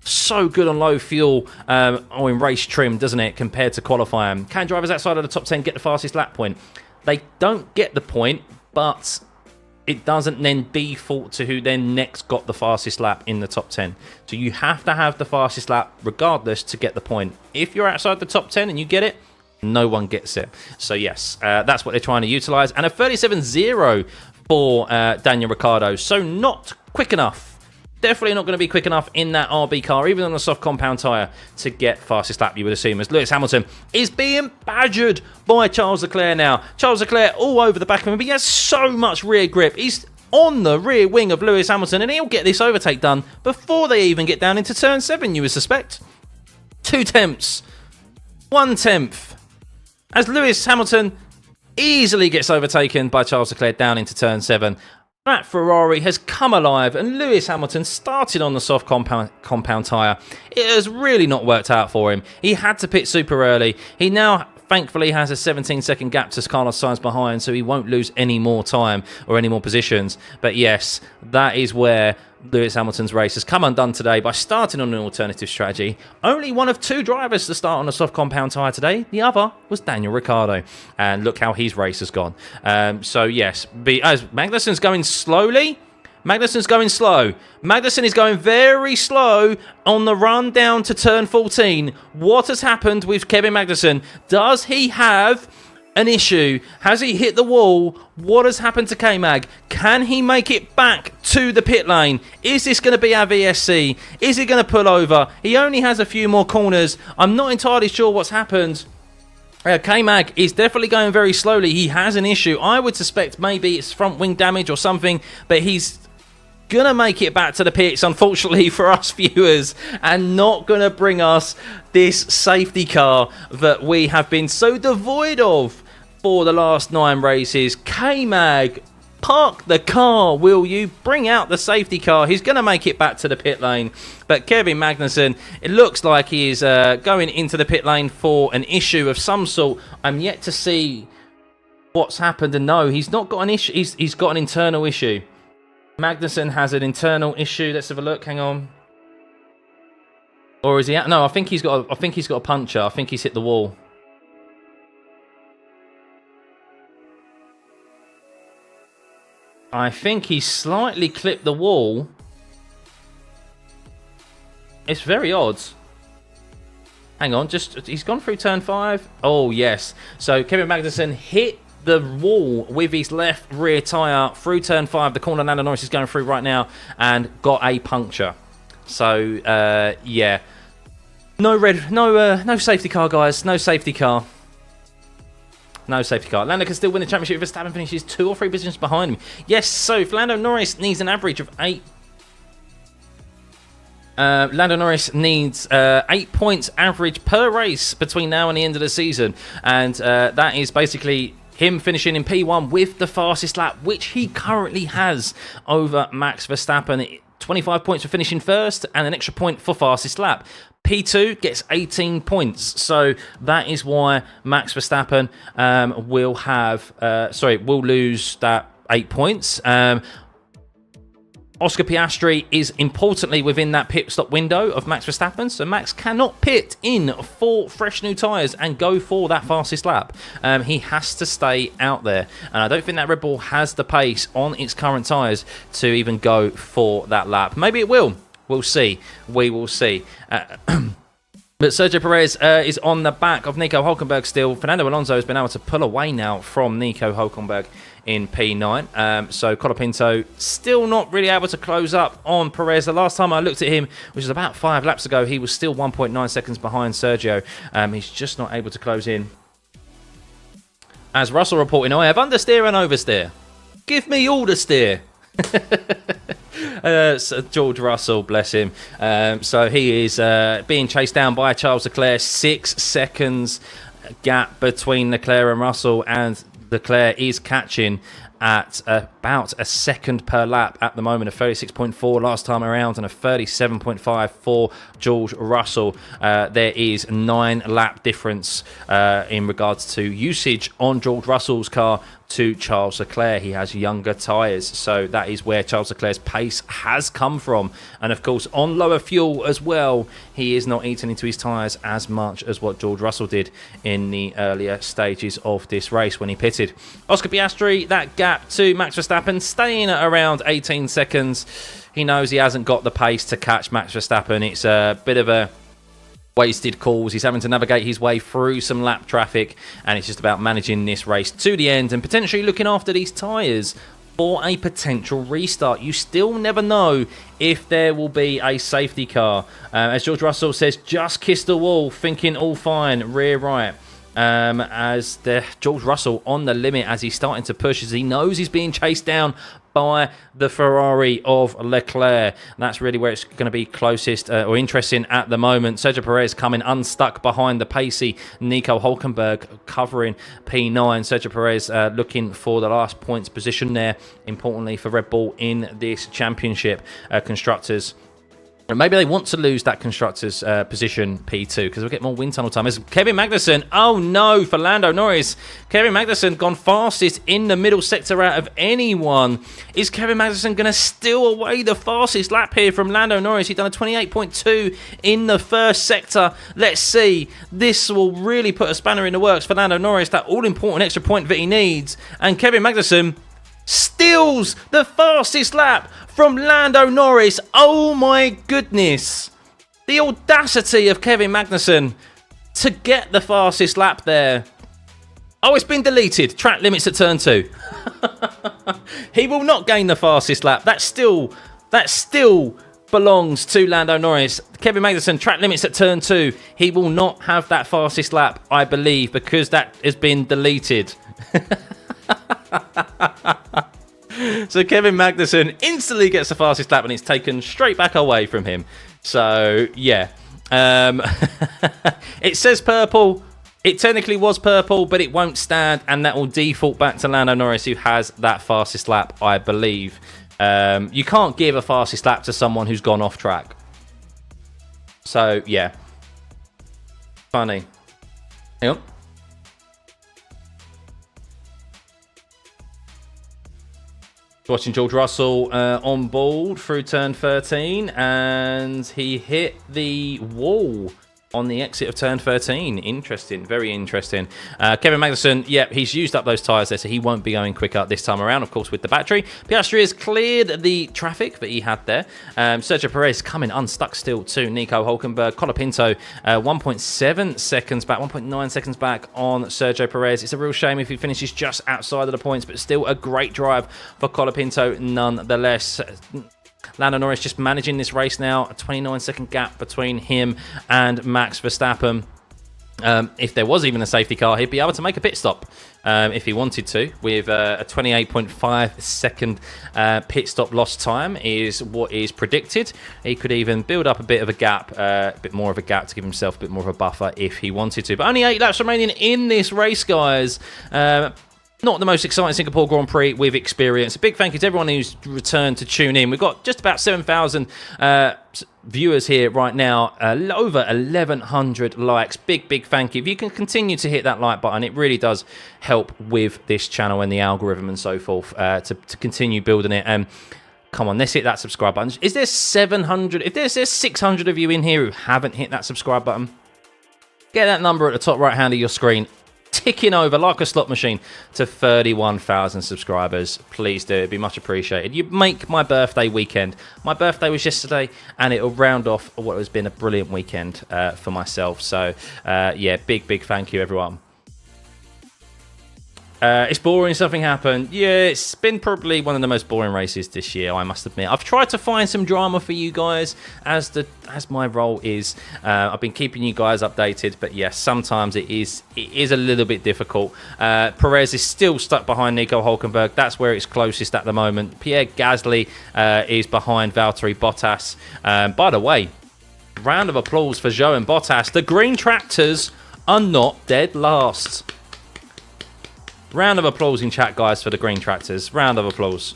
So good on low fuel or in race trim, doesn't it, compared to qualifying? Can drivers outside of the top 10 get the fastest lap point? They don't get the point, but it doesn't then default to who then next got the fastest lap in the top 10. So you have to have the fastest lap regardless to get the point. If you're outside the top 10 and you get it, no one gets it. So yes, that's what they're trying to utilise. And a 37.0 for Daniel Ricciardo. So not quick enough. Definitely not going to be quick enough in that RB car, even on a soft compound tyre, to get fastest lap, you would assume, as Lewis Hamilton is being badgered by Charles Leclerc now. Charles Leclerc all over the back of him, but he has so much rear grip. He's on the rear wing of Lewis Hamilton, and he'll get this overtake done before they even get down into turn 7, you would suspect. 2 tenths. 1 tenth. As Lewis Hamilton easily gets overtaken by Charles Leclerc down into turn 7. That Ferrari has come alive, and Lewis Hamilton started on the soft compound tyre. It has really not worked out for him. He had to pit super early. He now thankfully has a 17-second gap to Carlos Sainz behind, so he won't lose any more time or any more positions. But yes, that is where Lewis Hamilton's race has come undone today by starting on an alternative strategy. Only one of 2 drivers to start on a soft compound tyre today. The other was Daniel Ricciardo. And look how his race has gone. So yes, as Magnussen's going slowly. Magnussen's going slow. Magnussen is going very slow on the run down to turn 14. What has happened with Kevin Magnussen? Does he have an issue? Has he hit the wall? What has happened to K-Mag? Can he make it back to the pit lane? Is this going to be our VSC? Is he going to pull over? He only has a few more corners. I'm not entirely sure what's happened. K-Mag is definitely going very slowly. He has an issue. I would suspect maybe it's front wing damage or something, but he's going to make it back to the pits, unfortunately for us viewers, and not going to bring us this safety car that we have been so devoid of for the last 9 races. K-Mag, park the car, will you? Bring out the safety car. He's going to make it back to the pit lane. But Kevin Magnussen, it looks like he is going into the pit lane for an issue of some sort. I'm yet to see what's happened, and no, he's not got an issue. He's got an internal issue. Magnussen has an internal issue. Let's have a look. Hang on. Or is he out? No, I think he's got a puncture. I think he's hit the wall. I think he slightly clipped the wall. It's very odd. Hang on, he's gone through turn 5. Oh yes. So Kevin Magnussen hit the wall with his left rear tyre through turn 5. The corner Lando Norris is going through right now and got a puncture. So yeah, no safety car, guys. No safety car. No safety car. Lando can still win the championship if Verstappen finishes 2 or 3 positions behind him. Yes, so if Lando Norris needs an average of 8. Lando Norris needs 8 points average per race between now and the end of the season. And that is basically him finishing in P1 with the fastest lap, which he currently has over Max Verstappen. 25 points for finishing first and an extra point for fastest lap. P2 gets 18 points, so that is why Max Verstappen will lose that 8 points. Oscar Piastri is importantly within that pit stop window of Max Verstappen, so Max cannot pit in for fresh new tyres and go for that fastest lap. He has to stay out there, and I don't think that Red Bull has the pace on its current tyres to even go for that lap. Maybe it will. We'll see. We will see. But Sergio Perez is on the back of Nico Hülkenberg still. Fernando Alonso has been able to pull away now from Nico Hülkenberg in P9. So Colapinto still not really able to close up on Perez. The last time I looked at him, which was about 5 laps ago, he was still 1.9 seconds behind Sergio. He's just not able to close in. As Russell reporting, I have understeer and oversteer. Give me all the steer. So George Russell, bless him. So he is being chased down by Charles Leclerc. 6 seconds gap between Leclerc and Russell, and Leclerc is catching at about a second per lap at the moment, a 36.4 last time around and a 37.5 for George Russell. There is 9 lap difference in regards to usage on George Russell's car to Charles Leclerc. He has younger tyres, so that is where Charles Leclerc's pace has come from. And of course, on lower fuel as well, he is not eating into his tyres as much as what George Russell did in the earlier stages of this race when he pitted. Oscar Piastri, that gap to Max Verstappen, staying at around 18 seconds. He knows he hasn't got the pace to catch Max Verstappen. It's a bit of a wasted calls. He's having to navigate his way through some lap traffic, and it's just about managing this race to the end and potentially looking after these tyres for a potential restart. You still never know if there will be a safety car. As George Russell says, just kiss the wall, thinking all fine, rear right. As George Russell on the limit as he's starting to push, as he knows he's being chased down by the Ferrari of Leclerc. That's really where it's going to be closest or interesting at the moment. Sergio Perez coming unstuck behind the pacey Nico Hülkenberg, covering P9. Sergio Perez looking for the last points position there, importantly for Red Bull in this championship. Constructors And maybe they want to lose that constructor's position P2 because we'll get more wind tunnel time. As Kevin Magnussen, oh no, for Lando Norris. Kevin Magnussen gone fastest in the middle sector out of anyone. Is Kevin Magnussen going to steal away the fastest lap here from Lando Norris? He's done a 28.2 in the first sector. Let's see. This will really put a spanner in the works for Lando Norris, that all-important extra point that he needs. And Kevin Magnussen steals the fastest lap from Lando Norris. Oh my goodness. The audacity of Kevin Magnussen to get the fastest lap there. Oh, it's been deleted. Track limits at turn 2. He will not gain the fastest lap. That still belongs to Lando Norris. Kevin Magnussen, track limits at turn 2. He will not have that fastest lap, I believe, because that has been deleted. So Kevin Magnussen instantly gets the fastest lap and it's taken straight back away from him. So, yeah. It says purple. It technically was purple, but it won't stand, and that will default back to Lando Norris, who has that fastest lap, I believe. You can't give a fastest lap to someone who's gone off track. So, yeah. Funny. Yep. Watching George Russell on board through turn 13, and he hit the wall on the exit of turn 13. Interesting, very interesting. Kevin Magnussen, yep, he's used up those tyres there, so he won't be going quicker this time around, of course, with the battery. Piastri has cleared the traffic that he had there. Sergio Perez coming unstuck still to Nico Hülkenberg. Colapinto, 1.7 seconds back, 1.9 seconds back on Sergio Perez. It's a real shame if he finishes just outside of the points, but still a great drive for Colapinto nonetheless. Lando Norris just managing this race now. A 29-second gap between him and Max Verstappen. If there was even a safety car, he'd be able to make a pit stop if he wanted to. With a 28.5 second pit stop lost time is what is predicted. He could even build up a bit of a gap, a bit more of a gap to give himself a bit more of a buffer if he wanted to. But only 8 laps remaining in this race, guys. Not the most exciting Singapore Grand Prix with experience. A big thank you to everyone who's returned to tune in. We've got just about 7,000 viewers here right now. Over 1,100 likes. Big thank you. If you can continue to hit that like button, it really does help with this channel and the algorithm and so forth to continue building it. Come on, let's hit that subscribe button. Is there 700? If there's 600 of you in here who haven't hit that subscribe button, get that number at the top right hand of your screen ticking over like a slot machine to 31,000 subscribers. Please do. It'd be much appreciated. You make my birthday weekend. My birthday was yesterday, and it'll round off what has been a brilliant weekend for myself. So, yeah, big thank you, everyone. It's boring, something happened. Yeah, it's been probably one of the most boring races this year, I must admit. I've tried to find some drama for you guys, as my role is. I've been keeping you guys updated, but yes, sometimes it is a little bit difficult. Perez is still stuck behind Nico Hülkenberg. That's where it's closest at the moment. Pierre Gasly is behind Valtteri Bottas. By the way, round of applause for Joe and Bottas. The green tractors are not dead last. Round of applause in chat, guys, for the green tractors. Round of applause.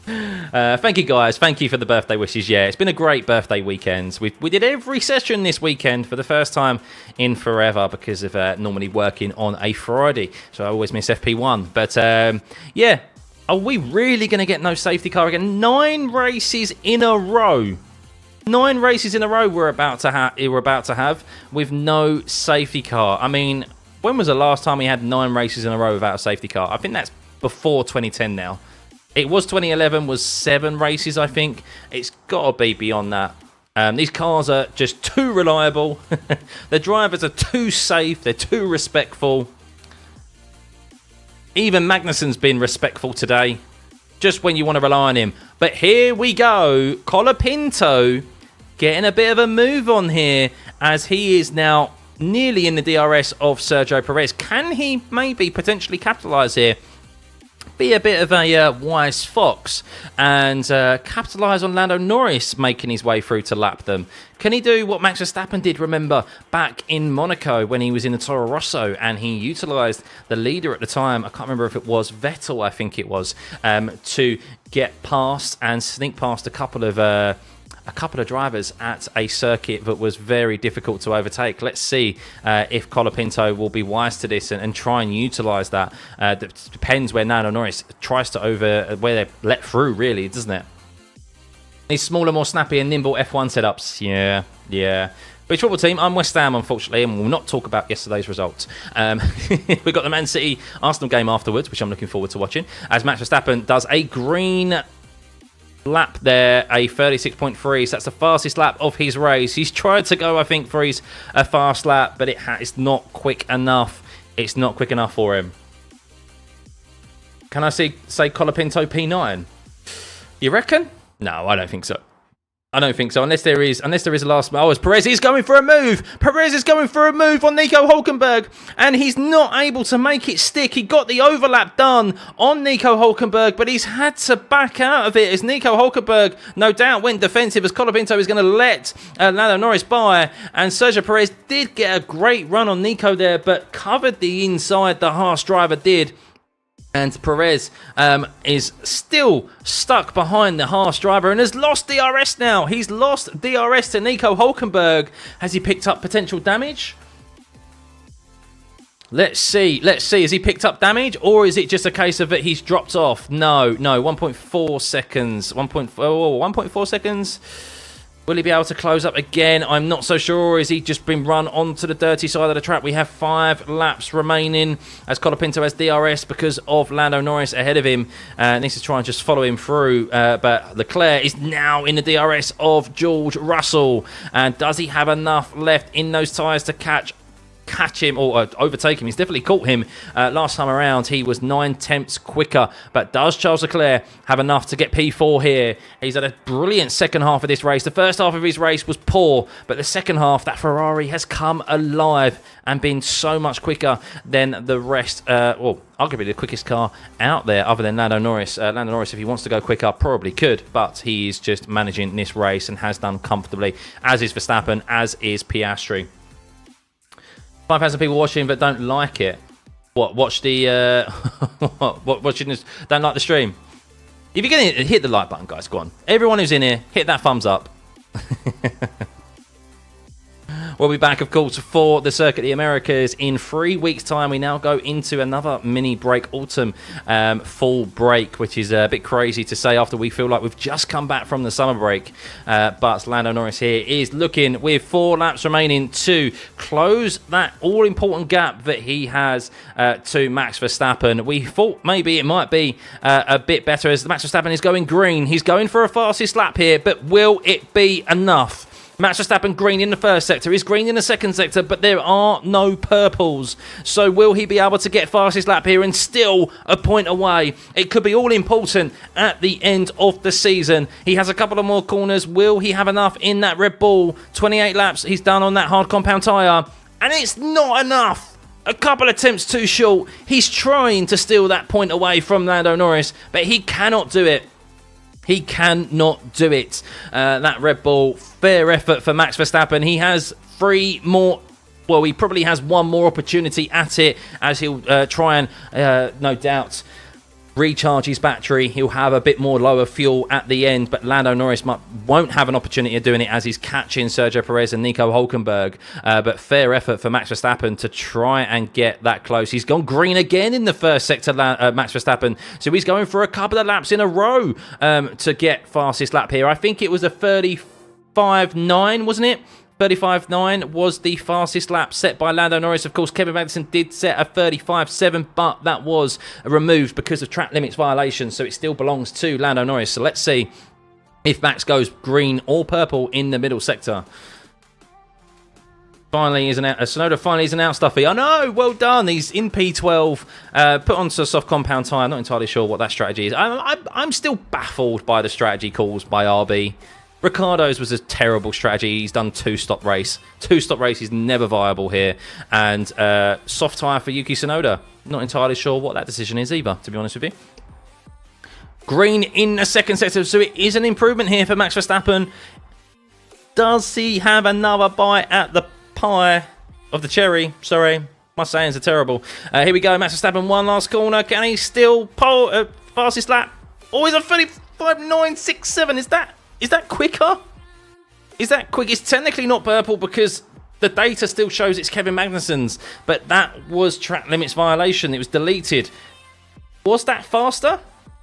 Thank you, guys. Thank you for the birthday wishes. Yeah, it's been a great birthday weekend. We did every session this weekend for the first time in forever because of normally working on a Friday. So I always miss FP1. But, yeah. Are we really going to get no safety car again? 9 races in a row. 9 races in a row we're about to have with no safety car. I mean, when was the last time we had 9 races in a row without a safety car? I think that's before 2010 now. It was 2011, was 7 races, I think. It's got to be beyond that. These cars are just too reliable. The drivers are too safe. They're too respectful. Even Magnussen's been respectful today, just when you want to rely on him. But here we go. Colapinto getting a bit of a move on here as he is now nearly in the DRS of Sergio Perez. Can he maybe potentially capitalise here be a bit of a wise fox and capitalise on Lando Norris making his way through to lap them. Can he do what Max Verstappen did, remember, back in Monaco when he was in the Toro Rosso and he utilised the leader at the time, I can't remember if it was Vettel, I think it was, to get past and sneak past a couple of drivers at a circuit that was very difficult to overtake. Let's see if Colapinto will be wise to this and try and utilise that. That depends where Lando Norris tries to where they let through, really, doesn't it? These smaller, more snappy and nimble F1 setups. Yeah. But Trouble Team, I'm West Ham, unfortunately, and we'll not talk about yesterday's results. We've got the Man City Arsenal game afterwards, which I'm looking forward to watching, as Max Verstappen does a green lap there, a 36.3, so that's the fastest lap of his race. He's tried to go, I think, for his fast lap, but it's not quick enough. It's not quick enough for him. Can I say Colapinto P9? You reckon? No, I don't think so. I don't think so, unless there is a last... Oh, as Perez is going for a move. Perez is going for a move on Nico Hülkenberg, and he's not able to make it stick. He got the overlap done on Nico Hülkenberg, but he's had to back out of it as Nico Hülkenberg, no doubt, went defensive as Colapinto is going to let Lando Norris by, and Sergio Perez did get a great run on Nico there, but covered the inside, the Haas driver did. And Perez is still stuck behind the Haas driver and has lost DRS now. He's lost DRS to Nico Hülkenberg. Has he picked up potential damage? Let's see. Has he picked up damage, or is it just a case of it he's dropped off? No. 1.4 seconds. 1.4 seconds. Will he be able to close up again? I'm not so sure. Or has he just been run onto the dirty side of the track? We have 5 laps remaining as Colapinto has DRS because of Lando Norris ahead of him. Needs to try and just follow him through. But Leclerc is now in the DRS of George Russell. And does he have enough left in those tyres to catch him or overtake him? He's definitely caught him last time around. He was 9/10 quicker, but does Charles Leclerc have enough to get P4 here? He's had a brilliant second half of this race. The first half of his race was poor, but the second half, that Ferrari has come alive and been so much quicker than the rest, arguably the quickest car out there other than Lando Norris. Lando Norris, if he wants to go quicker, probably could, but he is just managing this race and has done comfortably, as is Verstappen, as is Piastri. 5,000 people watching but don't like it. What? Watch the... watching this, don't like the stream? If you're going to hit the like button, guys, go on. Everyone who's in here, hit that thumbs up. We'll be back, of course, for the Circuit of the Americas in 3 weeks' time. We now go into another mini break, autumn fall break, which is a bit crazy to say after we feel like we've just come back from the summer break. But Lando Norris here is looking with 4 laps remaining to close that all-important gap that he has to Max Verstappen. We thought maybe it might be a bit better as Max Verstappen is going green. He's going for a fastest lap here, but will it be enough? Max Verstappen green in the first sector, is green in the second sector, but there are no purples. So will he be able to get fastest lap here and still a point away? It could be all important at the end of the season. He has a couple of more corners. Will he have enough in that Red Bull? 28 laps he's done on that hard compound tyre. And it's not enough. A couple of attempts too short. He's trying to steal that point away from Lando Norris, but he cannot do it. He cannot do it. That Red Bull, fair effort for Max Verstappen. He has 3 more... Well, he probably has 1 more opportunity at it as he'll try and, no doubt, recharge his battery. He'll have a bit more lower fuel at the end, but Lando Norris won't have an opportunity of doing it as he's catching Sergio Perez and Nico Hülkenberg. But fair effort for Max Verstappen to try and get that close. He's gone green again in the first sector, Max Verstappen. So he's going for a couple of laps in a row to get fastest lap here. I think it was a 35.9, wasn't it? 35.9 was the fastest lap set by Lando Norris. Of course, Kevin Magnussen did set a 35.7, but that was removed because of track limits violations, so it still belongs to Lando Norris. So let's see if Max goes green or purple in the middle sector. Finally, Sonoda finally is announced, Stuffeyy. I know, well done. He's in P12, put onto a soft compound tyre. I'm not entirely sure what that strategy is. I'm still baffled by the strategy calls by RB. Ricciardo's was a terrible strategy. He's done 2-stop race. 2-stop race is never viable here. And soft tyre for Yuki Tsunoda. Not entirely sure what that decision is either, to be honest with you. Green in the second sector, so it is an improvement here for Max Verstappen. Does he have another bite at the pie of the cherry? Sorry, my sayings are terrible. Here we go, Max Verstappen, one last corner. Can he still pull fastest lap? Oh, he's a 35.967. Is that quicker? Is that quick? It's technically not purple because the data still shows it's Kevin Magnussen's, but that was track limits violation. It was deleted. Was that faster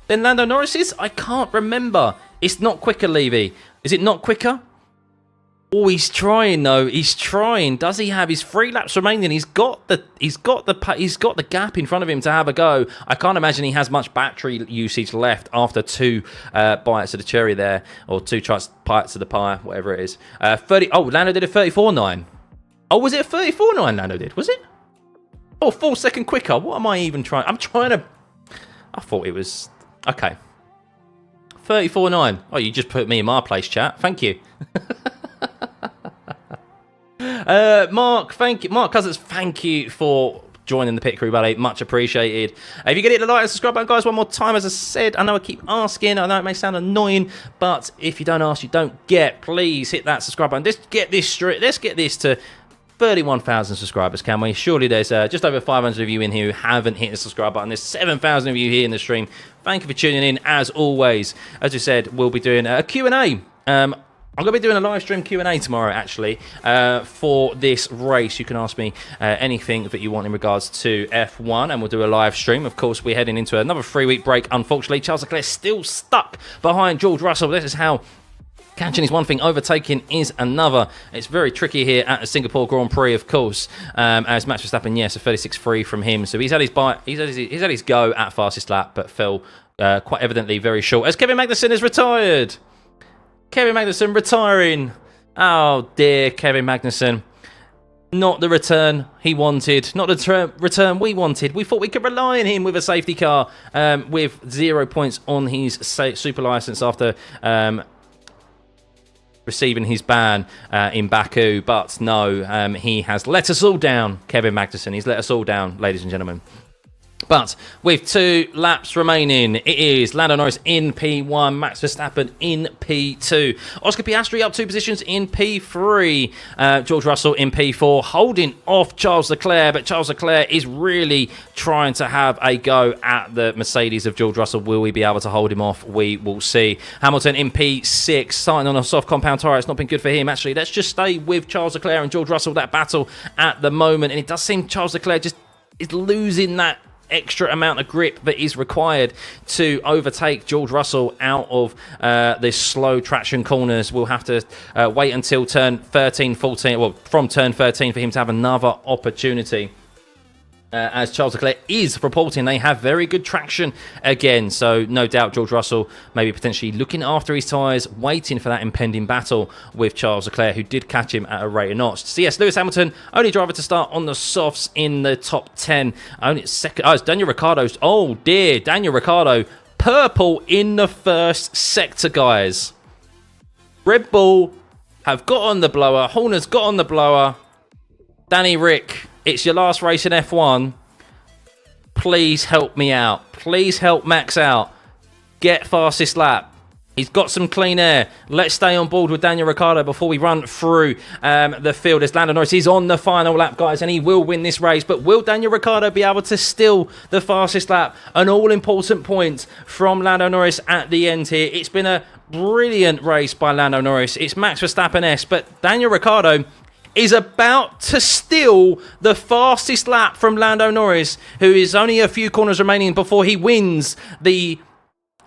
than Lando Norris's? I can't remember. It's not quicker, Levy. Is it not quicker? Oh, he's trying though. He's trying. Does he have his 3 laps remaining? He's got the gap in front of him to have a go. I can't imagine he has much battery usage left after 2 bites of the cherry there, or 2 bites of the pie, whatever it is. 30. Oh, Lando did a 34.9. Oh, was it a 34.9 Lando did? Was it? Oh, 4 second quicker. What am I even trying? I'm trying to. I thought it was okay. 34.9. Oh, you just put me in my place, chat. Thank you. Mark, thank you. Mark Cousins, thank you for joining the pit crew, buddy. Much appreciated. If you get it, the like and subscribe button, guys, one more time. As I said, I know I keep asking. I know it may sound annoying, but if you don't ask, you don't get. Please hit that subscribe button. Let's get this straight. Let's get this to 31,000 subscribers, can we? Surely there's just over 500 of you in here who haven't hit the subscribe button. There's 7,000 of you here in the stream. Thank you for tuning in, as always. As we said, we'll be doing a Q&A. I'm going to be doing a live stream Q&A tomorrow, actually, for this race. You can ask me anything that you want in regards to F1, and we'll do a live stream. Of course, we're heading into another 3-week break, unfortunately. Charles Leclerc still stuck behind George Russell. This is how catching is one thing, overtaking is another. It's very tricky here at the Singapore Grand Prix, of course, as Max Verstappen, yes, a 36.3 from him. So he's had his bite, he's had his go at fastest lap, but fell quite evidently very short, as Kevin Magnussen is retired. Kevin Magnussen retiring. Oh dear, Kevin Magnussen. Not the return he wanted. Not the return we wanted. We thought we could rely on him with a safety car, with 0 points on his super license after receiving his ban in Baku. But no, he has let us all down, Kevin Magnussen. He's let us all down, ladies and gentlemen. But with 2 laps remaining, it is Lando Norris in P1, Max Verstappen in P2, Oscar Piastri up 2 positions in P3, George Russell in P4, holding off Charles Leclerc, but Charles Leclerc is really trying to have a go at the Mercedes of George Russell. Will we be able to hold him off? We will see. Hamilton in P6, starting on a soft compound tyre. It's not been good for him, actually. Let's just stay with Charles Leclerc and George Russell, that battle at the moment, and it does seem Charles Leclerc just is losing that extra amount of grip that is required to overtake George Russell out of the slow traction corners. We'll have to wait until turn 13, 14, well, from turn 13 for him to have another opportunity. As Charles Leclerc is reporting, they have very good traction again. So no doubt George Russell maybe potentially looking after his tyres, waiting for that impending battle with Charles Leclerc, who did catch him at a rate of knots. So yes, Lewis Hamilton, only driver to start on the softs in the top 10. Only second. Oh, it's Daniel Ricciardo's. Oh dear, Daniel Ricciardo. Purple in the first sector, guys. Red Bull have got on the blower. Horner's got on the blower. Danny Rick, it's your last race in F1. Please help me out. Please help Max out. Get fastest lap. He's got some clean air. Let's stay on board with Daniel Ricciardo before we run through the field. As Lando Norris is on the final lap, guys, and he will win this race. But will Daniel Ricciardo be able to steal the fastest lap? An all-important point from Lando Norris at the end here. It's been a brilliant race by Lando Norris. It's Max Verstappen-esque, but Daniel Ricciardo is about to steal the fastest lap from Lando Norris, who is only a few corners remaining before he wins the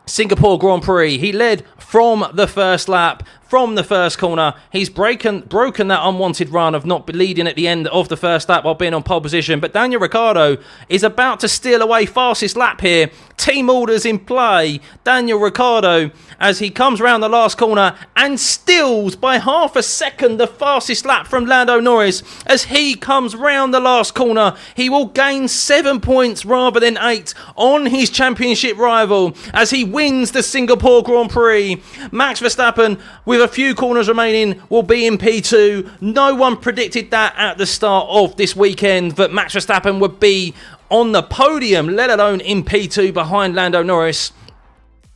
Singapore Grand Prix. He led from the first lap, from the first corner. He's broken that unwanted run of not leading at the end of the first lap while being on pole position. But Daniel Ricciardo is about to steal away fastest lap here. Team orders in play. Daniel Ricciardo, as he comes around the last corner and steals by half a second the fastest lap from Lando Norris. As he comes round the last corner, he will gain 7 points rather than 8 on his championship rival as he wins the Singapore Grand Prix. Max Verstappen, with a few corners remaining, will be in P2. No one predicted that at the start of this weekend, that Max Verstappen would be on the podium, let alone in P2 behind Lando Norris.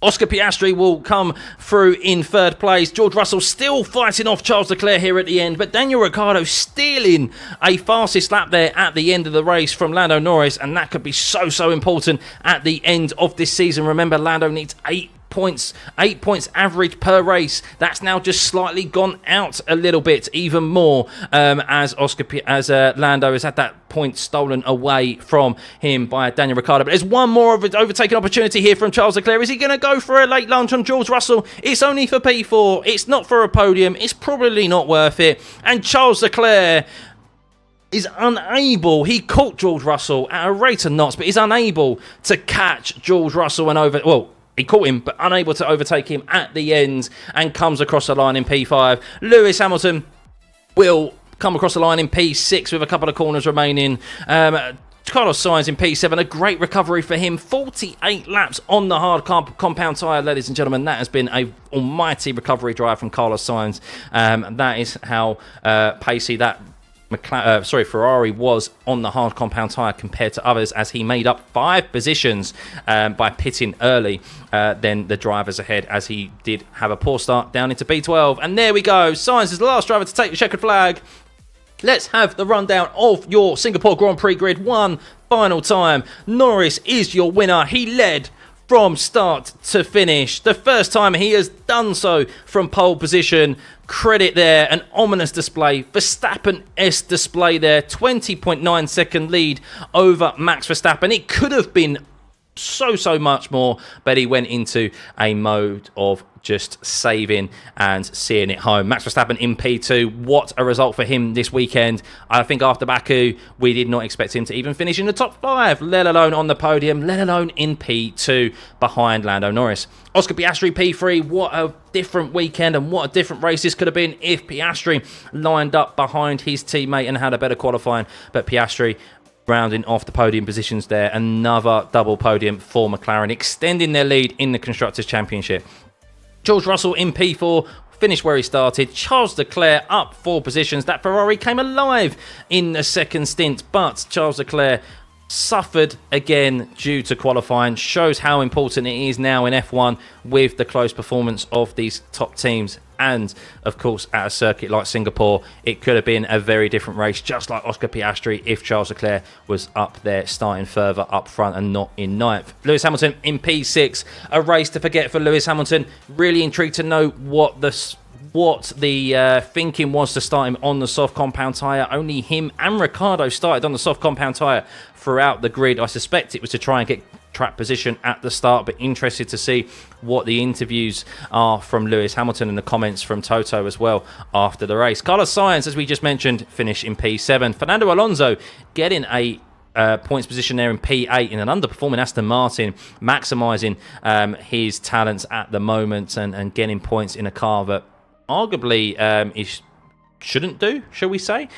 Oscar Piastri will come through in third place. George Russell still fighting off Charles Leclerc here at the end, but Daniel Ricciardo stealing a fastest lap there at the end of the race from Lando Norris, and that could be so important at the end of this season. Remember, Lando needs 8 points average per race. That's now just slightly gone out a little bit, even more, as Lando has had that point stolen away from him by Daniel Ricciardo. But there's one more of an overtaking opportunity here from Charles Leclerc. Is he going to go for a late lunch on George Russell? It's only for P4. It's not for a podium. It's probably not worth it. And Charles Leclerc is unable. He caught George Russell at a rate of knots, but he's unable to catch George Russell he caught him, but unable to overtake him at the end, and comes across the line in P5. Lewis Hamilton will come across the line in P6 with a couple of corners remaining. Carlos Sainz in P7, a great recovery for him. 48 laps on the hard compound tyre, ladies and gentlemen. That has been a almighty recovery drive from Carlos Sainz. That is how pacey that Ferrari was on the hard compound tyre compared to others, as he made up 5 positions by pitting early than the drivers ahead, as he did have a poor start down into P12. And there we go. Sainz is the last driver to take the checkered flag. Let's have the rundown of your Singapore Grand Prix grid one final time. Norris is your winner. He led from start to finish. The first time he has done so from pole position. Credit there, an ominous display. Verstappen-esque display there. 20.9 second lead over Max Verstappen. It could have been so much more, but he went into a mode of just saving and seeing it home. Max Verstappen in P2. What a result for him this weekend. I think after Baku, we did not expect him to even finish in the top 5, let alone on the podium, let alone in P2 behind Lando Norris. Oscar Piastri P3. What a different weekend and what a different race this could have been if Piastri lined up behind his teammate and had a better qualifying. But Piastri rounding off the podium positions there. Another double podium for McLaren, extending their lead in the Constructors' Championship. George Russell in P4, finished where he started. Charles Leclerc up 4 positions. That Ferrari came alive in the second stint, but Charles Leclerc suffered again due to qualifying. Shows how important it is now in F1 with the close performance of these top teams. And of course, at a circuit like Singapore, it could have been a very different race, just like Oscar Piastri, if Charles Leclerc was up there starting further up front and not in 9th. Lewis Hamilton in P6, a race to forget for Lewis Hamilton. Really intrigued to know what the thinking was to start him on the soft compound tyre. Only him and Ricciardo started on the soft compound tyre throughout the grid. I suspect it was to try and get track position at the start, but interested to see what the interviews are from Lewis Hamilton and the comments from Toto as well after the race. Carlos Sainz, as we just mentioned, finished in P7. Fernando Alonso getting a points position there in P8 in an underperforming Aston Martin, maximising his talents at the moment and getting points in a car that arguably he shouldn't do, shall we say.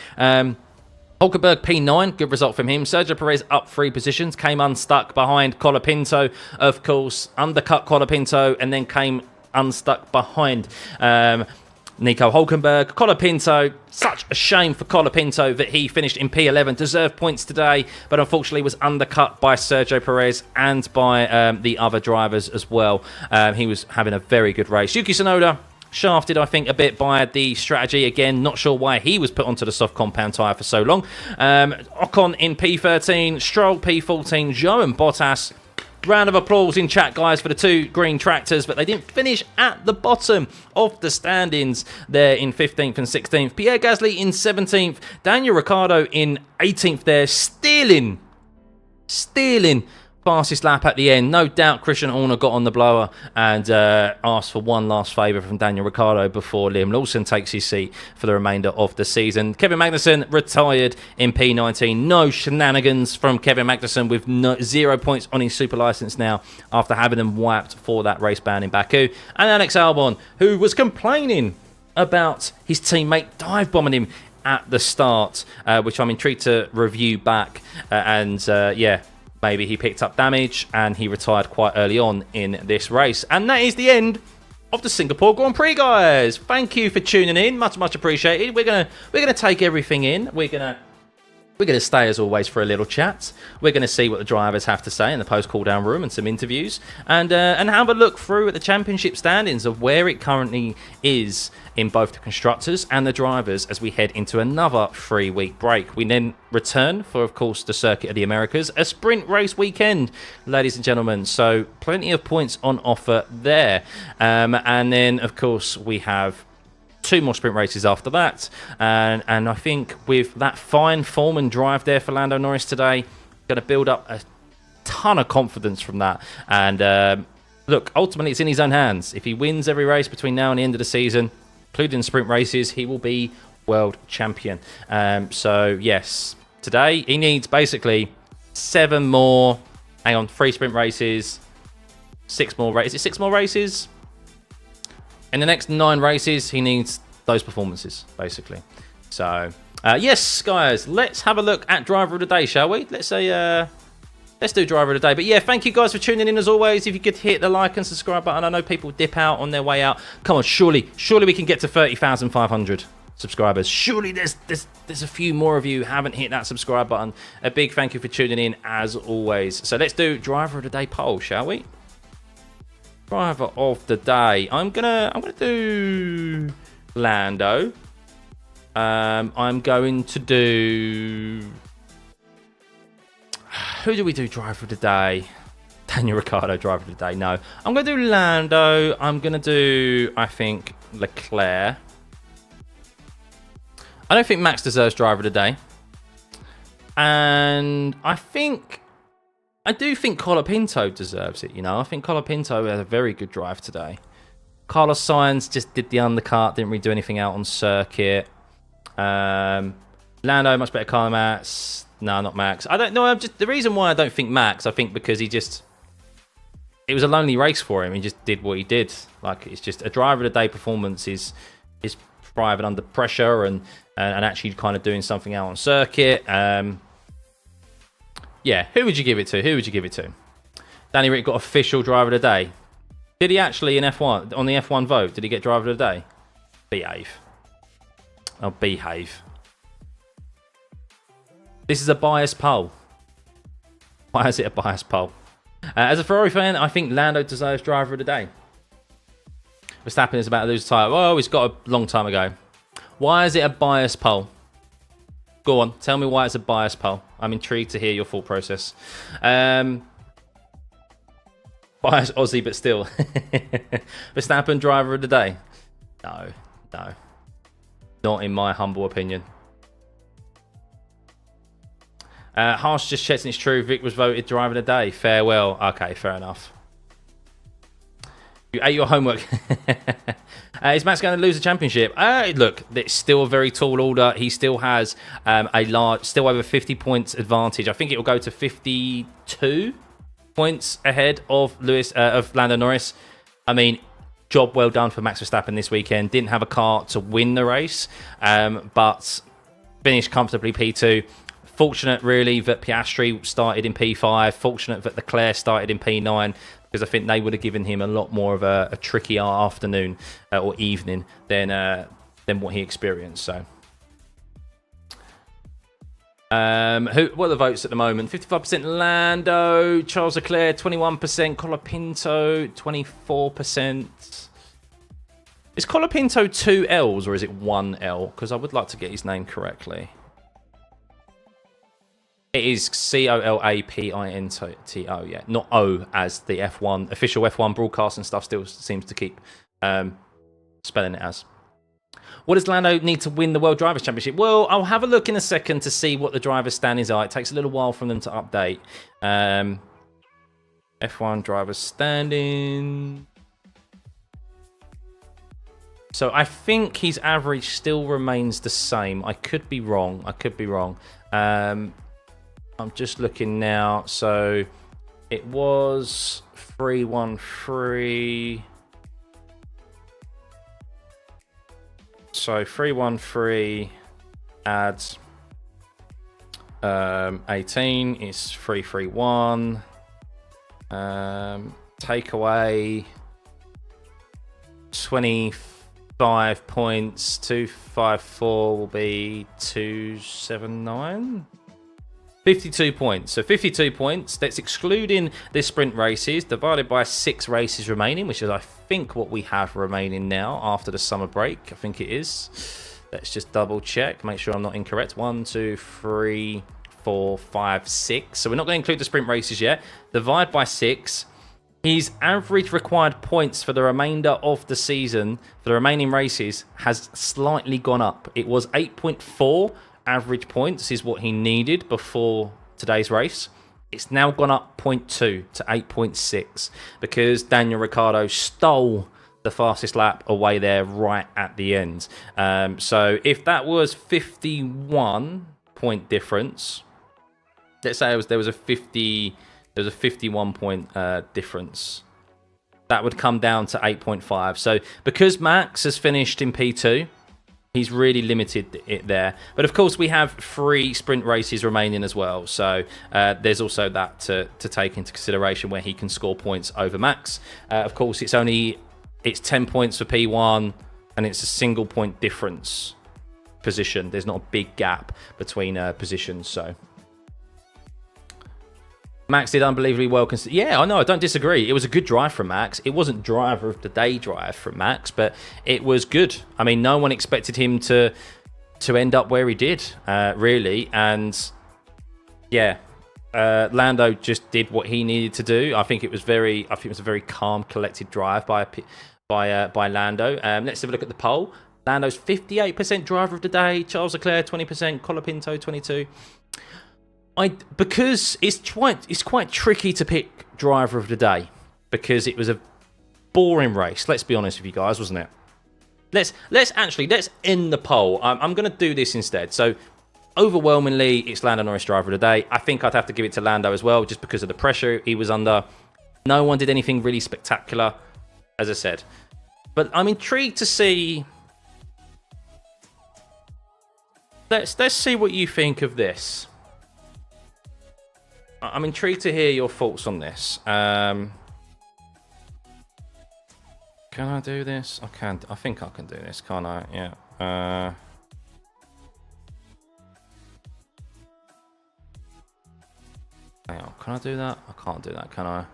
Hulkenberg P9, good result from him. Sergio Perez up 3 positions, came unstuck behind Colapinto, of course, undercut Colapinto, and then came unstuck behind Nico Hulkenberg. Colapinto, such a shame for Colapinto that he finished in P11, deserved points today, but unfortunately was undercut by Sergio Perez and by the other drivers as well. He was having a very good race. Yuki Tsunoda, shafted, I think, a bit by the strategy. Again, not sure why he was put onto the soft compound tyre for so long. Ocon in P13, Stroll P14, Zhou and Bottas. Round of applause in chat, guys, for the 2 green tractors, but they didn't finish at the bottom of the standings there in 15th and 16th. Pierre Gasly in 17th, Daniel Ricciardo in 18th there, stealing fastest lap at the end. No doubt Christian Horner got on the blower and asked for one last favour from Daniel Ricciardo before Liam Lawson takes his seat for the remainder of the season. Kevin Magnussen retired in P19. No shenanigans from Kevin Magnussen with 0 points on his super licence now after having them wiped for that race ban in Baku. And Alex Albon, who was complaining about his teammate dive bombing him at the start, which I'm intrigued to review back. Maybe he picked up damage and he retired quite early on in this race. And that is the end of the Singapore Grand Prix, guys. Thank you for tuning in. Much appreciated. We're gonna take everything in. We're gonna We're going to stay, as always, for a little chat. We're going to see what the drivers have to say in the post-cool-down room and some interviews. And have a look through at the championship standings of where it currently is in both the constructors and the drivers as we head into another 3-week break. We then return for, of course, the Circuit of the Americas, a sprint race weekend, ladies and gentlemen. So plenty of points on offer there. And then, of course, we have 2 more sprint races after that, and I think with that fine form and drive there for Lando Norris today, going to build up a ton of confidence from that. And look, ultimately it's in his own hands. If he wins every race between now and the end of the season, including sprint races, he will be world champion. So yes, today he needs basically 7 more, 3 sprint races, 6 more races. Is it 6 more races? In the next 9 races, he needs those performances, basically. So, yes, guys, let's have a look at Driver of the Day, shall we? Let's do Driver of the Day. But yeah, thank you guys for tuning in as always. If you could hit the like and subscribe button. I know people dip out on their way out. Come on, surely we can get to 30,500 subscribers. Surely there's a few more of you who haven't hit that subscribe button. A big thank you for tuning in as always. So let's do Driver of the Day poll, shall we? Driver of the day. I'm gonna do Lando. I'm going to do. Who do we do driver of the day? Daniel Ricciardo, driver of the day. No, I'm gonna do Lando. I'm gonna do, I think, Leclerc. I don't think Max deserves driver of the day, and I do think Colapinto deserves it, you know. I think Colapinto had a very good drive today. Carlos Sainz just did the undercut, didn't really do anything out on circuit. Lando, much better car than Max. No, not Max. I don't know. The reason why I don't think Max, I think because it was a lonely race for him. He just did what he did. Like, it's just a driver of the day performance is thriving under pressure and actually kind of doing something out on circuit. Yeah, who would you give it to? Danny Rick got official driver of the day. Did he actually in F1, on the F1 vote, did he get driver of the day? Behave. Oh, behave. This is a biased poll. Why is it a biased poll? As a Ferrari fan, I think Lando deserves driver of the day. Verstappen is about to lose the title. Oh, he's got a long time ago. Why is it a biased poll? Go on, tell me why it's a biased poll. I'm intrigued to hear your thought process. Biased Aussie, but still. Verstappen, driver of the day? No. Not in my humble opinion. Harsh just checks and it's true. Vic was voted driver of the day. Farewell. Okay, fair enough. You ate your homework. Is Max going to lose the championship? Look, it's still a very tall order. He still has still over 50 points advantage. I think it will go to 52 points ahead of Lando Norris. I mean, job well done for Max Verstappen this weekend. Didn't have a car to win the race, but finished comfortably P2. Fortunate, really, that Piastri started in P5. Fortunate that Leclerc started in P9, because I think they would have given him a lot more of a trickier afternoon or evening than what he experienced. So, what are the votes at the moment? 55% Lando, Charles Leclerc 21%, Colapinto 24%. Is Colapinto 2 L's or is it 1 L? Because I would like to get his name correctly. It is Colapinto, yeah, not O as the F1 official F1 broadcast and stuff still seems to keep spelling it as. What does Lando need to win the World Drivers' Championship? Well, I'll have a look in a second to see what the drivers' standings are. It takes a little while for them to update. F1 drivers' standing. So I think his average still remains the same. I could be wrong. I'm just looking now. So it was 313. So 313 adds 18 is 331. Take away 25 points. 254 will be 279. 52 points. So 52 points. That's excluding the sprint races, divided by 6 races remaining, which is, I think, what we have remaining now after the summer break. I think it is. Let's just double check, make sure I'm not incorrect. 1, 2, 3, 4, 5, 6. So we're not going to include the sprint races yet. Divide by 6. His average required points for the remainder of the season, for the remaining races, has slightly gone up. It was 8.4 average points is what he needed before today's race. It's now gone up 0.2 to 8.6 because Daniel Ricciardo stole the fastest lap away there right at the end. So if that was 51 point difference, let's say there was a 51 point difference, that would come down to 8.5. So because Max has finished in P2, he's really limited it there. But of course, we have 3 sprint races remaining as well. So there's also that to take into consideration where he can score points over Max. Of course, it's 10 points for P1 and it's a single point difference position. There's not a big gap between positions. So Max did unbelievably well. Yeah, I know. I don't disagree. It was a good drive from Max. It wasn't driver of the day drive from Max, but it was good. I mean, no one expected him to end up where he did, really. And yeah, Lando just did what he needed to do. I think it was a very calm, collected drive by Lando. Let's have a look at the poll. Lando's 58% driver of the day. Charles Leclerc 20%. Colapinto 22%. Because it's quite tricky to pick driver of the day because it was a boring race. Let's be honest with you guys, wasn't it? Let's end the poll. I'm going to do this instead. So overwhelmingly, it's Lando Norris driver of the day. I think I'd have to give it to Lando as well, just because of the pressure he was under. No one did anything really spectacular, as I said. But I'm intrigued to see. Let's see what you think of this. I'm intrigued to hear your thoughts on this. Can I do this? I can. I think I can do this, can't I? Yeah. Hang on. Can I do that? I can't do that, can I?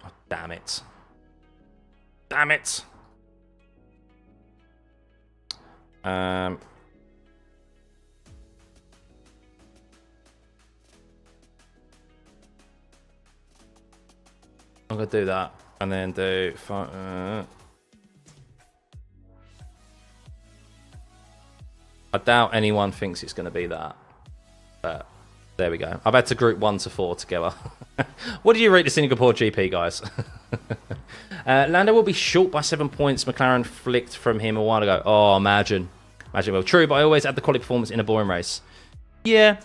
Oh, damn it. Damn it. I'm going to do that and then do... I doubt anyone thinks it's going to be that. But there we go. I've had to group 1 to 4 together. What do you rate the Singapore GP, guys? Lando will be short by 7 points. McLaren flicked from him a while ago. Oh, imagine. Well, true, but I always add the quality performance in a boring race. Yeah.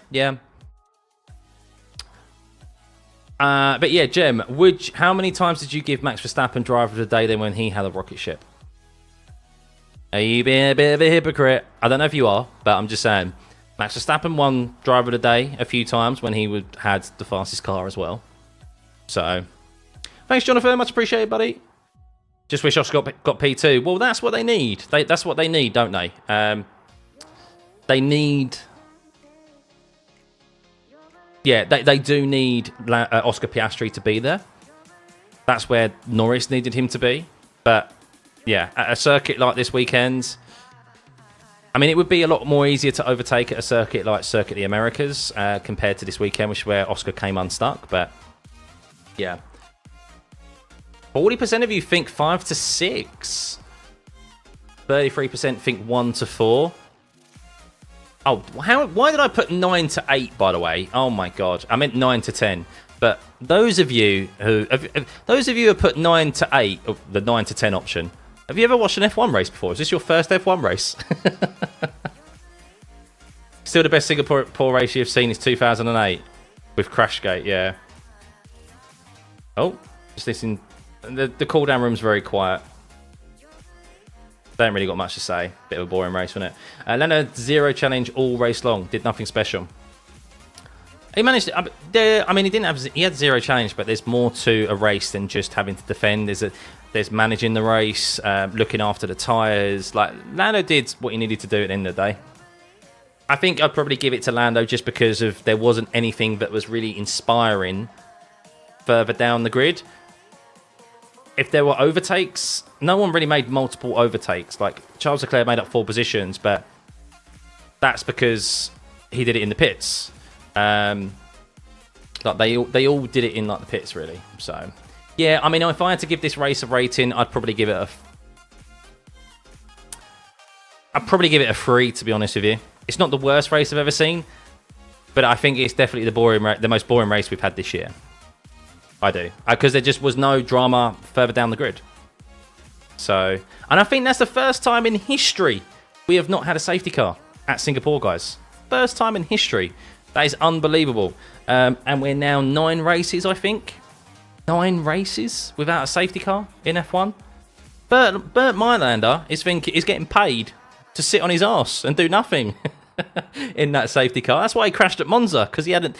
But yeah, Jem, how many times did you give Max Verstappen driver of the day then when he had a rocket ship? Are you being a bit of a hypocrite? I don't know if you are, but I'm just saying. Max Verstappen won driver of the day a few times when he had the fastest car as well. So, thanks, Jonathan. Much appreciated, buddy. Just wish Oscar got P2. Well, that's what they need. That's what they need, don't they? They need... Yeah, they do need Oscar Piastri to be there. That's where Norris needed him to be. But, yeah, at a circuit like this weekend... I mean, it would be a lot more easier to overtake at a circuit like Circuit of the Americas compared to this weekend, which is where Oscar came unstuck. But, yeah. 40% of you think 5 to 6. 33% think 1 to 4. Oh, why did I put 9 to 8, by the way? Oh, my God. I meant 9 to 10. But those of you who have put 9 to 8, the 9 to 10 option, have you ever watched an F1 race before? Is this your first F1 race? Still the best Singapore race you've seen is 2008 with Crashgate, yeah. Oh, just listen. The cool-down room's very quiet. They haven't really got much to say. Bit of a boring race, wasn't it? Lando 0 challenge all race long. Did nothing special. He managed to, I mean, he had 0 challenge, but there's more to a race than just having to defend. There's managing the race, looking after the tyres. Like, Lando did what he needed to do at the end of the day. I think I'd probably give it to Lando just because of there wasn't anything that was really inspiring further down the grid. If there were overtakes, no one really made multiple overtakes. Like, Charles Leclerc made up 4 positions, but that's because he did it in the pits. Like they all did it in like the pits, really. So, yeah, I mean, if I had to give this race a rating, I'd probably give it a 3, to be honest with you. It's not the worst race I've ever seen, but I think it's definitely the most boring race we've had this year. I do. Because there just was no drama further down the grid. So, and I think that's the first time in history we have not had a safety car at Singapore, guys. First time in history. That is unbelievable. And we're now 9 races, I think. 9 races without a safety car in F1. Bert Mylander is getting paid to sit on his arse and do nothing in that safety car. That's why he crashed at Monza, because he hadn't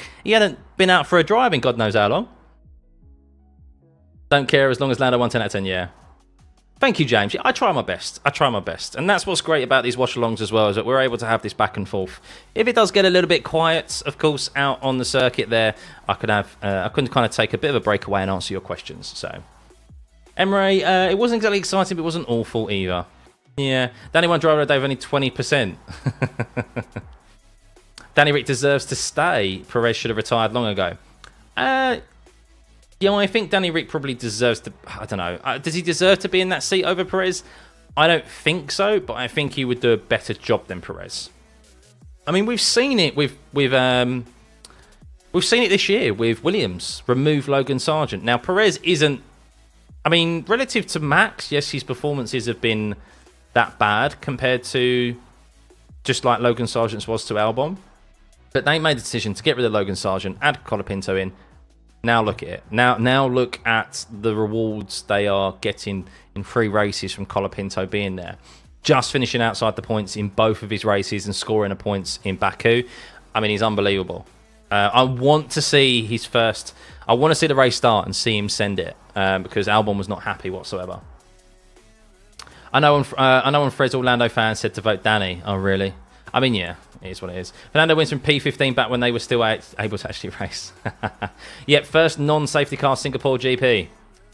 been out for a drive in God knows how long. Don't care as long as Lando won 10 out of 10, yeah. Thank you, James. I try my best. And that's what's great about these watch-alongs as well, is that we're able to have this back and forth. If it does get a little bit quiet, of course, out on the circuit there, I could kind of take a bit of a break away and answer your questions. So, Emre, it wasn't exactly exciting, but it wasn't awful either. Yeah, Danny won driver of the day with only 20%. Danny Rick deserves to stay. Perez should have retired long ago. Yeah, I think Danny Rick probably deserves to... I don't know. Does he deserve to be in that seat over Perez? I don't think so, but I think he would do a better job than Perez. I mean, we've seen it we've seen it this year with Williams remove Logan Sargent. Now, Perez isn't... I mean, relative to Max, yes, his performances have been that bad compared to just like Logan Sargent's was to Albon. But they made the decision to get rid of Logan Sargent, add Colapinto in. Now look at it. Now look at the rewards they are getting in 3 races from Colapinto being there. Just finishing outside the points in both of his races and scoring a points in Baku. I mean, he's unbelievable. I want to see his first... I want to see the race start and see him send it because Albon was not happy whatsoever. I know when Fred's Orlando fans said to vote Danny. Oh, really? I mean, yeah, it is what it is. Fernando wins from P15 back when they were still able to actually race. Yep, first non-safety car Singapore GP.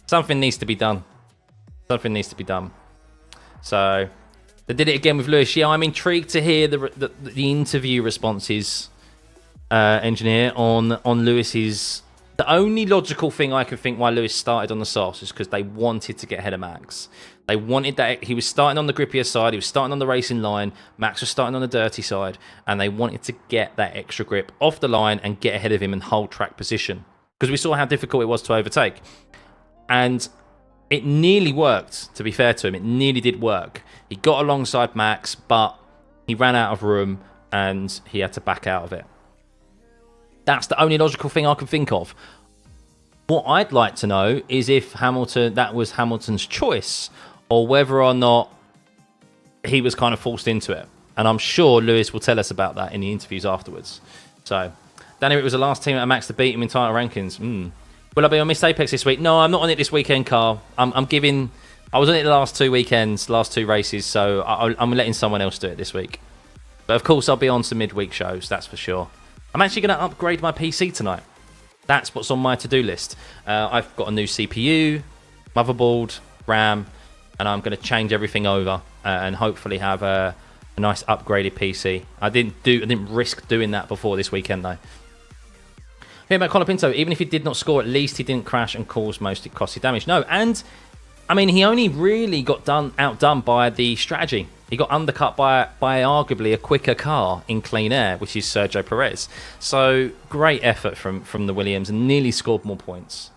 Something needs to be done. So, they did it again with Lewis. Yeah, I'm intrigued to hear the interview responses, engineer, on Lewis's... The only logical thing I can think why Lewis started on the Sauce is because they wanted to get ahead of Max. They wanted that. He was starting on the grippier side. He was starting on the racing line. Max was starting on the dirty side. And they wanted to get that extra grip off the line and get ahead of him and hold track position. Because we saw how difficult it was to overtake. And it nearly worked, to be fair to him. It nearly did work. He got alongside Max, but he ran out of room and he had to back out of it. That's the only logical thing I can think of. What I'd like to know is if that was Hamilton's choice or whether or not he was kind of forced into it. And I'm sure Lewis will tell us about that in the interviews afterwards. So, Danny Rick was the last team at Max to beat him in title rankings. Will I be on Miss Apex this week? No, I'm not on it this weekend, Carl. I was on it the last 2 weekends, last 2 races, so I'm letting someone else do it this week. But of course, I'll be on some midweek shows, that's for sure. I'm actually going to upgrade my PC tonight. That's what's on my to-do list. I've got a new CPU, motherboard, RAM, and I'm going to change everything over and hopefully have a nice upgraded PC. I didn't risk doing that before this weekend though. Here about Colapinto, even if he did not score, at least he didn't crash and cause most costly damage. No, and I mean he only really got outdone by the strategy. He got undercut by arguably a quicker car in clean air, which is Sergio Perez. So great effort from the Williams and nearly scored more points.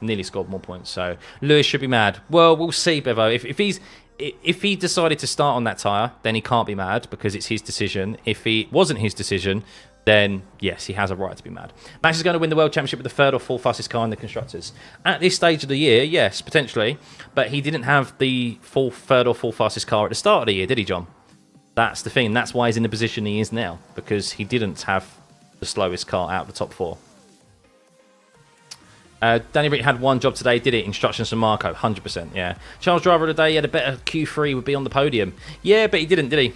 So Lewis should be mad. Well, we'll see, Bevo. If he decided to start on that tyre, then he can't be mad because it's his decision. If it wasn't his decision, then yes, he has a right to be mad. Max is going to win the World Championship with the 3rd or 4th fastest car in the Constructors. At this stage of the year, yes, potentially. But he didn't have the 3rd or 4th fastest car at the start of the year, did he, John? That's the thing. That's why he's in the position he is now. Because he didn't have the slowest car out of the top 4. Danny Rick had one job today, did it? Instructions from Marco, 100%, yeah. Charles Driver of the day, he had a better Q3, would be on the podium. Yeah, but he didn't, did he?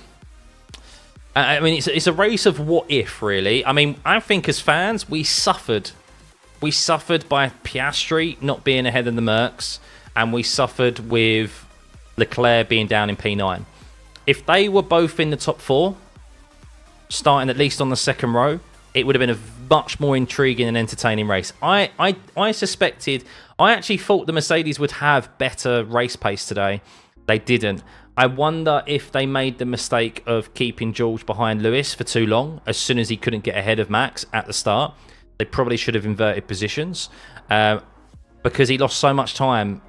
I mean, it's a race of what if, really. I mean, I think as fans, we suffered. We suffered by Piastri not being ahead of the Mercs, and we suffered with Leclerc being down in P9. If they were both in the top 4, starting at least on the second row, it would have been a much more intriguing and entertaining race. I actually thought the Mercedes would have better race pace today. They didn't. I wonder if they made the mistake of keeping George behind Lewis for too long, as soon as he couldn't get ahead of Max at the start. They probably should have inverted positions, because he lost so much time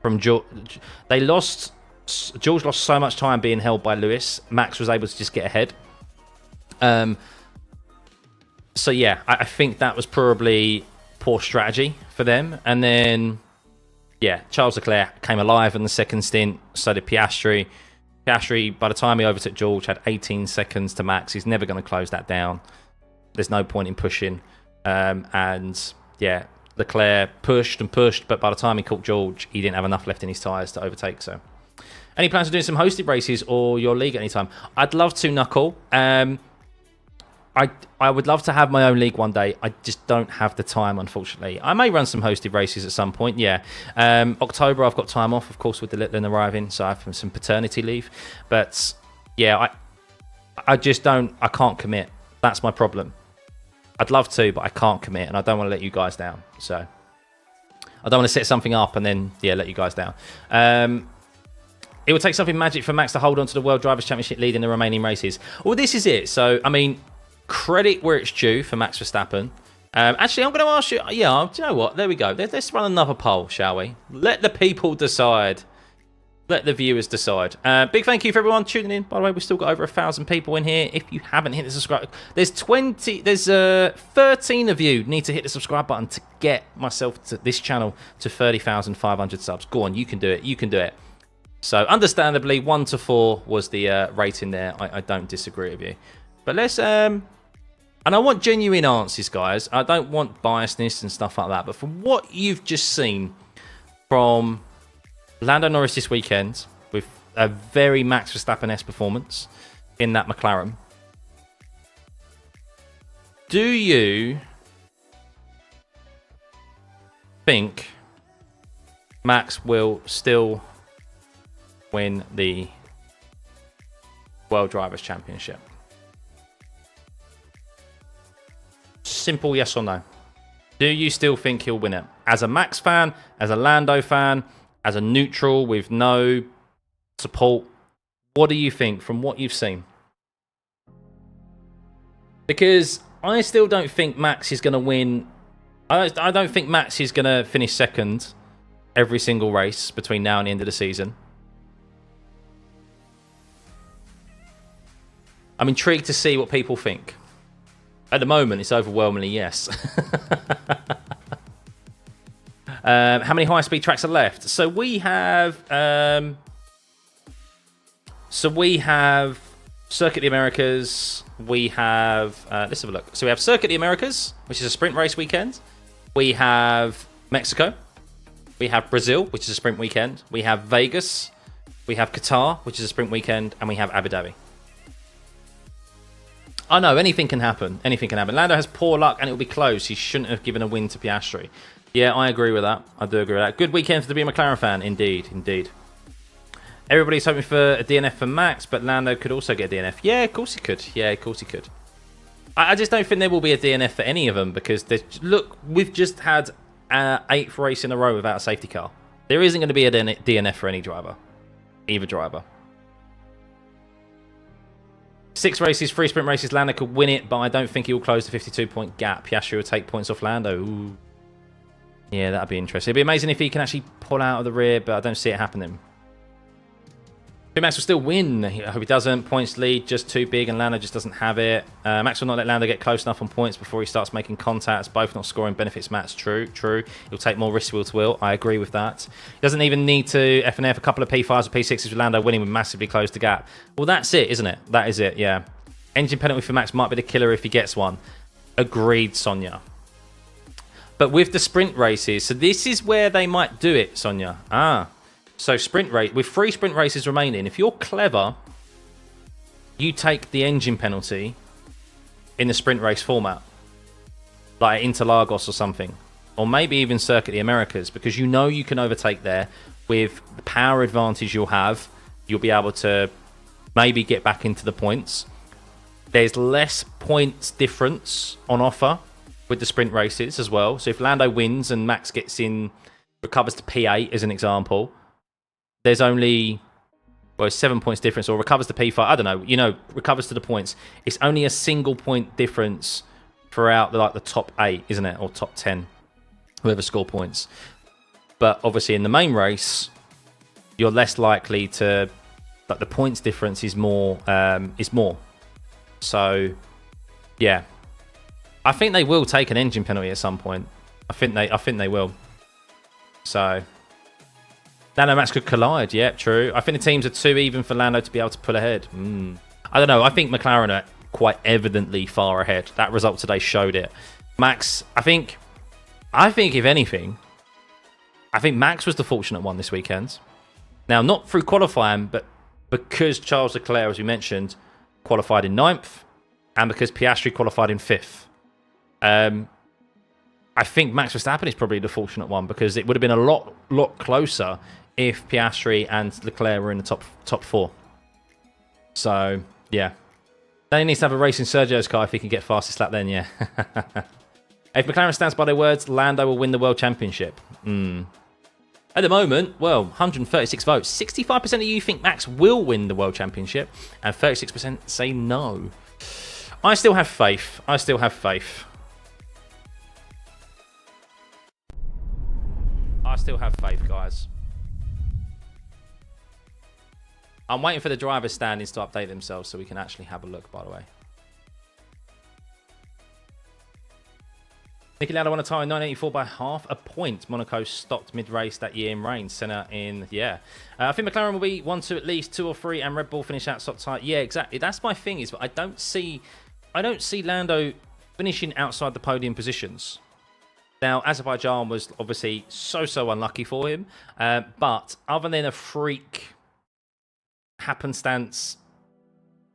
from George. George lost so much time being held by Lewis. Max was able to just get ahead. So yeah, I think that was probably poor strategy for them. And then, yeah, Charles Leclerc came alive in the second stint. So did Piastri. Piastri, by the time he overtook George, had 18 seconds to Max. He's never going to close that down. There's no point in pushing. And yeah, Leclerc pushed and pushed, but by the time he caught George, he didn't have enough left in his tyres to overtake. So, any plans of doing some hosted races or your league at any time? I'd love to, Knuckle. I would love to have my own league one day. I just don't have the time, unfortunately. I may run some hosted races at some point, yeah. October, I've got time off, of course, with the little one arriving, so I have some paternity leave. But yeah, I just don't, I can't commit. That's my problem. I'd love to, but I can't commit, and I don't want to let you guys down. So I don't want to set something up and then, yeah, let you guys down. It would take something magic for Max to hold on to the World Drivers' Championship lead in the remaining races. Well, this is it. So, I mean, credit where it's due for Max Verstappen. Actually, I'm going to ask you... Yeah, do you know what? There we go. Let's run another poll, shall we? Let the people decide. Let the viewers decide. Big thank you for everyone tuning in. By the way, we've still got over 1,000 people in here. If you haven't hit the subscribe... There's 13 of you need to hit the subscribe button to get myself to this channel to 30,500 subs. Go on, you can do it. You can do it. So, understandably, 1 to 4 was the rating there. I don't disagree with you. But let's... and I want genuine answers, guys. I don't want biasness and stuff like that. But from what you've just seen from Lando Norris this weekend, with a very Max Verstappen-esque performance in that McLaren, do you think Max will still win the World Drivers' Championship? Simple yes or no. Do you still think he'll win it? As a Max fan, as a Lando fan, as a neutral with no support, what do you think from what you've seen? Because I still don't think Max is going to win. I don't think Max is going to finish second every single race between now and the end of the season. I'm intrigued to see what people think. At the moment, it's overwhelmingly yes. How many high-speed tracks are left? So we have Circuit of the Americas. We have let's have a look. So we have Circuit of the Americas, which is a sprint race weekend. We have Mexico. We have Brazil, which is a sprint weekend. We have Vegas. We have Qatar, which is a sprint weekend, and we have Abu Dhabi. I know, anything can happen. Anything can happen. Lando has poor luck and it'll be close. He shouldn't have given a win to Piastri. Yeah, I agree with that. I do agree with that. Good weekend for the McLaren fan. Indeed, indeed. Everybody's hoping for a DNF for Max, but Lando could also get a DNF. Yeah, of course he could. Yeah, of course he could. I just don't think there will be a DNF for any of them because, look, we've just had 8th race in a row without a safety car. There isn't going to be a DNF for any driver. Either driver. 6 races, 3 sprint races, Lando could win it, but I don't think he will close the 52-point gap. Piastri will take points off Lando. Ooh. Yeah, that'd be interesting. It'd be amazing if he can actually pull out of the rear, but I don't see it happening. Max will still win. I hope he doesn't. Points lead just too big, and Lando just doesn't have it. Max will not let Lando get close enough on points before he starts making contacts. Both not scoring benefits Max. True. He'll take more risks wheel to wheel. I agree with that. He doesn't even need to F&F a couple of P5s or P6s with Lando winning with massively close the gap. Well, that's it, isn't it? That is it, yeah. Engine penalty for Max might be the killer if he gets one. Agreed, Sonia. But with the sprint races, so this is where they might do it, Sonia. So sprint race, with 3 sprint races remaining, if you're clever you take the engine penalty in the sprint race format, like Interlagos or something, or maybe even Circuit of the Americas, because you know you can overtake there with the power advantage you'll have. You'll be able to maybe get back into the points. There's less points difference on offer with the sprint races as well. So if Lando wins and Max gets in, recovers to P8 as an example, there's only, well, 7 points difference, or recovers to P5. I don't know. You know, recovers to the points. It's only a single point difference throughout the top 8, isn't it, or top 10, whoever score points. But obviously in the main race, you're less likely to, like, the points difference is more. So yeah, I think they will take an engine penalty at some point. I think they will. So Lando and Max could collide. Yeah, true. I think the teams are too even for Lando to be able to pull ahead. I don't know. I think McLaren are quite evidently far ahead. That result today showed it. Max, I think if anything, I think Max was the fortunate one this weekend. Now, not through qualifying, but because Charles Leclerc, as we mentioned, qualified in 9th, and because Piastri qualified in 5th. I think Max Verstappen is probably the fortunate one, because it would have been a lot closer if Piastri and Leclerc were in the top 4. So, yeah. Then he needs to have a race in Sergio's car if he can get fastest lap then, yeah. If McLaren stands by their words, Lando will win the World Championship. At the moment, well, 136 votes. 65% of you think Max will win the World Championship, and 36% say no. I still have faith. I still have faith. I still have faith, guys. I'm waiting for the driver's standings to update themselves so we can actually have a look, by the way. Niki Lauda won a time in 1984 by half a point. Monaco stopped mid-race that year in rain. Senna in, yeah. I think McLaren will be 1-2 at least, 2 or 3, and Red Bull finish out top tight. Yeah, exactly. That's my thing, is I don't see Lando finishing outside the podium positions. Now, Azerbaijan was obviously so unlucky for him, but other than a freak happenstance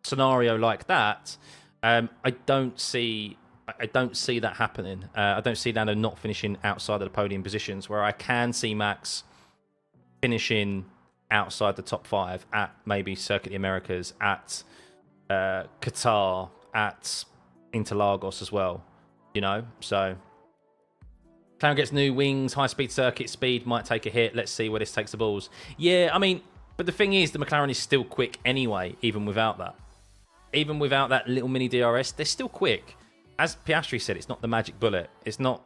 scenario like that, I don't see that happening. I don't see Lando not finishing outside of the podium positions, where I can see Max finishing outside the top 5 at maybe Circuit of the Americas, at Qatar, at Interlagos as well. You know, so McLaren gets new wings, high-speed circuit speed might take a hit. Let's see where this takes the balls. Yeah, I mean, but the thing is, the McLaren is still quick anyway, even without that. Even without that little mini DRS, they're still quick. As Piastri said, it's not the magic bullet. It's not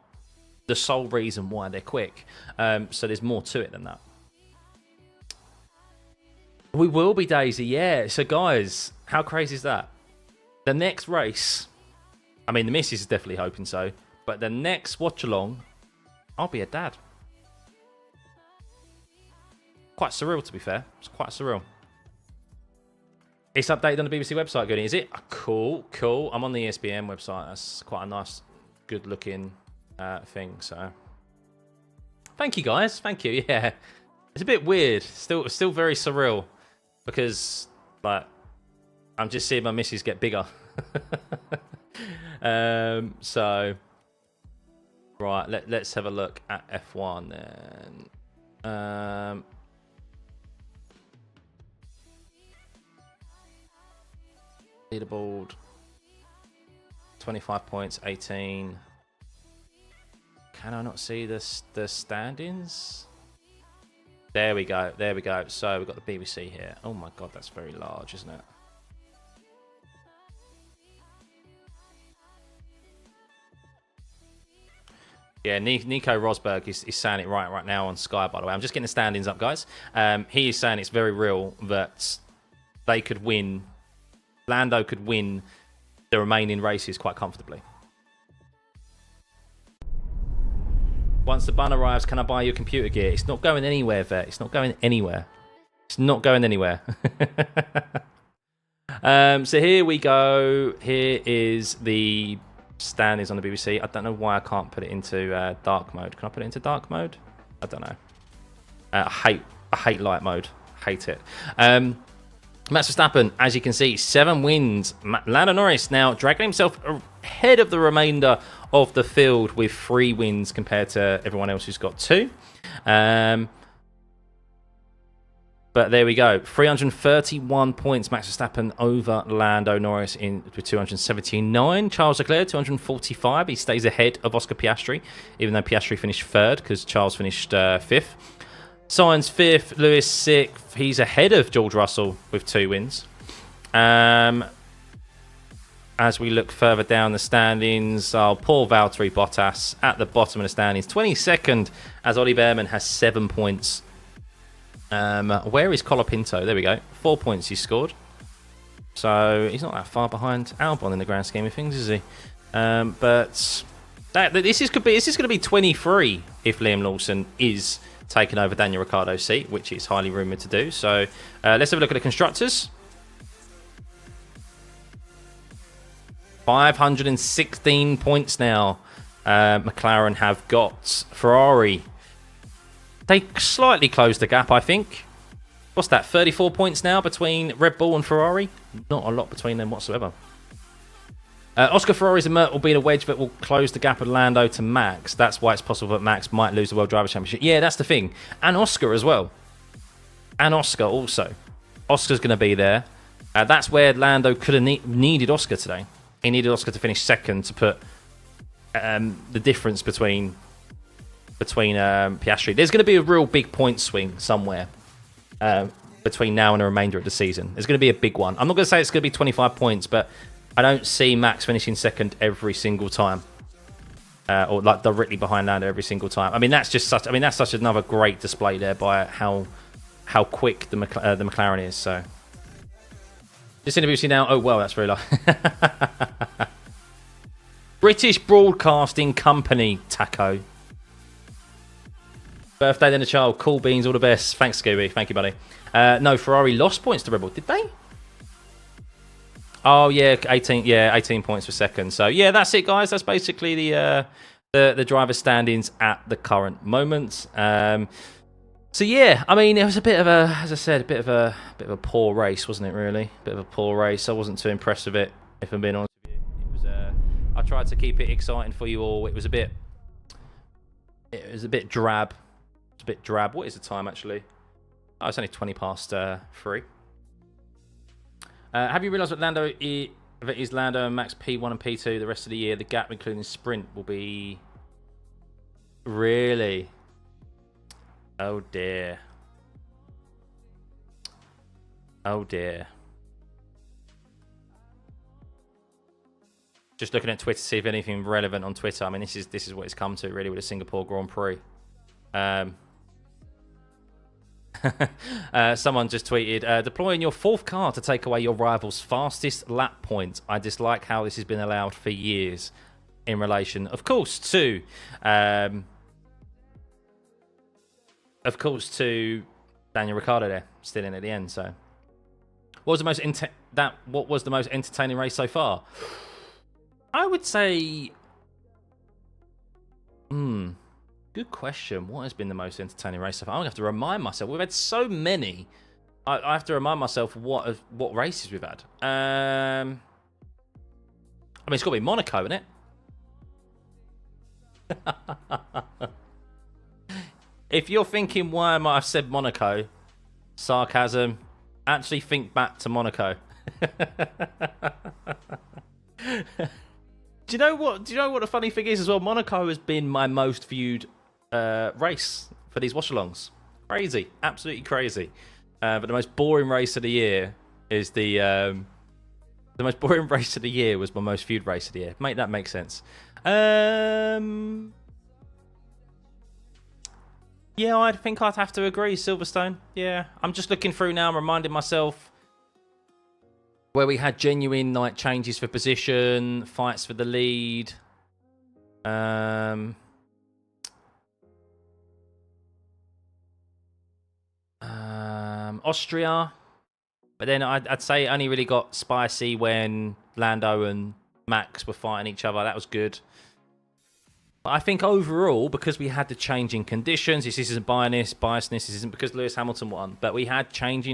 the sole reason why they're quick. So there's more to it than that. We will be, Daisy, yeah. So guys, how crazy is that? The next race, I mean, the missus is definitely hoping so, but the next watch-along, I'll be a dad. Quite surreal, to be fair. It's quite surreal. It's updated on the BBC website, Goody, is it? Cool. I'm on the ESPN website. That's quite a nice, good-looking thing. So, thank you, guys. Thank you. Yeah, it's a bit weird. Still very surreal, because like I'm just seeing my missus get bigger. So, right. Let's have a look at F1 then. Leaderboard, 25 points, 18. Can I not see the standings? There we go. So we've got the BBC here. Oh my god, that's very large, isn't it? Yeah, Nico Rosberg is saying it right now on Sky, by the way. I'm just getting the standings up, guys. He is saying it's very real that they could win. Lando could win the remaining races quite comfortably. Once the bun arrives, can I buy your computer gear? It's not going anywhere, Vet. It's not going anywhere. It's not going anywhere. So here we go. Here is the standings on the BBC. I don't know why I can't put it into dark mode. Can I put it into dark mode? I don't know. I hate light mode. Hate it. Max Verstappen, as you can see, 7 wins. Lando Norris now dragging himself ahead of the remainder of the field with 3 wins compared to everyone else who's got 2. But there we go. 331 points, Max Verstappen over Lando Norris with 279. Charles Leclerc, 245. He stays ahead of Oscar Piastri, even though Piastri finished 3rd because Charles finished 5th. Sainz 5th, Lewis 6th. He's ahead of George Russell with 2 wins. As we look further down the standings, poor Valtteri Bottas at the bottom of the standings. 22nd, as Ollie Behrman has 7 points. Where is Colapinto? There we go. 4 points he scored. So he's not that far behind Albon in the grand scheme of things, is he? But this is going to be 23 if Liam Lawson is taking over Daniel Ricciardo's seat, which is highly rumoured to do. So let's have a look at the constructors. 516 points now. McLaren have got. Ferrari, they slightly closed the gap, I think. What's that, 34 points now between Red Bull and Ferrari? Not a lot between them whatsoever. Oscar Ferrari's a Mert will be in a wedge that will close the gap of Lando to Max. That's why it's possible that Max might lose the World Driver Championship. Yeah, that's the thing. And Oscar as well. And Oscar also. Oscar's going to be there. That's where Lando could have needed Oscar today. He needed Oscar to finish 2nd to put the difference between Piastri. There's going to be a real big point swing somewhere between now and the remainder of the season. There's going to be a big one. I'm not going to say it's going to be 25 points, but I don't see Max finishing 2nd every single time, or like directly behind Lando every single time. I mean, that's just such. I mean, that's such another great display there by how quick the McLaren is. So this interview see now. Oh well, that's very low. British Broadcasting Company, Taco. Birthday then a child. Cool beans, all the best. Thanks, Scooby. Thank you, buddy. No, Ferrari lost points to Red Bull. Did they? Oh yeah, 18. Yeah, 18 points for 2nd. So yeah, that's it, guys. That's basically the driver standings at the current moment. So yeah, I mean, it was a bit of a, as I said, a bit of a poor race, wasn't it? Really, a bit of a poor race. I wasn't too impressed with it, if I'm being honest with you. It was. I tried to keep it exciting for you all. It was a bit drab. It's a bit drab. What is the time actually? Oh, it's only 20 past 3. Have you realised that Lando is Lando and Max P1 and P2 the rest of the year? The gap, including sprint, will be really. Oh dear. Oh dear. Just looking at Twitter to see if anything relevant on Twitter. I mean, this is what it's come to really with the Singapore Grand Prix. Someone just tweeted, deploying your 4th car to take away your rival's fastest lap point. I dislike how this has been allowed for years in relation, of course, to Daniel Ricciardo there, still in at the end. So what was the most entertaining race so far? I would say good question. What has been the most entertaining race so far? I'm going to have to remind myself. We've had so many. I have to remind myself what races we've had. I mean, it's got to be Monaco, isn't it? If you're thinking why I might have said Monaco, sarcasm, actually think back to Monaco. Do you know what the funny thing is as well? Monaco has been my most viewed race for these watchalongs. Crazy, absolutely crazy. But the most boring race of the year is the most boring race of the year was my most viewed race of the year. Make that make sense. Yeah, I think I'd have to agree. Silverstone. Yeah, I'm just looking through now. I'm reminding myself where we had genuine like changes for position, fights for the lead. Austria, but then I'd say it only really got spicy when Lando and Max were fighting each other. That was good. But I think overall, because we had the change in conditions, this isn't biasness. This isn't because Lewis Hamilton won, but we had change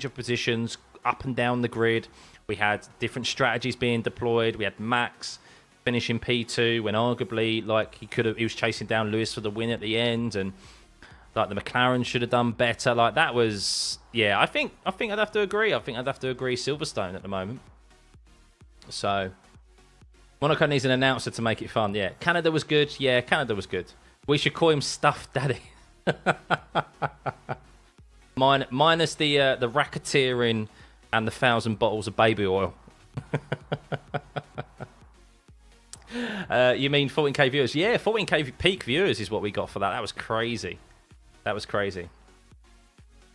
of positions up and down the grid. We had different strategies being deployed. We had Max finishing P2 when arguably like he was chasing down Lewis for the win at the end, and like the McLaren should have done better. Like that was, yeah, I think I'd have to agree. I think I'd have to agree Silverstone at the moment. So Monaco needs an announcer to make it fun. Yeah, Canada was good. Yeah, Canada was good. We should call him Stuff Daddy. Minus the racketeering and the 1,000 bottles of baby oil. You mean 14k viewers? Yeah, 14k peak viewers is what we got for that. That was crazy. That was crazy.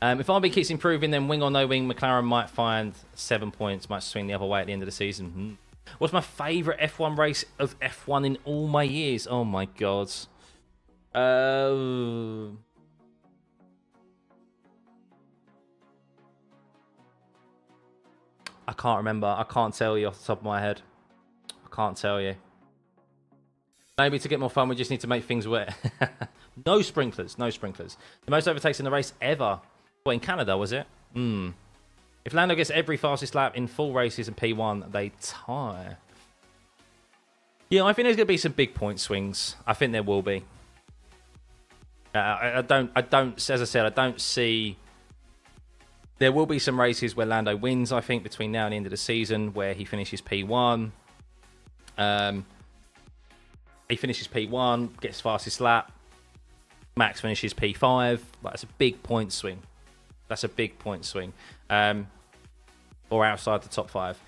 If RB keeps improving, then wing or no wing, McLaren might find 7 points, might swing the other way at the end of the season. What's my favourite F1 race of F1 in all my years? Oh my god. I can't remember. I can't tell you off the top of my head. I can't tell you. Maybe to get more fun, we just need to make things wet. No sprinklers. No sprinklers. The most overtakes in the race ever. Well, in Canada, was it? If Lando gets every fastest lap in full races and P1, they tie. Yeah, I think there's going to be some big point swings. I think there will be. I don't, as I said, I don't see... There will be some races where Lando wins, I think, between now and the end of the season, where he finishes P1. He finishes P1, gets fastest lap. Max finishes P5. Like, that's a big point swing. That's a big point swing. Or outside the top 5.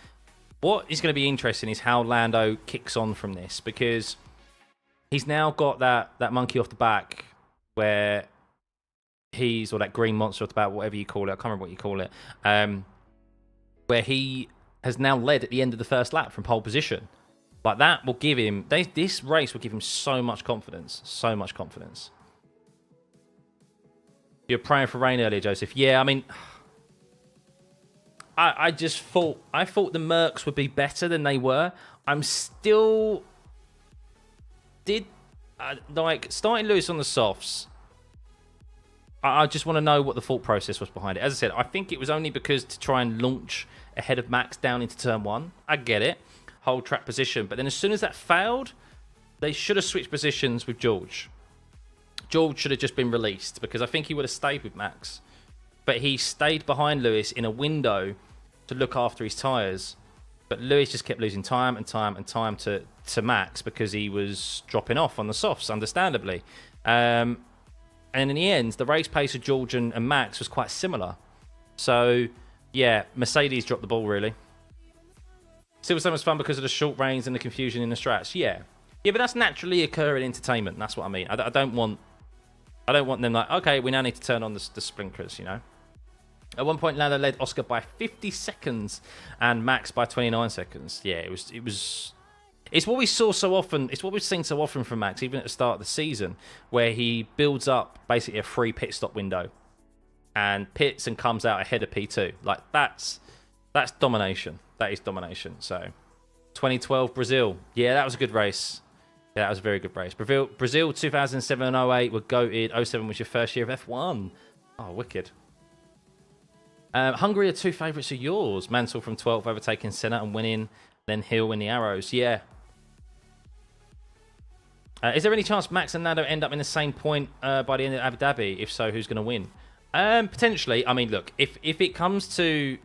What is going to be interesting is how Lando kicks on from this, because he's now got that monkey off the back where he's, or that green monster off the back, whatever you call it. I can't remember what you call it. Where he has now led at the end of the first lap from pole position. Like that will give him, this race will give him so much confidence. So much confidence. You're praying for rain earlier, Joseph. Yeah, I mean, I just thought the Mercs would be better than they were. I'm still like starting Lewis on the softs. I just want to know what the thought process was behind it. As I said, I think it was only because to try and launch ahead of Max down into turn 1. I get it, hold track position, but then as soon as that failed, they should have switched positions with George. George should have just been released, because I think he would have stayed with Max. But he stayed behind Lewis in a window to look after his tyres. But Lewis just kept losing time and time and time to Max, because he was dropping off on the softs, understandably. And in the end, the race pace of George and Max was quite similar. So, yeah, Mercedes dropped the ball, really. Silverstone was fun because of the short reins and the confusion in the strats. Yeah. Yeah, but that's naturally occurring entertainment. That's what I mean. I don't want them like, okay, we now need to turn on the sprinklers, you know. At one point, Lando led Oscar by 50 seconds and Max by 29 seconds. Yeah, it was. It's what we saw so often. It's what we've seen so often from Max, even at the start of the season, where he builds up basically a free pit stop window and pits and comes out ahead of P2. Like that's domination. That is domination. So, 2012 Brazil. Yeah, that was a good race. Yeah, that was a very good race. Brazil 2007 and 08 were goated. 07 was your first year of F1. Oh, wicked. Hungary are two favourites of yours. Mansell from 12th overtaking Senna and winning, then Hill in the Arrows. Yeah. Is there any chance Max and Lando end up in the same point by the end of Abu Dhabi? If so, who's going to win? Potentially. I mean, look, if it comes to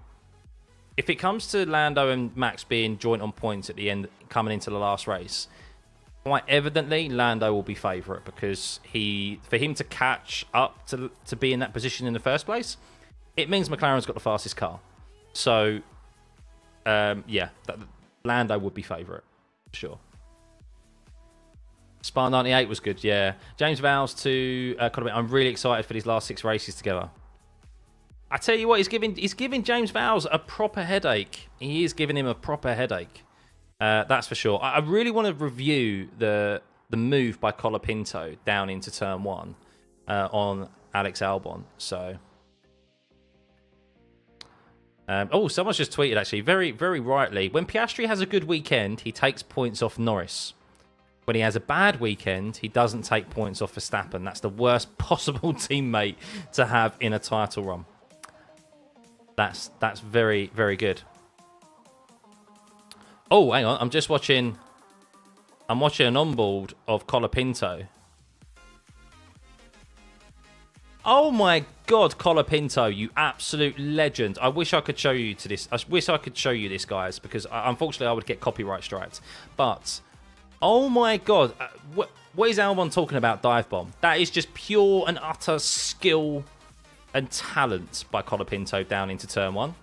Lando and Max being joint on points at the end, coming into the last race, quite evidently Lando will be favourite, because for him to catch up to be in that position in the first place, it means McLaren's got the fastest car. So, yeah, Lando would be favourite, sure. Spa 98 was good, yeah. James Vowles to comment, I'm really excited for these last 6 races together. I tell you what, he's giving James Vowles a proper headache. He is giving him a proper headache. That's for sure. I really want to review the move by Colapinto down into turn 1 on Alex Albon. So, someone's just tweeted actually, very, very rightly. When Piastri has a good weekend, he takes points off Norris. When he has a bad weekend, he doesn't take points off Verstappen. That's the worst possible teammate to have in a title run. That's very, very good. Oh, hang on. I'm watching an onboard of Colapinto. Oh my God, Colapinto, you absolute legend. I wish I could show you this. I wish I could show you this, guys, because unfortunately I would get copyright striked. But, oh my God, what is Albon talking about, dive bomb? That is just pure and utter skill and talent by Colapinto down into turn 1.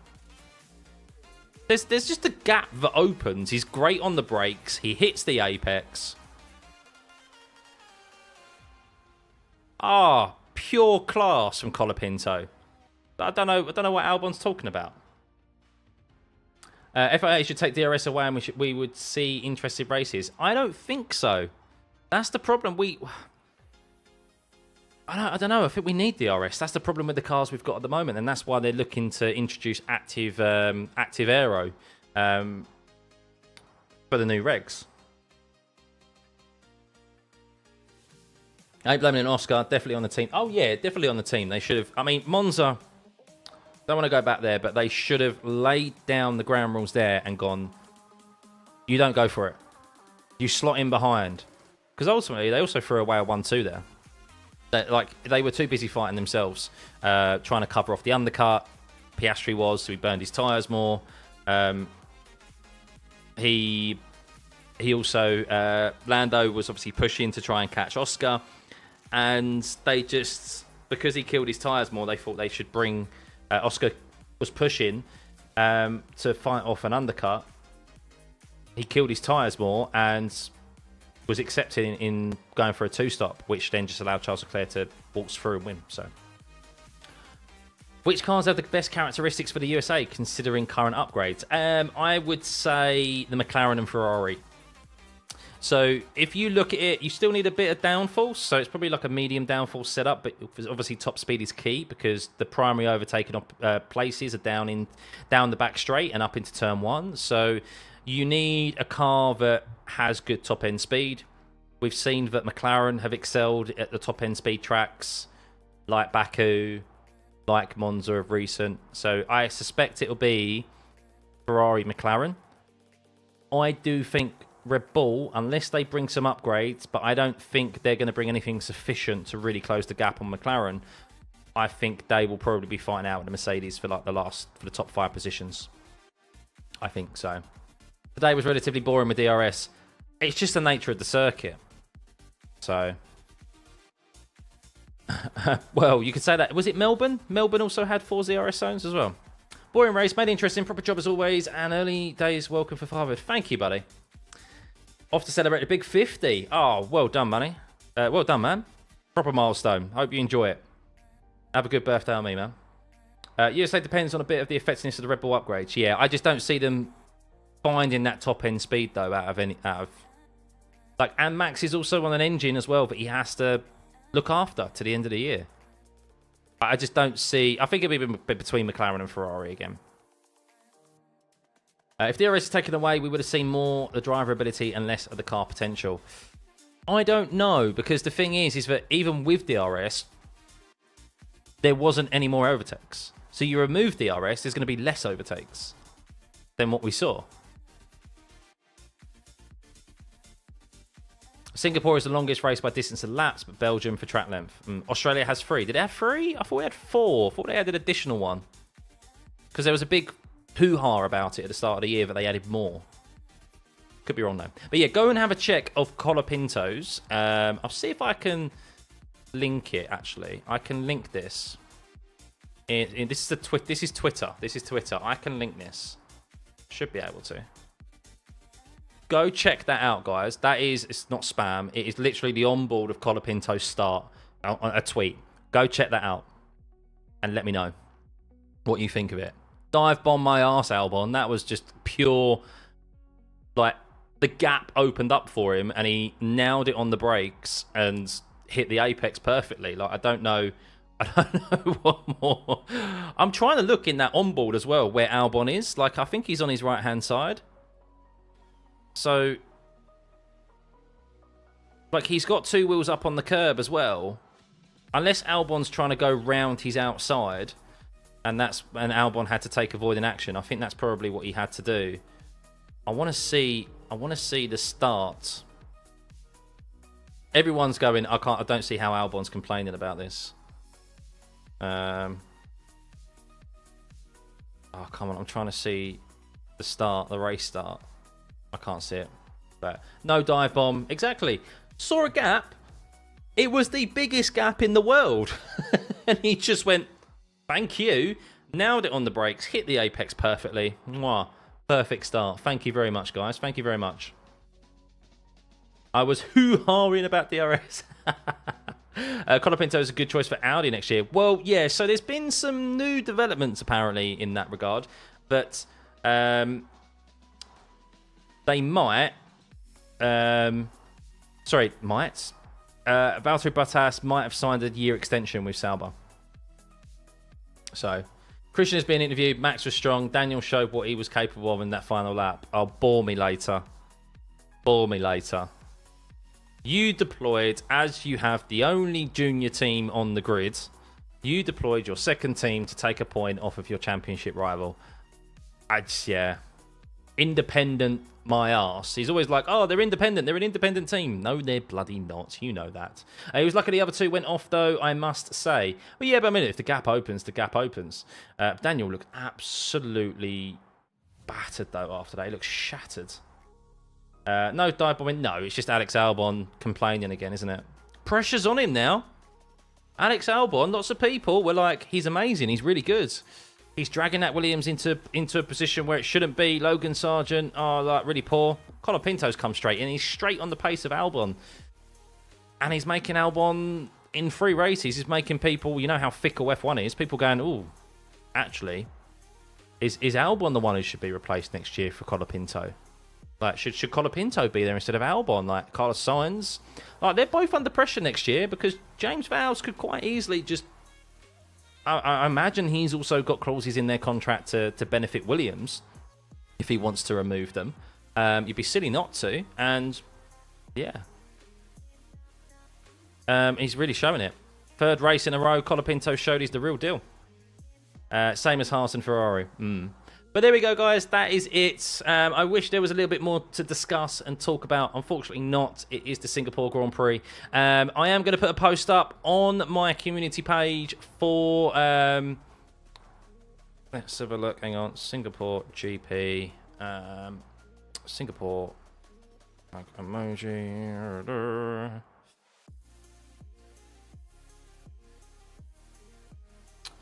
There's just a gap that opens. He's great on the brakes. He hits the apex. Ah, pure class from Colapinto. I don't know what Albon's talking about. FIA should take DRS away and we would see interesting races. I don't think so. That's the problem. I don't know. I think we need DRS. That's the problem with the cars we've got at the moment, and that's why they're looking to introduce active aero for the new regs. I ain't blaming an Oscar. Definitely on the team. Oh yeah, definitely on the team. They should have. I mean, Monza. Don't want to go back there, but they should have laid down the ground rules there and gone. You don't go for it. You slot in behind, because ultimately they also threw away a 1-2 there. They were too busy fighting themselves, trying to cover off the undercut. Piastri was, so he burned his tyres more. He also, Lando was obviously pushing to try and catch Oscar. And they just, because he killed his tyres more, they thought they should bring, Oscar was pushing to fight off an undercut. He killed his tyres more and was accepted in going for a 2-stop, which then just allowed Charles Leclerc to waltz through and win. So, which cars have the best characteristics for the USA considering current upgrades? I would say the McLaren and Ferrari. So if you look at it, you still need a bit of downforce. So it's probably like a medium downforce setup, but obviously top speed is key because the primary overtaking places are down the back straight and up into turn 1. So you need a car that has good top-end speed. We've seen that McLaren have excelled at the top-end speed tracks, like Baku, like Monza of recent. So I suspect it'll be Ferrari, McLaren. I do think Red Bull, unless they bring some upgrades, but I don't think they're going to bring anything sufficient to really close the gap on McLaren. I think they will probably be fighting out with the Mercedes for the top 5 positions. I think so. Today was relatively boring with DRS. It's just the nature of the circuit. So, well, you could say that. Was it Melbourne? Melbourne also had 4 DRS zones as well. Boring race, made interesting, proper job as always, and early days welcome for fatherhood. Thank you, buddy. Off to celebrate the big 50. Oh, well done, money. Well done, man. Proper milestone. Hope you enjoy it. Have a good birthday on me, man. USA depends on a bit of the effectiveness of the Red Bull upgrades. Yeah, I just don't see them finding that top end speed though and Max is also on an engine as well that he has to look after to the end of the year. I just don't see. I think it'll be between McLaren and Ferrari again. If DRS is taken away, we would have seen more the driver ability and less of the car potential. I don't know, because the thing is that even with DRS, there wasn't any more overtakes. So you remove DRS, there's going to be less overtakes than what we saw. Singapore is the longest race by distance of laps, but Belgium for track length. Australia has 3. Did they have 3? I thought we had 4. I thought they had an additional one. Because there was a big hoo-ha about it at the start of the year that they added more. Could be wrong though. But yeah, go and have a check of Colapinto's. I'll see if I can link it, actually. I can link this. This is Twitter. This is Twitter. I can link this. Should be able to. Go check that out, guys. It's not spam. It is literally the onboard of Colapinto's start on a tweet. Go check that out and let me know what you think of it. Dive bomb my arse, Albon. That was just pure, like, the gap opened up for him and he nailed it on the brakes and hit the apex perfectly. Like, I don't know what more. I'm trying to look in that onboard as well where Albon is. Like, I think he's on his right-hand side. So, like, he's got 2 wheels up on the curb as well. Unless Albon's trying to go round his outside. and Albon had to take avoiding action. I think that's probably what he had to do. I want to see the start. Everyone's going, I don't see how Albon's complaining about this. Oh, come on, I'm trying to see the race start. I can't see it. But no dive bomb. Exactly. Saw a gap. It was the biggest gap in the world. And he just went, thank you. Nailed it on the brakes. Hit the apex perfectly. Mwah. Perfect start. Thank you very much, guys. Thank you very much. I was hoo-hawing about DRS. Colapinto is a good choice for Audi next year. Well, yeah, so there's been some new developments, apparently, in that regard. But they might... Valtteri Bottas might have signed a year extension with Sauber. So, Christian has been interviewed. Max was strong. Daniel showed what he was capable of in that final lap. Oh, bore me later. Bore me later. You deployed, as you have the only junior team on the grid, you deployed your second team to take a point off of your championship rival. Yeah. Independent my arse. He's always like, oh, they're independent. They're an independent team. No, they're bloody not. You know that. He was lucky the other two went off, though, I must say. Well, yeah, but I mean, if the gap opens, the gap opens. Daniel looked absolutely battered, though, after that. He looked shattered. No dive bombing. No, it's just Alex Albon complaining again, isn't it? Pressure's on him now. Alex Albon, lots of people were like, he's amazing. He's really good. He's dragging that Williams into a position where it shouldn't be. Logan Sargent, like really poor. Colapinto's come straight in. He's straight on the pace of Albon. And he's making Albon, in 3 races, he's making people, you know how fickle F1 is, people going, ooh, actually, is Albon the one who should be replaced next year for Colapinto? Like, should Colapinto be there instead of Albon? Like, Carlos Sainz? Like, they're both under pressure next year because James Vowles could quite easily just... I imagine he's also got clauses in their contract to benefit Williams if he wants to remove them. You'd be silly not to. And, yeah. He's really showing it. 3rd race in a row, Colapinto showed he's the real deal. Same as Haas and Ferrari. But there we go, guys. That is it. I wish there was a little bit more to discuss and talk about. Unfortunately not. It is the Singapore Grand Prix. I am going to put a post up on my community page for... let's have a look. Hang on. Singapore GP. Singapore. Emoji.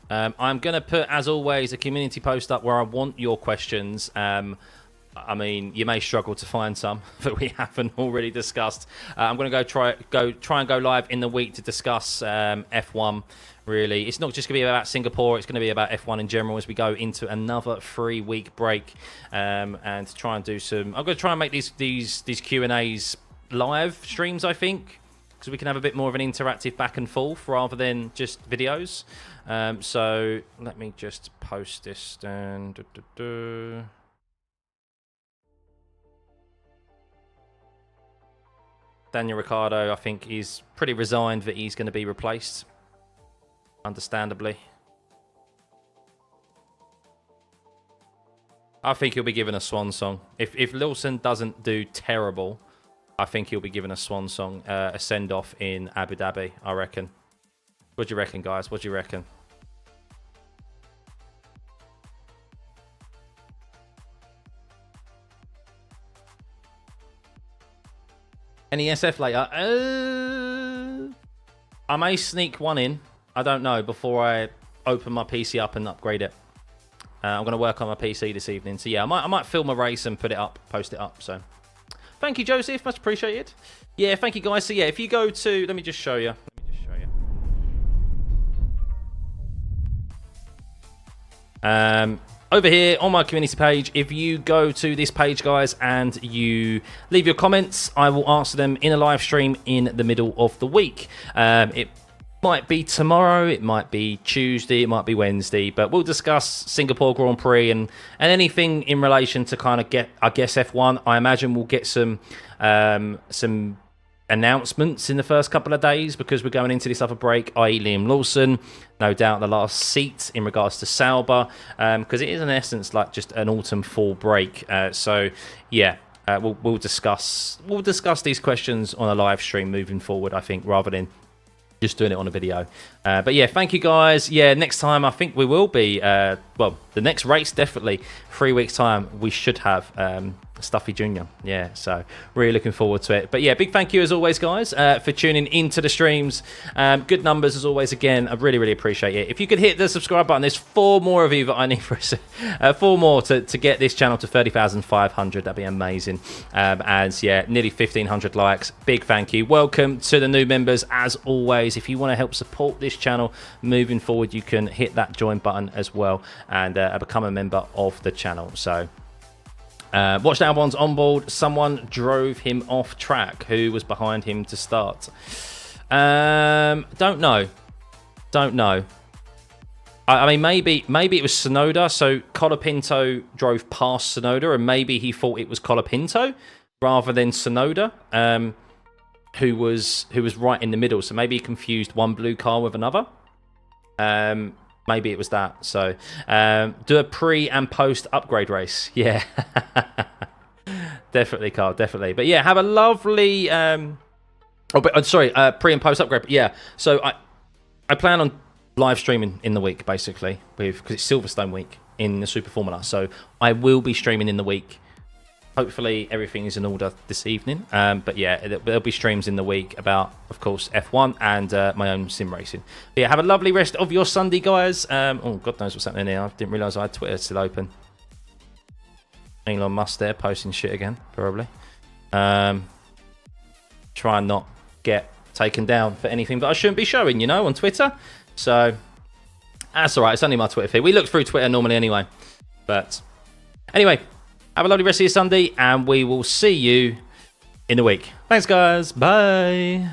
I'm going to put, as always, a community post up where I want your questions. I mean, you may struggle to find some that we haven't already discussed. I'm going to try and go live in the week to discuss F1, really. It's not just going to be about Singapore. It's going to be about F1 in general as we go into another 3-week break and try and do some... I'm going to try and make these Q&As live streams, I think, because we can have a bit more of an interactive back and forth rather than just videos. So let me just post this down. Daniel Ricciardo, I think, is pretty resigned that he's going to be replaced. Understandably. I think he'll be given a swan song. If Lawson doesn't do terrible, I think he'll be given a swan song, a send-off in Abu Dhabi, I reckon. What do you reckon, guys? What do you reckon? Any SF later? I may sneak one in. I don't know, before I open my PC up and upgrade it. I'm going to work on my PC this evening. So yeah, I might film a race and put it up, post it up. So thank you, Joseph. Much appreciated. Yeah, thank you, guys. So yeah, if you go to... Let me just show you. Over here on my community page, if you go to this page, guys, and you leave your comments, I will answer them in a live stream in the middle of the week. It might be tomorrow, it might be Tuesday, it might be Wednesday, but we'll discuss Singapore Grand Prix and anything in relation to kind of I guess F1. I imagine we'll get some announcements in the first couple of days because we're going into this other break, i.e. Liam Lawson, no doubt the last seat in regards to Sauber, because it is in essence like just an autumn fall break. So yeah, we'll discuss these questions on a live stream moving forward, I think, rather than just doing it on a video. But yeah, thank you guys. Yeah, next time I think we will be, well, the next race definitely, 3 weeks time, we should have Stuffeyy Jr. Yeah, so really looking forward to it. But yeah, big thank you as always, guys, for tuning into the streams. Good numbers as always. Again, I really, really appreciate it. If you could hit the subscribe button, there's 4 more of you that I need for 4 more to get this channel to 30,500. That'd be amazing. And yeah, nearly 1,500 likes. Big thank you. Welcome to the new members as always. If you want to help support this channel moving forward, you can hit that join button as well and become a member of the channel. So Watchalong one's on board. Someone drove him off track. Who was behind him to start? Don't know. I mean, maybe it was Sonoda. So Colapinto drove past Sonoda, and maybe he thought it was Colapinto rather than Sonoda, who was right in the middle. So maybe he confused one blue car with another. Maybe it was that. So, do a pre and post upgrade race. Yeah. Definitely, Carl. Definitely. But yeah, have a lovely... sorry, pre and post upgrade. Yeah. So, I plan on live streaming in the week, basically, because it's Silverstone week in the Super Formula. So, I will be streaming in the week. Hopefully everything is in order this evening. But yeah, there'll be streams in the week about, of course, F1 and my own sim racing. But yeah, have a lovely rest of your Sunday, guys. Oh, God knows what's happening here. I didn't realise I had Twitter still open. Elon Musk there posting shit again, probably. Try and not get taken down for anything that I shouldn't be showing, you know, on Twitter. So that's all right. It's only my Twitter feed. We look through Twitter normally anyway. But anyway, have a lovely rest of your Sunday, and we will see you in the week. Thanks, guys. Bye.